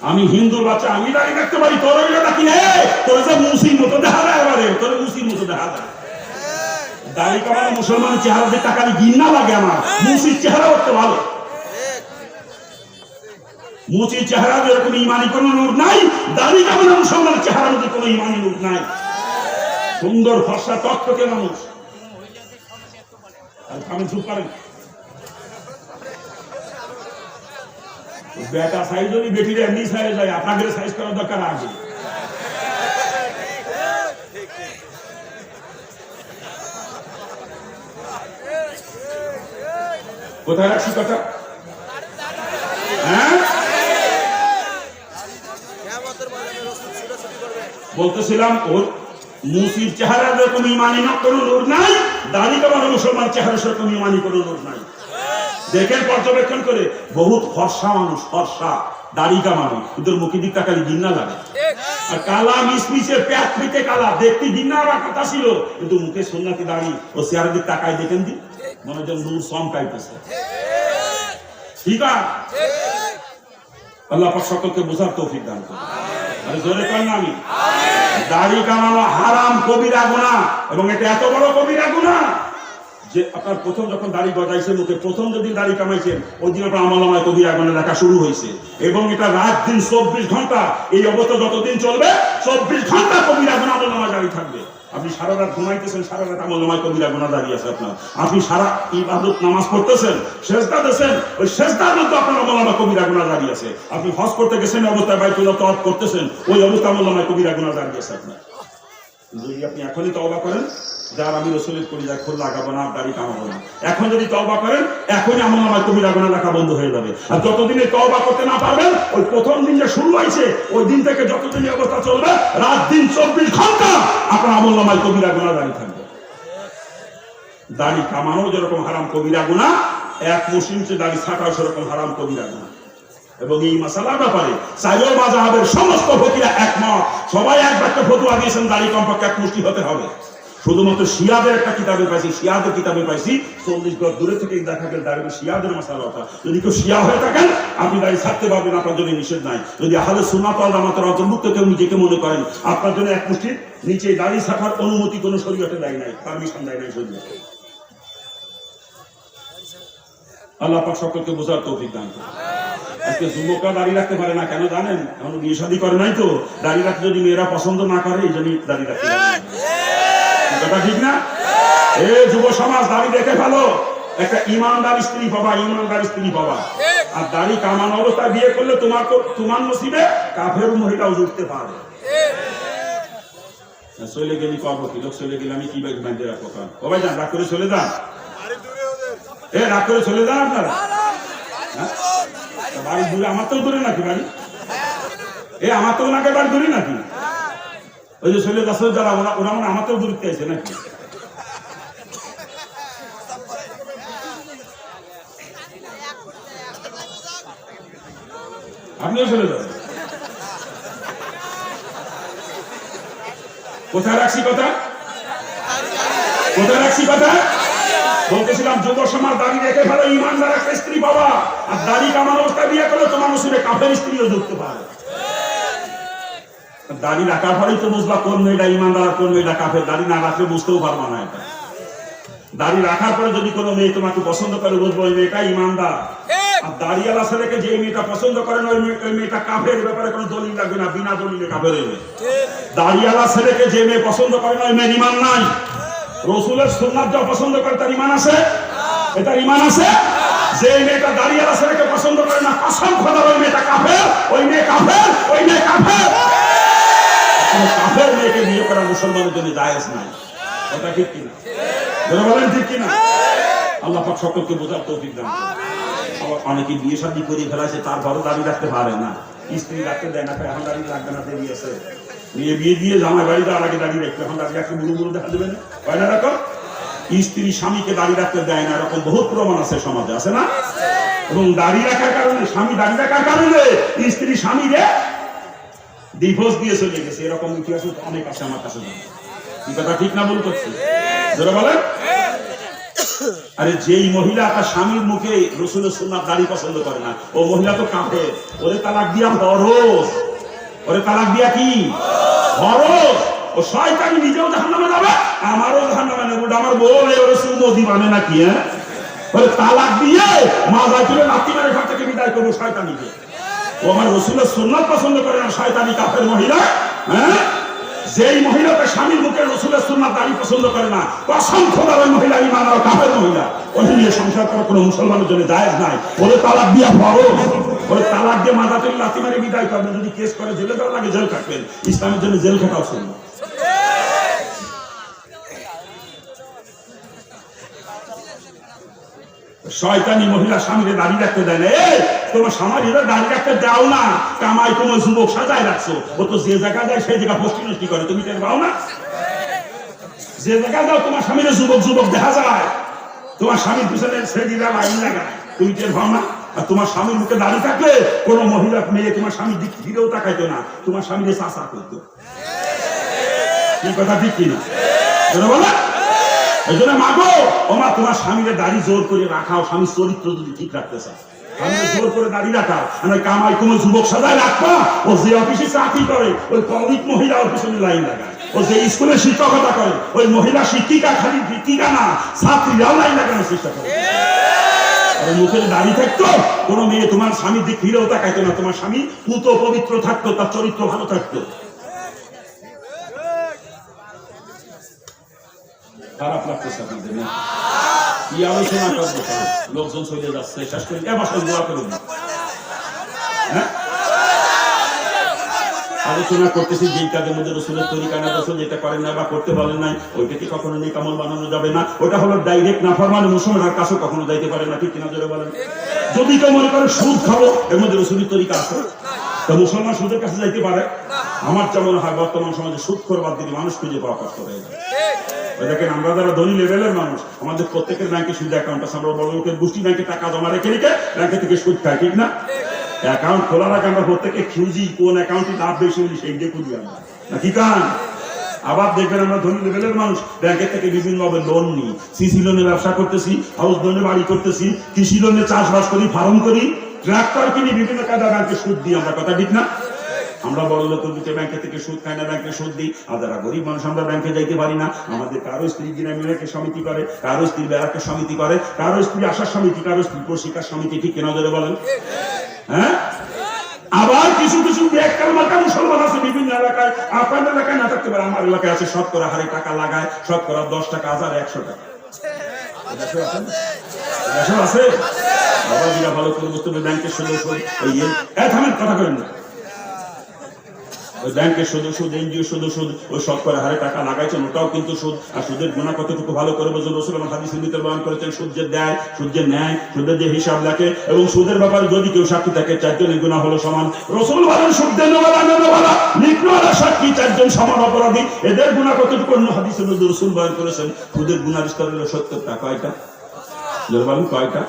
S1: আমি হিন্দুর বাচ্চা, আমি দাঁড়িয়ে রাখতে পারি, তোর ডাকি তোর যে মুসির মতো দেখা যায়, এবারে তোর মুসির মতো দেখা যায়। দাড়ি কামানো মুসলমানের চেহারা দিয়ে টাকারি ঘৃণা লাগে আমার, মুসির চেহারা করতে ভালো। মুচির চেহারা এরকম ইমানি কোন নূর নাই, দাড়ি কামানো মুসলমানের চেহারার মধ্যে কোন ইমানি নূর নাই। সুন্দর ফর্সা টকটকে মানুষ। আমি চুপ করেন, বেটা সাইজ যদি বেটির এমনি সাইজ যায়, আপনাদের সাইজ করার দরকার আগে। কোথায় রাখছি কথা? হ্যাঁ, বলতেছিলাম ওর মুসির চেহারা যেরকম ইমানি কোন নূর নাই, দাড়ি কামানো মুসলমান চেহারা সেরকম ইমানি কোন নূর নাই। দেখেন পর্যবেক্ষণ করে, বহুত ফর্সা মানুষ, ফর্সা দাড়ি কামানো, ওদের মুখে দিক তাকালে ঘৃণা লাগে। আর কালা মিসমিসে পেট পিঠে কালা, দেখতে ঘৃণা হওয়ার কথা ছিল, কিন্তু মুখে সুন্নাতি দাড়ি ও চেহারা দিক তাকায় দেখেন দি মনে হয় নূর চমকাইতেছে। ঠিক আছে, আল্লাহ পাক সকলকে বোঝার তৌফিক দান করুন। আরে জোরে করেন না আমি। দাড়ি কামানো হারাম, কবিরা গুনাহ, এবং এটা এত বড় কবিরা গুনাহ যে আপনার প্রথম যখন দাড়ি গজাইছে মুখে, প্রথম যেদিন দাড়ি কামাইছেন ওই দিন আপনার আমলনামায় কবিরা গুনাহ লেখা শুরু হয়েছে, এবং এটা রাত দিন 24 ঘন্টা এই অবস্থা যতদিন চলবে 24 ঘন্টা কবিরা গুনাহ আমলনামায় জারি থাকবে। আপনি সারা রাত ঘুমাইতেছেন, সারা রাত আমলনামায় কবিরা গুনাহ দাঁড়িয়ে আছে আপনার। আপনি সারা ইবাদত নামাজ পড়তেছেন, সেজদা দিতেছেন, ওই সেজদার মধ্যে আপনার আমলনামায় কবিরা গুনাহ দাঁড়িয়ে আছে। আপনি হজ করতে গেছেন অবস্থায় বাইতুল্লাহ তওয়াফ করতেছেন, ওই অবস্থা আমলনামায় কবিরা গুনাহ দাঁড়িয়ে আছে আপনার। যদি আপনি এখনই তওবা করেন, যার আমি রসুলের কলিজায় খুর লাগাবো না, দাড়ি কামাবো না, এখন যদি তওবা করেন এখনই আমলনামায় কবিরা গুনাহ লেখা বন্ধ হয়ে যাবে। আর যতদিনে তওবা করতে না পারবেন, ওই প্রথম দিন যে শুরু হয়েছে ওই দিন থেকে যতদিন অবস্থা চলবে রাত দিন 24 ঘন্টা আপনার আমলনামায় কবিরা গুনাহ দাঁড়িয়ে থাকবে। দাড়ি কামানো যেরকম হারাম, কবিরা গুনাহ এক মুসলিম যে দাড়ি থাকাও সেরকম হারাম কবিরা না। এবং এই মাসালার ব্যাপারে চাইও মাযহাবের সমস্ত ফকিরা একমত, সবাই এক বাক্যে ফতোয়া দিয়েছেন দাড়ি কমপক্ষে এক মুষ্টি হতে হবে। শুধুমাত্র শিয়াদের একটা কিতাবে পাইছি, শিয়াদের কিতাবে পাইছি 40 গজ দূরে থেকে দেখা গেল দাড়ি শিয়াদের মাসালা কথা। যদি কেউ শিয়া হয়ে থাকেন আপনি দাড়ি ছাড়তে পারবেন, আপনার জন্য নিষেধ নাই। যদি আহলে সুন্নাত ওয়াল জামাতের অন্তর্ভুক্ত কেউ নিজেকে মনে করেন, আপনার জন্য এক মুষ্টির নিচে দাড়ি ছাড়ার অনুমতি কোনো শরীয়তে দেয় নাই, পারমিশন দেয় নাই শরীয়তে। আল্লাহ পাক সকলকে বোঝার তৌফিক দান করুন। আজকে যুবকরা দাড়ি রাখতে পারে না কেন জানেন? এখনো বিয়ে শাদী করে নাই তো, দাড়ি রাখতে যদি মেয়েরা পছন্দ না করে এই জন্যই দাড়ি রাখতে পারে না। কথা ঠিক না? এ যুব সমাজ, দাড়ি দেখে ভালো, একটা ইমানদার স্ত্রী পাবা, ইমানদার স্ত্রী পাবা। আর দাড়ি কামানো অবস্থায় বিয়ে করলে তোমার নসিবে কাফের মহিলাও জুটতে পারে। চলে গেলি করবো কি, লোক চলে গেলে আমি কি বাইক বাঁধতে রাখবো? ও ভাই যান, রাগ করে চলে যান, রাগ করে চলে যান আপনারা। বাড়ি দূরে, আমার তো দূরে নাকি বাড়ি? আমার তো ওনাকে বাড়ি দূরে নাকি? ওই যে চলে যাচ্ছে যারা, ওরা মানে আমার তো দূরত্বে আছে নাকি? আপনিও চলে যাবেন? কোথায় রাখছি কথা? কোথায় রাখছি কথা? বলতেছিলাম যুব সমাজ দাড়ি রেখে ভালো, ইমানদার একটা স্ত্রী বাবা। আর দাড়ি কামানো অবস্থায় বিয়ে করলে তোমার নসিবে কাফের স্ত্রীও যুক্ত পারে। দাড়ি রাখার পরেই তো বুঝবা কোন মেয়েটা ইমানদার আর কোন মেয়েটা কাফের। দাড়ি না রাখলে বুঝতেও পারবা না এটা। দাড়ি রাখার পরে যদি কোনো মেয়ে তোমাকে পছন্দ করে, বুঝবো ওই মেয়েটা ইমানদার। আর দাড়িওয়ালা ছেলেকে যে মেয়েটা পছন্দ করেন ওই মেয়েটা কাফের, ব্যাপারে কোনো দলিল লাগবে না, বিনা দলিলে কাফের হইবে। দাড়িওয়ালা ছেলেকে যে মেয়ে পছন্দ করেন ওই মেয়ের ইমান নাই। রসুলের সুন্নাত যা পছন্দ করে তার ইমান আছে? এটার ইমান আছে? যে মেয়েটা দাড়িওয়ালা ছেলেকে পছন্দ করে না, কসম খোদার ওই মেয়েটা কাফের, ওই মেয়ে কাফের, ওই মেয়ে কাফের। কাফের মেয়েকে বিয়ে করা মুসলমানের জন্য জায়েজ নাই। এটা ঠিক কিনা? বলেন ঠিক কিনা? আল্লাহ পাক সকলকে বোঝার তৌফিক দান করুন। আবার অনেকে বিয়ে শাদী করে ফেলাছে, তারপরও দাড়ি রাখতে পারে না, স্ত্রী রাখতে দেয় না, এখন দাড়ি রাখবে না, দেরি আছে। মেয়ে বিয়ে দিয়ে জামাই বাড়ি যাওয়ার আগে দাড়ি রাখতে, এখন দাড়ি রাখতে বুড়ো বুড়ো দেখা দেবে না, হয় না? এরকম স্ত্রী স্বামীকে দাড়ি রাখতে দেয় না, এরকম বহুত প্রমাণ আছে সমাজে, আছে না? এবং দাড়ি রাখার কারণে, স্বামী দাড়ি রাখার কারণে স্ত্রী স্বামীরে ডিভোর্স দিয়ে চলে গেছে, এরকম ইতিহাস অনেক আছে আমার কাছে। কি কথা ঠিক না ভুল করছি? যারা বলেন, আরে যেই মহিলা তার স্বামীর মুখে রসুলের সুন্নাত দাড়ি পছন্দ করে না, ও মহিলা তো কাফের। ওরে তালাক দিয়া ফরজ, ওরে তালাক দিয়া কি ফরজ। ও শয়তানি নিজেও জাহান্নামে যাবে, আমারও জাহান্নামে নেব। আমার বউ ওরে সুমো দিবানে নাকি? ওরে তালাক দিয়ে মাজা তুলে লাথি মেরে ঘর থেকে বিদায় করবো শয়তানিকে। ও আমার রসুলের সুন্নাত পছন্দ করে না, শয়তানি কাফের মহিলা। যেই মহিলা তার স্বামীর মুখে রসুলের সুন্নাত দাড়ি পছন্দ করে না, কসম খোদার ওই মহিলা ইমান আর কাফের মহিলা। ওই নিয়ে সংসার করা কোনো মুসলমানের জন্য জায়েজ নাই। ওরে তালাক দিয়া ফরজ, ওরে তালাক দিয়ে মাজা তুলে লাথি মেরে বিদায় করবেন। যদি কেস করে জেলে দেওয়া লাগে জেল কাটবেন, ইসলামের জন্য জেল খাটাও সুন্নাত। শয়তানি মহিলা স্বামীরে দাড়ি রাখতে দেয় না। তোমার স্বামীরা দাড়ি রাখতে দাও না, কামাই তোমার যুবক সাজায় রাখছো। ও তো যে জায়গা যায় সেই জায়গা পোস্টি নষ্টি করে, তুমি টের পাও না? যে জায়গা যাও তোমার স্বামীরা যুবক যুবক দেখা যায়, তোমার স্বামীর পিছনে ছেলেরা লাইন লাগায়, তুমি টের পাও না? আর তোমার স্বামীর মুখে দাড়ি থাকলে কোনো মহিলা মেয়ে তোমার স্বামীর দিক ফিরেও তাকাইতো না, তোমার স্বামীরে চাচা করতো। কি কথা ঠিক কিনা? বলে এই জন্য মাগো ও মা, তোমার স্বামীর দাড়ি জোর করে রাখাও, স্বামীর চরিত্র যদি ঠিক রাখতে চাও। স্বামীর জোর করে দাড়ি রাখাও, কামাই কোনো যুবক সাজায় রাখবা। ও যে অফিসে চাকরি করে ওই কলিক মহিলা ওর পিছনে লাইন লাগায়। ও যে স্কুলে শিক্ষকতা করে ওই মহিলা শিক্ষিকা, খালি শিক্ষিকা না, ছাত্রীরাও লাইন লাগানোর চেষ্টা করে। মুখের দাড়ি থাকতো, কোনো মেয়ে তোমার স্বামীর দিক ফিরেও তাকাইতো না, তোমার স্বামী পুত পবিত্র থাকতো, তার চরিত্র ভালো থাকতো। খারাপ লাগতেছে আপনাদের না? কি আলোচনা করবো? লোকজন চলে যাচ্ছে, শেষ করে দোয়া করুন। আলোচনা করতেছি যে কাজের মধ্যে রসুলের তরিকা না, রসুল যেটা করেন না বা করতে বলেন নাই, ওইটাকে কখনো নেই কামল বানানো যাবে না। ওটা হলো ডাইরেক্ট নাফরমানি, মুসলমানের কাছেও কখনো যাইতে পারে না। ঠিক কিনা জোরে বলেন? যদি কেউ মনে করে সুদ খাবো, এর মধ্যে রসুলের তরিকা আছে, তো মুসলমান সুদের কাছে যাইতে পারে? আমার যেমন হয় বর্তমান সমাজে সুদখোর বাদ দিলে মানুষ খুঁজে পাওয়া কষ্ট হয়ে যায়। দেখেন আমরা যারা ধনী লেভেলের মানুষ, আমাদের প্রত্যেকের ব্যাংকে সুদ অ্যাকাউন্ট আছে। আমরা বড় লোকের গোষ্ঠী ব্যাংকে টাকা জমা রেখে ব্যাংকে থেকে সুদ খাই, ঠিক না? অ্যাকাউন্ট খোলার আগে আমরা প্রত্যেকে খুঁজি কোন অ্যাকাউন্টে লাভ বেশি হলে সেই দিয়ে খুঁজি আমরা, নাকি কান? আবার দেখবেন আমরা ধনী লেভেলের মানুষ ব্যাংকের থেকে বিভিন্ন ভাবে লোন নিই। সিসি লোনে ব্যবসা করতেছি, হাউস লোনে বাড়ি করতেছি, কৃষি লোনে চাষবাস করি, ফার্ম করি, ট্রাক্টর কিনি, বিভিন্ন কাজে ব্যাংকে সুদ দিই আমরা, কথা ঠিক না? আমরা বড় লোকের দিকে ব্যাংকে থেকে সুদ খাই না, ব্যাংকে সুদ দিই। আর যারা গরিব মানুষ আমরা ব্যাংকে যাইতে পারি না। আমাদের কারো স্ত্রী গ্রামীণকে সমিতি করে, কারো স্ত্রী বেড়াকে সমিতি করে, কারো স্ত্রী আশার সমিতি, কারো স্ত্রী প্রশিক্ষার সমিতি, ঠিক কেনা ধরে বলেন? হ্যাঁ। আবার কিছু কিছু মুসলমান আছে বিভিন্ন এলাকায়, আপনার এলাকায় না থাকতে পারে, আমার এলাকায় আছে, শতকরা হারে টাকা লাগায়, শতকরা 10 টাকা, 1000, 100 টাকা আছে। বাবা ভালো করে বুঝতে হবে, ব্যাংকের সদস্য কথা করেন না, ওই ব্যাংকের সদস্য, এনজিও সদস্য, ওই শতকরা হারে টাকা লাগাইছেন, ওটাও কিন্তু সুদ। আর সুদের গুণা কতটুকু ভালো করে বোঝেন, রাসূল আমার হাদিসের ভিতরে বয়ান করেছেন, সুদ যে দেয়, সুদ যে নেয়, সুদের যে হিসাব লেখে, এবং সুদের ব্যাপারে যদি কেউ সাক্ষী থাকে 4 জনের গুণা হলো সমান। রাসূল বলেন, সুদ দেনওয়ালা, নেনওয়ালা, লিখনওয়ালা, সাক্ষী 4 জন সমান অপরাধী। এদের গুণা কতটুকু অন্য হাদিসের মধ্যে রাসূল বয়ান করেছেন। সুদের গুণার স্তর হলো 70টা। কয়টা? বলেন কয়টা?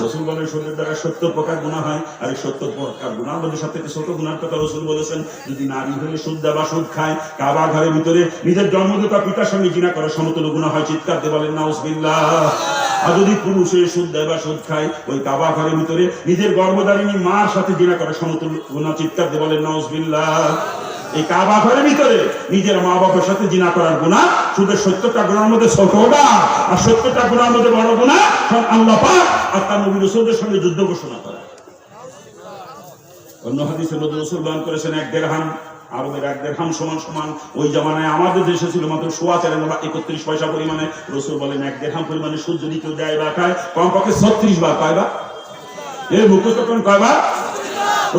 S1: রাসূল বলেন সুদের দ্বারা 70 প্রকার গুনাহ হয়। আর এই 70 প্রকার গুনাহের মধ্যে সবথেকে ছোট গুনাহর কথা রাসূল বলেছেন, যদি নারী হলে সুদ দেয় বা সুদ খায়, কাবা ঘরের ভিতরে নিজের জন্মদাতা পিতার সঙ্গে জিনা করা সমতুল্য গুনাহ হয়। চিৎকার দিয়ে বলেন নাউজুবিল্লাহ। আর যদি পুরুষ হয়ে সুদ দেয় বা সুদ খায়, ওই কাবা ঘরের ভিতরে নিজের গর্ভধারিণী মার সাথে জিনা করা সমতুল্য গুনাহ। চিৎকার দিয়ে বলেন নাউজুবিল্লাহ। এই কাবা ঘরের ভিতরে নিজের মা বাবার সাথে জিনা করার গুনাহ সুদের 70টা গুনাহের মধ্যে ছোটটা, আর 70টা গুনাহের মধ্যে বড় গুনাহ আল্লাহ পাক আর তার নবী রাসূলের সঙ্গে যুদ্ধ ঘোষণা করা। অন্য হাদিসে নবী রাসূল বয়ান করেছেন, 1 দিরহাম, আরবের 1 দিরহাম সমান সমান ওই জামানায় আমাদের দেশে ছিল মাত্র 4.31 পয়সা পরিমাণে। রাসূল বলেন 1 দিরহাম পরিমাণে সুদ যদি কেউ দেয় বা খায়, কমপক্ষে 36 বার। কয়বার? এই মুখস্থ করেন কয়বার?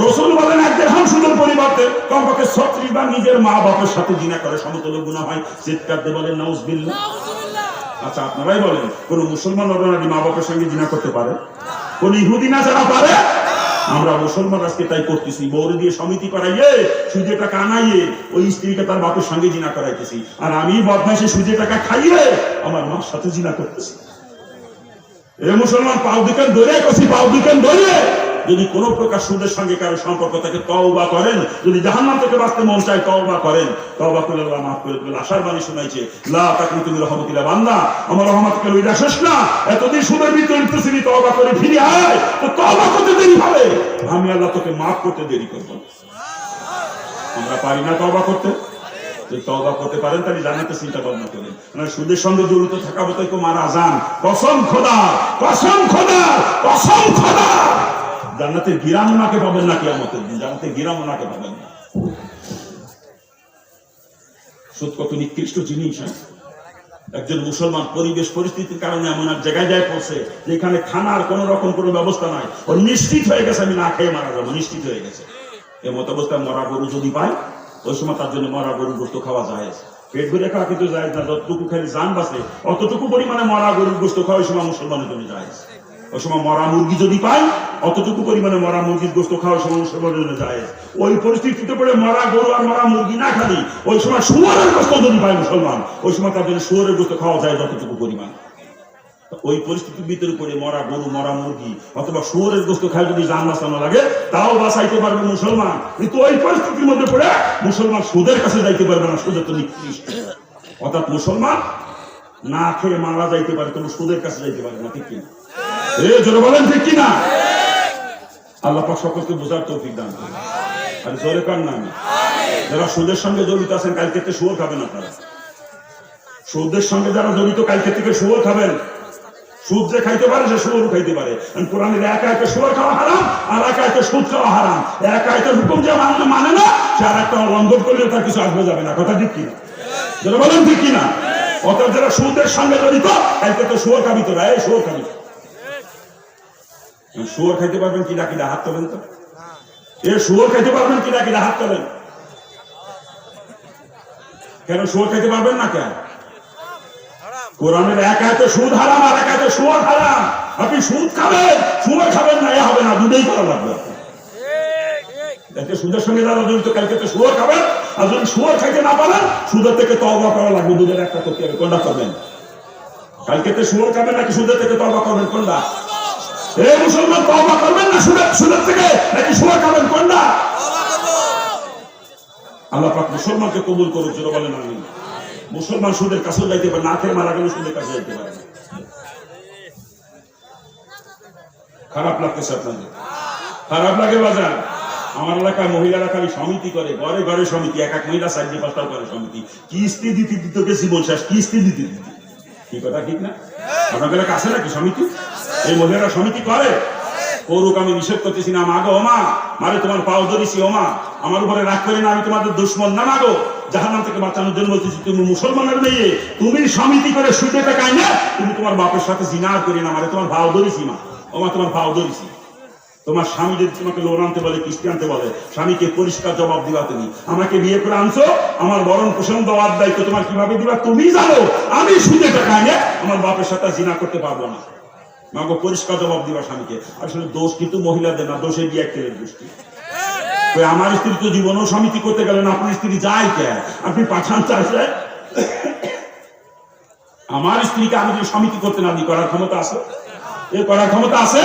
S1: রাসূল বলেন 1 দিরহাম সুদের পরিবর্তে কমপক্ষে 36 বার নিজের মা বাবার সাথে জিনা করে সমতুল্য গুনাহ হয়। চিৎকার দিয়ে বলেন নাউজুবিল্লাহ। আচ্ছা আপনারাই বলেন, কোন মুসলমান নরনারী মা বাবার সঙ্গে জিনা করতে পারে? কোন ইহুদি না যারা পারে? আমরা মুসলমান আজকে তাই করতেছি। বউরে দিয়ে সমিতি করাইয়ে, সুদে টাকা আনাইয়ে ওই স্ত্রীকে তার বাপের সঙ্গে জিনা করাইতেছি। আর আমি বদমাইশে সুদে টাকা খাইয়ে আমার মার সাথে জিনা করতেছি। এ মুসলমান পাও দিকেন ধরে কছি, পাও দিকেন ধরে যদি কোন প্রকার সুদের সঙ্গে কারো সম্পর্ক থাকে তওবা করেন। যদি জাহান্নাম থেকে বাঁচতে মন চায় তওবা করেন। তওবা করলে আল্লাহ মাফ করে দেবেন। আশার বাণী শোনাইছে, লা তাকনুতু মির রাহমাতিল্লাহ, বান্দা আমার রহমত কে লইরা শেষ না, এতদিন সুদের ভিতরে উঠতেছিলি, তওবা করে ফিরে আয়। তো তওবা করতে দেরি হবে, আমি আল্লাহ তোকে মাফ করতে দেরি করব। আমরা পারি না তওবা করতে। যদি তওবা করতে পারেন তাহলে জান্নাতে চিন্তা ভাবনা করেন। মানে সুদের সঙ্গে জড়িত থাকা বোধহয় কেউ মারা যান। কসম খোদা, কসম খোদা, কসম খোদা, জান্নাতের গিরাম ওনাকে পাবেন না কিয়ামতের দিন। জান্নাতের গিরাম ওনাকে পাবেন না। সুদ কত নিকৃষ্ট জিনিস। একজন মুসলমান পরিবেশ পরিস্থিতির কারণে এমন এক জায়গায় যায় পড়ছে যেখানে খানার কোন রকম কোনো ব্যবস্থা নাই। ও নিশ্চিত হয়ে গেছে আমি না খেয়ে মারা যাবো, নিশ্চিত হয়ে গেছে। এই মত অবস্থায় মরা গরু যদি পায়, ওই সময় তার জন্য মরা গরুর গোশত খাওয়া যায়। পেট ভরে খাওয়া কিন্তু যায় না, যতটুকু খালি জান বাঁচে অতটুকু পরিমাণে মরা গরুর গোশত খাওয়া ওই সময় মুসলমানের জন্য যায়। ওই সময় মরা মুরগি যদি পায়, অতটুকু পরিমাণে মরা মুরগির গোশত খাওয়া সময় মুসলমানের জন্য যায়। ওই পরিস্থিতিতে পড়ে মরা গরু আর মরা মুরগি না খালি ওই সময় শুয়োরের গোশত যদি পায় মুসলমান, ওই সময় তার জন্য শুয়োরের গোশত খাওয়া যায় যতটুকু পরিমাণ। ওই পরিস্থিতির ভিতরে পড়ে মরা গরু, মরা মুরগি অথবা শুয়োরের গোশত খায় যদি জান বাঁচানো লাগে, তাও বাঁচাইতে পারবে মুসলমান। কিন্তু ওই পরিস্থিতির মধ্যে পড়ে মুসলমান সুদের কাছে যাইতে পারবে না। সুদের তো নিকৃষ্ট। অর্থাৎ মুসলমান না খেয়ে মারা যাইতে পারে, তবু সুদের কাছে যাইতে পারবে না। ঠিক কিনা? জোরে বলেন ঠিক কিনা? আল্লাহ পাক সকলকে বোঝার তৌফিক দান করুন। আর জোরে কান না। যারা সুদের সঙ্গে জড়িত আছেন কালকে থেকে শুয়োর খাবেন আপনারা। সুদের সঙ্গে যারা জড়িত কালকে থেকে শুয়োর খাবেন। সুদ যে খাইতে পারে সে শুয়োর খাইতে পারে। কোরআনের এক আয়াতে শুয়োর খাওয়া হারাম, আর এক আয়াতে সুদ খাওয়া হারাম। এক আয়াতের হুকুম যে মানে না, সে আর একটা লঙ্ঘন করলেও তার কিছু আসবে যাবে না। কথা ঠিক কিনা? যারা বলেন ঠিক কিনা? অর্থাৎ যারা সুদের সঙ্গে জড়িত কালকে তো শুয়োর খাবি, তোরা এই শুয়োর খাবি। শুয়োর খাইতে পারবেন কিনা কিনা হাত তোলেন তো। এ শুয়োর খাইতে পারবেন কিনা কিনা হাত তোলেন। কেন শুয়োর খাইতে পারবেন না? কেন? কোরআনের এক আয়াতে সুদ হারাম আর এক আয়াতে শুয়োর হারাম। আপনি সুদ খাবেন, শুয়োর খাবেন না, এ হবে না, দুটোই করা লাগবে। আজকে সুদের সঙ্গে যারা জড়িত কালকে তো শুয়োর খাবেন, আর যদি শুয়োর খাইতে না পারেন সুদের থেকে তওবা করা লাগবে। দুধের একটা করতে হবে, কোনটা করবেন? কালকে তো শুয়োর খাবেন নাকি সুদের থেকে তওবা করবেন, কোনটা? এই মুসলমান তওবা করবেন না সুদের থেকে নাকি শুয়োর খাবেন, কোনটা? আল্লাহ পাক মুসলমানকে কবুল করুক, জোরে বলেন আমিন। মুসলমান সুদের কাছে যাইতে পারে, না খেয়ে মারা গেলে সুদের কাছে যাইতে পারে। খারাপ লাগতেছে আপনাদের? খারাপ লাগে বাজার? আমার এলাকায় মহিলারা খালি সমিতি করে, ঘরে ঘরে সমিতি, এক এক মহিলা 4-5টা করে সমিতি। কিস্তি দিতে দিতে জীবন শেষ, কিস্তি দিতে দিতে। কি কথা ঠিক না? আপনাদের এলাকা আছে নাকি সমিতি? এই মহিলারা সমিতি করে, করুক, আমি নিষেধ করতেছি না। মাগো ওমা, মারে তোমার পাও ধরেছি, ওমা আমার উপরে রাগ করি না, আমি তোমাদের দুশ্মন না। মাগো, জাহান্নাম থেকে বাঁচানোর জন্য বলতেছি, তুমি মুসলমানের মেয়ে, তুমি সমিতি করে সুদে টাকায় না, তুমি তোমার বাপের সাথে জিনার করি না, মারে তোমার ভাও ধরেছি। মা ওমা, তোমার ভাও ধরেছি। তোমার স্বামী যদি তোমাকে লোন আনতে বলে, কিস্তি আনতে বলে, স্বামীকে পরিষ্কার জবাব দিবা। তুমি আমাকে বিয়ে করে আনছো, আমার বরণ পোষণ দেওয়ার দায়িত্ব তোমার কিভাবে দিবা তুমি জানো। আমি সুদে টাকা নিয়ে আমার বাপের সাথে জিনা করতে পারবো না। মাগো, পরিষ্কার জবাব দিবা স্বামীকে। আসলে দোষ কিন্তু মহিলাদের না, দোষে বিয়ে কেলের গোষ্ঠী। আমার স্ত্রী তো জীবনও সমিতি করতে গেলেন, আপনার স্ত্রী যায় কে? আপনি পাঠান চাইছে আমার স্ত্রীকে আমি যদি সমিতি করতে না দিই, করার ক্ষমতা আছে? এ করার ক্ষমতা আছে?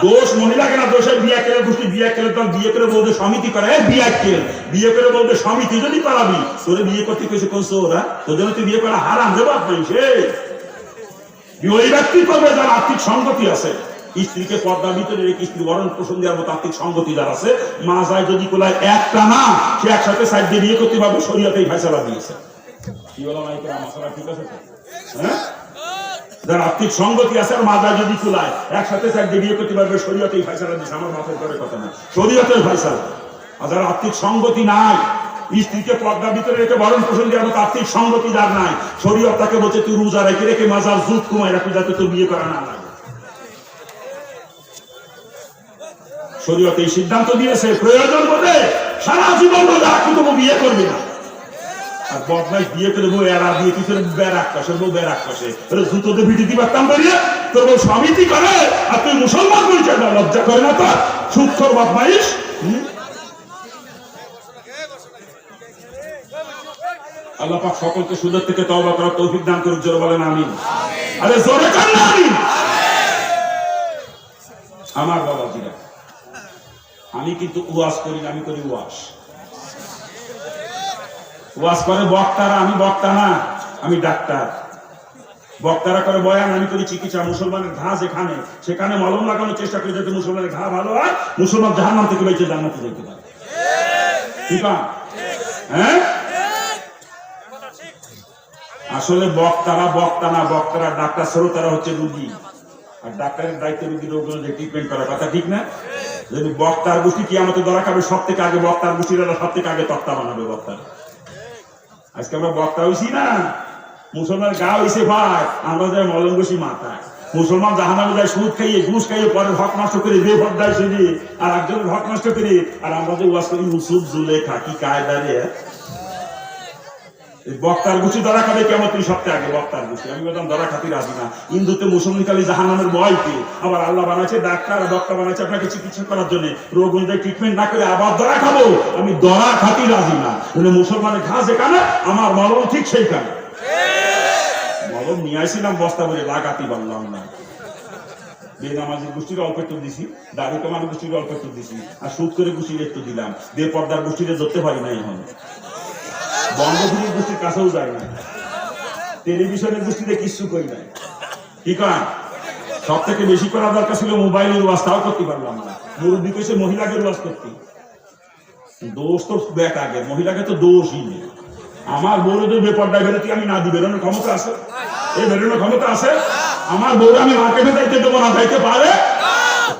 S1: দোষ মহিলাকে না, দোষের বিয়ে কেলের গোষ্ঠী। বিয়ে কেলে তো বিয়ে করে বলতে সমিতি করে, বিয়ে কেল বিয়ে করে বলতে সমিতি যদি করাবি, তোরে বিয়ে করতে কিছু করছো ওরা, তোর জন্য তুই বিয়ে করা হারাম দেবো আপনার। ওই ব্যক্তি করবে যার আর্থিক সংগতি আছে। স্ত্রীকে পর্দার ভিতরে রেখে স্ত্রী বরণ পোষণ দেওয়ার মতো আর্থিক সংগতি যার আছে, মা যায় যদি কোলায় একটা না, সে একসাথে সাইড দিয়ে বিয়ে করতে পারবে। শরীয়তেই ফয়সালা দিয়েছে। কি বলা মাইকে মশলা ঠিক আছে? হ্যাঁ, যার আর্থিক সংগতি আছে আর মা যায় যদি কোলায় একসাথে সাইড দিয়ে বিয়ে করতে পারবে। শরীয়তেই ফয়সালা দিয়েছে, আমার মাথের করে কথা না, শরীয়তের ফয়সালা। আর যার আর্থিক সংগতি নাই, স্ত্রীকে পর্দার ভিতরে রেখে ভরণ পোষণ দেওয়ার মতো আর্থিক সংগতি যার নাই, শরীয়ত তাকে বলছে তুই রোজা রেখে রেখে মাজার জুত কমায় রাখি, যাতে তোর বিয়ে করা না লাগে। শরীয়ত এই সিদ্ধান্ত দিয়েছে, প্রয়োজন বোধে সারা জীবন রোজা রাখি, তবু বিয়ে করবি না। আর বদমাইশ বিয়ে করে বউ এরা দিয়ে কি করে ব্যারাক কষে, বউ ব্যারাক কষে, জুতোতে ভিটি দিবার কাম করিয়ে তোর বউ সমিতি করে, আর তুই মুসলমান বলছে না, লজ্জা করে না তোর? সুৎখোর বদমাইশ। আল্লাহ পাক সকলকে সুদের থেকে তওবা করার তৌফিক দান করুক, জোরে বলেন আমিন। আরে জোরে কান্না আমিন। আমার বাবাজিরা, আমি কিন্তু ওয়াজ করি না, আমি করি ওয়াজ। ওয়াজ করে বক্তারা, আমি বক্তা না, আমি ডাক্তার। বক্তারা করে বয়ান, আমি করি চিকিৎসা। মুসলমানের ঘা যেখানে সেখানে মলম লাগানোর চেষ্টা করি, যাতে মুসলমানের ঘা ভালো হয়, মুসলমান জাহান্নাম থেকে বেঁচে জান্নাতে যেতে পারে। ঠিক আছে? হ্যাঁ, আসলে বক্তারা বক্তা না, বক্তারা ডাক্তার, শ্রোতারা হচ্ছে রুগী। আর ডাক্তারের দায়িত্ব রুগী রোগগুলো ট্রিটমেন্ট করার কথা, ঠিক না? যদি বক্তার গোষ্ঠী কি আমাদের ধরা খাবে, সব থেকে আগে বক্তার গোষ্ঠীরা সব থেকে আগে তক্তা বানাবে বক্তার। আজকে আমরা বক্তা হয়েছি না, মুসলমান গা হয়েছে ভাই, আমরা যাই মলম বসি মাথায়। মুসলমান জাহান্নামে যায় সুদ খাইয়ে, ঘুষ খাইয়ে, পরের হক নষ্ট করে, বেপর্দায় শুনি আর একজনের হক নষ্ট করে। আর আমরা যে ওয়াজ করি ইউসুফ জুলেখা, কি কায়দারে বক্তার গুছি ধরা খাবে কেমন? তুই সপ্তাহে আগে বক্তার গুছি। আমি বলতাম ধরা খাতি রাজি না। হিন্দুতে মুসলমান খালি জাহান্নামের ভয় পেয়ে, আবার আল্লাহ বানাচ্ছে ডাক্তার, বক্তা বানাচ্ছে আপনাকে চিকিৎসা করার জন্য। রোগ অনুযায়ী ট্রিটমেন্ট না করে আবার ধরা খাবো, আমি ধরা খাতি রাজি না। মুসলমানের ঘা যেখানে, আমার মলম ঠিক সেইখানে। মলম নিয়ে আসছিলাম বস্তা করে, লাগাতে পারলাম না। বেনামাজির গোষ্ঠীর অল্প একটু দিছি, দাড়ি কমানোর গোষ্ঠীর অল্প একটু দিছি, আর সুদ করে গোষ্ঠীর একটু দিলাম। বেপর্দার গোষ্ঠীরে ধরতে পারি না এখন। বঙ্গভূমির গোষ্ঠীর কাছেও যায় না, টেলিভিশনের গোষ্ঠীতে কিছু করি নাই। ঠিক আছে? সব থেকে বেশি করা দরকার ছিল মোবাইলের ওয়াজ, তাও করতে পারলাম না। মুরব্বী কইছে মহিলাকে ওয়াজ করতে। দোষ তো বেটাকে, মহিলাকে তো দোষই নেই। আমার বউরে তো বেপর্দায় বেরোতে আমি না দিই, বেরোনোর ক্ষমতা আছে? এই বেরোনোর ক্ষমতা আছে? আমার বউরে আমি মার্কেটে যাইতে দেবো না, যাইতে পারে?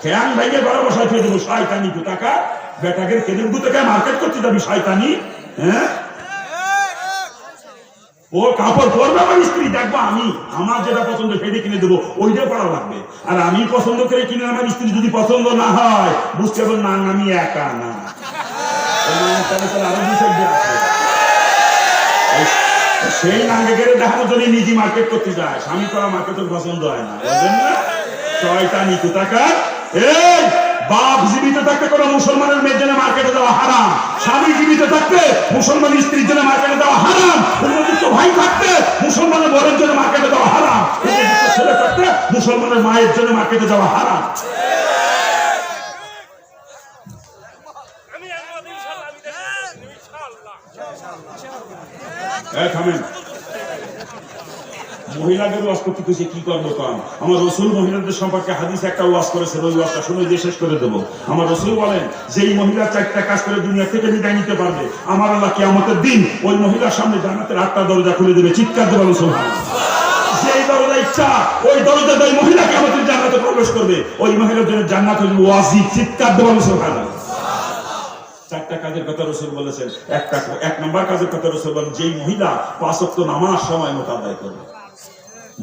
S1: ফ্যান ভাইকে বড় বসাই ফেলে দেবো। শয়তানি টাকা বেটাকে কেদিন থেকে মার্কেট করতে যাবি শয়তানি? হ্যাঁ, ও কাপড় পরবে, আমার স্ত্রী দেখবো, আমি আমার যেটা পছন্দ সেটা কিনে দেবো, ওইটা পড়া লাগবে। আর আমি পছন্দ করে কিনে আমার স্ত্রী যদি পছন্দ না হয়, বুঝতে পারবো না আমি একা না, আরো বিষয় আছে। সেই নাঙ্গে দেখানোর জন্য নিজে মার্কেট করতে যায়, স্বামী করা মার্কেটের পছন্দ হয় না। শয়তানি কোথাকার। এই বাপ জীবিত থাকতে কোনো মুসলমানের মেয়ের জন্য মার্কেটে যাওয়া হারাম, স্বামী জীবিত থাকতে মুসলমান স্ত্রীর জন্য মার্কেটে যাওয়া হারাম, উপযুক্ত ভাই থাকতে মুসলমানের বোনের জন্য মার্কেটে যাওয়া হারাম, উপযুক্ত ছেলে থাকতে মুসলমানের মায়ের জন্য মার্কেটে যাওয়া হারাম। মহিলাদের ওয়াজ করতে খুশি কি করবো কম? আমার রসুল মহিলাদের সম্পর্কে হাদিস একটা ওয়াজ করেছে, ওই ওয়াজটা শুনে দিয়ে শেষ করে দেবো। আমার রসুল বলেন যে এই মহিলা 4টা কাজ করে দুনিয়া থেকে বিদায় নিতে পারবে, আমার আল্লাহ কিয়ামতের দিন ওই মহিলার সামনে জান্নাতের 8টা দরজা খুলে দেবে। চিৎকার দেবে সুবহানাল্লাহ। যেই দরজা ইচ্ছা ওই দরজা ওই মহিলা কিয়ামতের জান্নাতে প্রবেশ করবে, ওই মহিলার জন্য জান্নাত হল ওয়াজিব। চিৎকার দেবে সুবহানাল্লাহ। 4টা কাজের কথা রসুল বলেছেন। এক নম্বর কাজের কথা রসুল বলেন যেই মহিলা 5 ওয়াক্ত নামাজ সময় মতো আদায় করবে।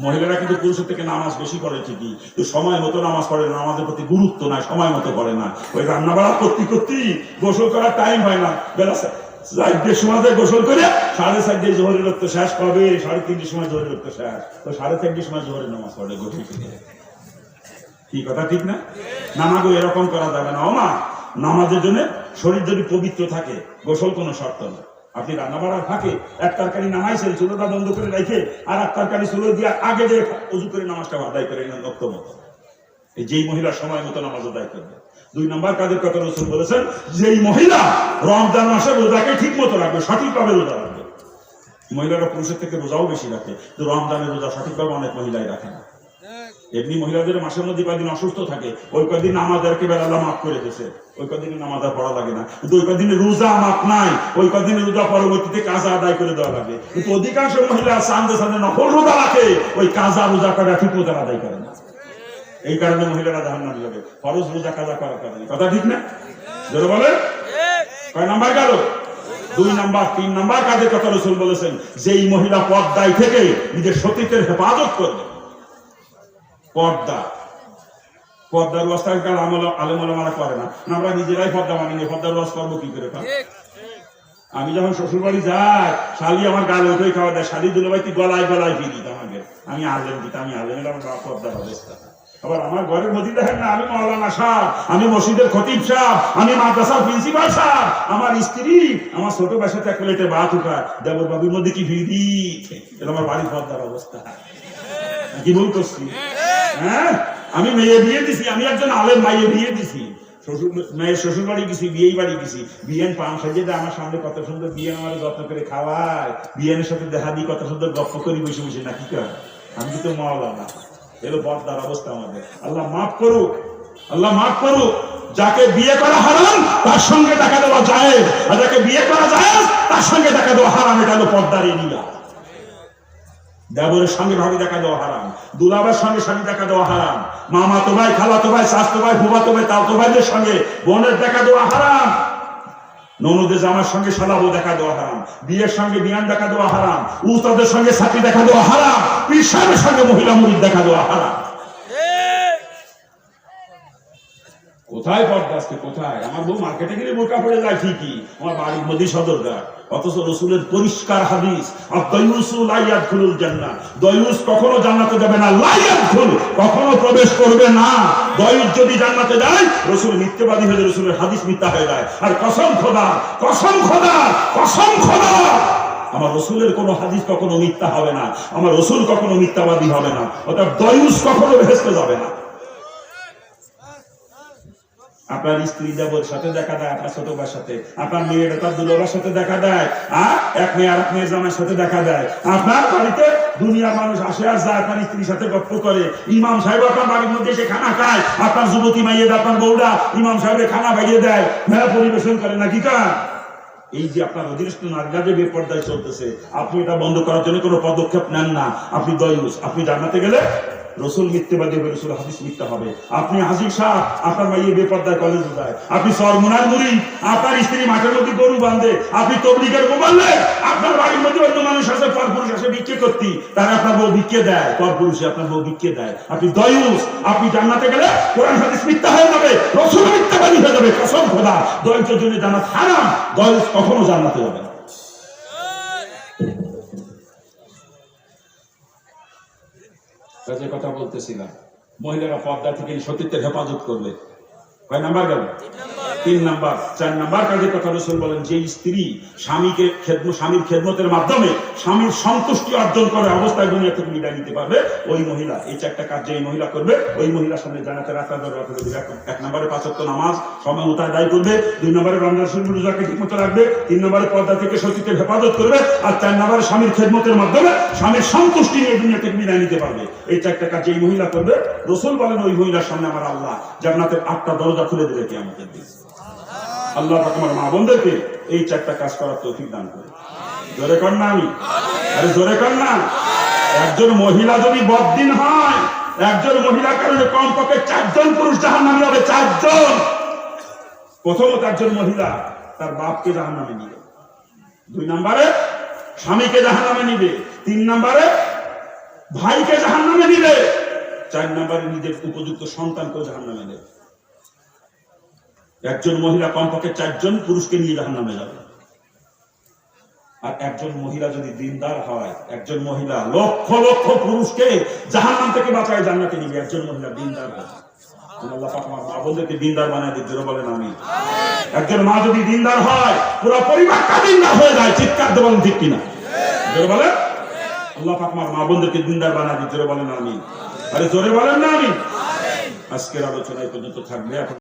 S1: মহিলারা কিন্তু পুরুষের থেকে নামাজ বেশি পড়ে ঠিকই, তো সময় মতো নামাজ পড়ে না, নামাজের প্রতি গুরুত্ব নাই, সময় মতো পড়ে না। ওই রান্না বাড়া করতে গোসল করার টাইম হয় না, বেলা 4টার সময় গোসল করে 4:30 জোহরের রক্ত শেষ পাবে, 3:30 সময় জোহরের রক্ত শেষ, তো 4:30 সময় জোহরের নামাজ পড়ে গোসল করে। কি কথা ঠিক না? নামাজও এরকম করা যাবে না। মা নামাজের জন্য শরীর যদি পবিত্র থাকে গোসল কোনো শর্ত না। আপনি রান্না বাড়ার ফাঁকে এক তরকারি নামাইছেন, চুলোটা বন্ধ করে রেখে আর এক তরকারি চুলো দিয়ে আগে যে উজু করে নামাজটা আদায় করে নেন রক্ত মতো। যেই মহিলা সময় মতো নামাজ আদায় করবে। 2 নম্বর কাজের কথা রাসূল বলেছেন যেই মহিলা রমজান মাসে রোজাকে ঠিক মতো রাখবে, সঠিকভাবে রোজা রাখবে। মহিলারা পুরুষের থেকে রোজাও বেশি রাখে, তো রমজানের রোজা সঠিকভাবে অনেক মহিলাই রাখে না। এমনি মহিলাদের মাসের মধ্যে কয়েকদিন অসুস্থ থাকে, ওই কয়েকদিন নামাজকে বেলা মাফ করে দিয়েছে, ওই কয়েকদিনে নামাজ আর পড়া লাগে না। কিন্তু ওই কয়েকদিনে রোজা মাফ নাই, ওই কয়েকদিনে রোজা পরবর্তীতে কাজা আদায় করে দেওয়া লাগে। কিন্তু অধিকাংশ মহিলা সান্দে সান্দে নফল রোজা রাখে, ওই কাজা রোজা করে ঠিক মতো আদায় করে না। এই কারণে মহিলারা জাহান্নামে যাবে, ফরজ রোজা কাজা করার কারণে। কথা ঠিক না? জোরে বলে। কয় নাম্বার গেল? 2 নাম্বার। 3 নাম্বার কাজের কথা রাসূল বলেছেন যেই মহিলা পর্দায় থেকে নিজের সতীত্বের হেফাজত করবে। পর্দার ওয়াজ আলেম ওলামারা করে না, আমরা নিজেরাই পর্দা মানি না, পর্দার ওয়াজ করবো কি করে? আমি যখন শ্বশুর বাড়ি যাই, শালি আমার গালে উঠে খাওয়া দেয়, শালি দিলে ভাই তুই গলায় ফিরি আমাকে, আমি আলেম দিতে, আমি আলেম এলাম পর্দার অবস্থা। আবার আমার ঘরের মধ্যে দেখেন না, আমি মাওলানা সাহেব, আমি মসজিদের খতিব সাহেব, আমি মাদ্রাসার প্রিন্সিপাল সাহেব, আমার স্ত্রী আমার ছোট বাসাতে এক প্লেটে ভাত উঠায়, দেবর বাবুর মধ্যে কি ভিড়ি, এটা আমার বাড়ির পর্দার অবস্থা। কি ভুল করছি? হ্যাঁ, আমি মেয়ে বিয়ে দিছি, আমি একজন আলেম মাইয়ে বিয়ে দিছি, মেয়ের শ্বশুর বাড়ি গেছি, বিয়েই বাড়ি গেছি, বিয়েন পান সাজিয়ে দেয় আমার সামনে, কত সুন্দর বিয়েন আমার যত্ন করে খাওয়ায়, বিয়েনের সাথে দেখা দিই, কত সুন্দর গপ্প করি বসে বসে, নাকি কর? আমি তো মাওলানা। এলো পর্দার অবস্থা আমাদের। আল্লাহ মাফ করুক, আল্লাহ মাফ করুক। যাকে বিয়ে করা হারাম তার সঙ্গে দেখা দেওয়া যায়, আর যাকে বিয়ে করা যায় তার সঙ্গে দেখা দেওয়া হারাম। এটা হলো পর্দার এরিয়া। দেবরের সঙ্গে ভাবি দেখা দেওয়া হারাম, দুলাভাইয়ের সঙ্গে স্বামী দেখা দেওয়া হারাম, মামাতো ভাই, খালাতো ভাই, চাচাতো ভাই, ফুফাতো ভাই, তাওতো ভাইদের সঙ্গে বোনের দেখা দেওয়া হারাম, ননদের জামার সঙ্গে শালাবো দেখা দেওয়া হারাম, বিয়ের সঙ্গে বিয়ান দেখা দেওয়া হারাম, উস্তাদের সঙ্গে সাথী দেখা দেওয়া হারাম, পীর সাহেবের সঙ্গে মহিলা মুরিদ দেখা দেওয়া হারাম। কোথায় পর্দা আজকে? কোথায়? আমার বউ মার্কেটে গেলে বোরকা পড়ে যায় ঠিকই, আমার বাড়ির মধ্যে সদরঘাট, অথচ রসুলের পরিষ্কার হাদিস দয়ুস কখনো জান্নাতে যাবে না, কখনো প্রবেশ করবে না। দয়ুস যদি জান্নাতে যায় রসুল মিথ্যাবাদী হয়ে, রসুলের হাদিস মিথ্যা হয়ে যায়। আর কসম খোদা, কসম খোদা, কসম খোদা, আমার রসুলের কোন হাদিস কখনো মিথ্যা হবে না, আমার রসুল কখনো মিথ্যাবাদী হবে না। অর্থাৎ দয়ুস কখনো বেহেশতে যাবে না। আপনার স্ত্রী দেবর সাথে দেখা দেয়, আপনার ছোট ভাইয়ের সাথে, আপনার মেয়ের তার দুলাভাইয়ের সাথে দেখা দেয়, এক মেয়ে আর এক মেয়ের জামাইয়ের সাথে দেখা দেয়। আপনার বাড়িতে দুনিয়ার মানুষ আসে আর যায়, আপনার স্ত্রীর সাথে গল্প করে। ইমাম সাহেব আপনার বাড়ির মধ্যে এসে খানা খায়, আপনার যুবতী মাইয়েরা, আপনার বউরা ইমাম সাহেবের খানা খাইয়ে দেয়, মেলা পরিবেশন করে, নাকি কার? এই যে আপনার অধীনস্থ নারীরা যে বেপর্দায় চলতেছে, আপনি এটা বন্ধ করার জন্য কোনো পদক্ষেপ নেন না, আপনি দয়ুস। আপনি জান্নাতে গেলে রসুল মিথ্যাবাদী হবে, রসুল হাদিস মিথ্যা হবে। আপনি হাজির সাহেব, আপনার মাইয়ে বেপর্দায় কলেজে যায়। আপনি সরমুনার মুড়ি, আপনার স্ত্রী মাঠের মধ্যে গরু বাঁধে। আপনি তবলিগের মোবাল্লে, আপনার বাড়ির মধ্যে অন্য মানুষ আসে, পরপুরুষ আসে ভিক্ষে করতে, তারা আপনার বউ ভিক্ষে দেয়, পরপুরুষে আপনার বউ ভিক্ষে দেয়। আপনি দয়ুস। আপনি জান্নাতে গেলে কোরআন হাদিস মিথ্যা হয়ে যাবে, রসুল মিথ্যাবাদী হয়ে যাবে। কসম খোদা, দয়ুসের জন্য জান্নাত হারাম, দয়ুস কখনো জান্নাতে যাবে না। কথা বলতেছিলাম, মহিলারা পর্দা থেকে সতীত্বের হেফাজত করবে। কয় নাম্বার গেল? 3 নাম্বার। 4 নাম্বার কাজের কথা রাসূল বলেন, যে স্ত্রী স্বামীর খেদমতের মাধ্যমে স্বামীর সন্তুষ্টি অর্জন করে অবস্থায় দুনিয়া থেকে বিদায় নিতে পারবে ওই মহিলা। এই 4টা কাজ যে মহিলা করবে ওই মহিলার সামনে জান্নাতের রাস্তা দরজা খুলে দিবে। 1 নম্বরে 5 ওয়াক্ত নামাজ সময় মতো আদায় করবে, 2 নম্বরে রমজান শরীফ রোজাকে ঠিকমতো রাখবে, 3 নম্বরে পর্দা থেকে সতীত্বের হেফাজত করবে, আর 4 নম্বরে স্বামীর খেদমতের মাধ্যমে স্বামীর সন্তুষ্টি নিয়ে দুনিয়া থেকে বিদায় নিতে পারবে। এই 4টা কাজ যেই মহিলা করবে রাসূল বলেন ওই মহিলার সামনে আমার আল্লাহ জান্নাতের 8টা দরজা খুলে দেবে কিয়ামতের দিন। আল্লাহ পাক আমার মা বোনদেরকে এই 4টা কাজ করার তৌফিক দান করে। জোরে কর না আমি, আরে জোরে কর না। একজন মহিলা যদি বদদিন হয়, একজন মহিলার কারণে কমপক্ষে 4 জন পুরুষ জাহান্নামী হবে। 4 জন। প্রথমত একজন মহিলা তার বাপকে জাহান্নামে নিবে, 2 নম্বরে স্বামীকে জাহান্নামে নিবে, 3 নম্বরে ভাইকে জাহান্নামে নিবে, 4 নম্বরে নিজের উপযুক্ত সন্তানকে জাহান্নামে নেবে। একজন মহিলা কমপক্ষে 4 জন পুরুষকে নিয়ে জাহান্নামে যাবে। আর একজন মহিলা যদি দিনদার হয়, একজন মহিলা লক্ষ লক্ষ পুরুষকে জাহান্নাম থেকে বাঁচায় জান্নাতে নিবে। একজন মহিলা দিনদার হয়। আল্লাহ পাক আমার মা বোনদেরকে দিনদার বানায় দিতে বলেন আমিন। একজন মা যদি দিনদার হয়, পুরো পরিবারটা দিনদার হয়ে যায়। চিৎকার দেবেন ঠিক কিনা? জোরে বলেন। আল্লাহ পাক আমার মা বোনদেরকে দিনদার বানায় দিতে বলেন আমিন। আরে জোরে বলেন না আমিন। আজকের আলোচনা এই পর্যন্ত থাকবে।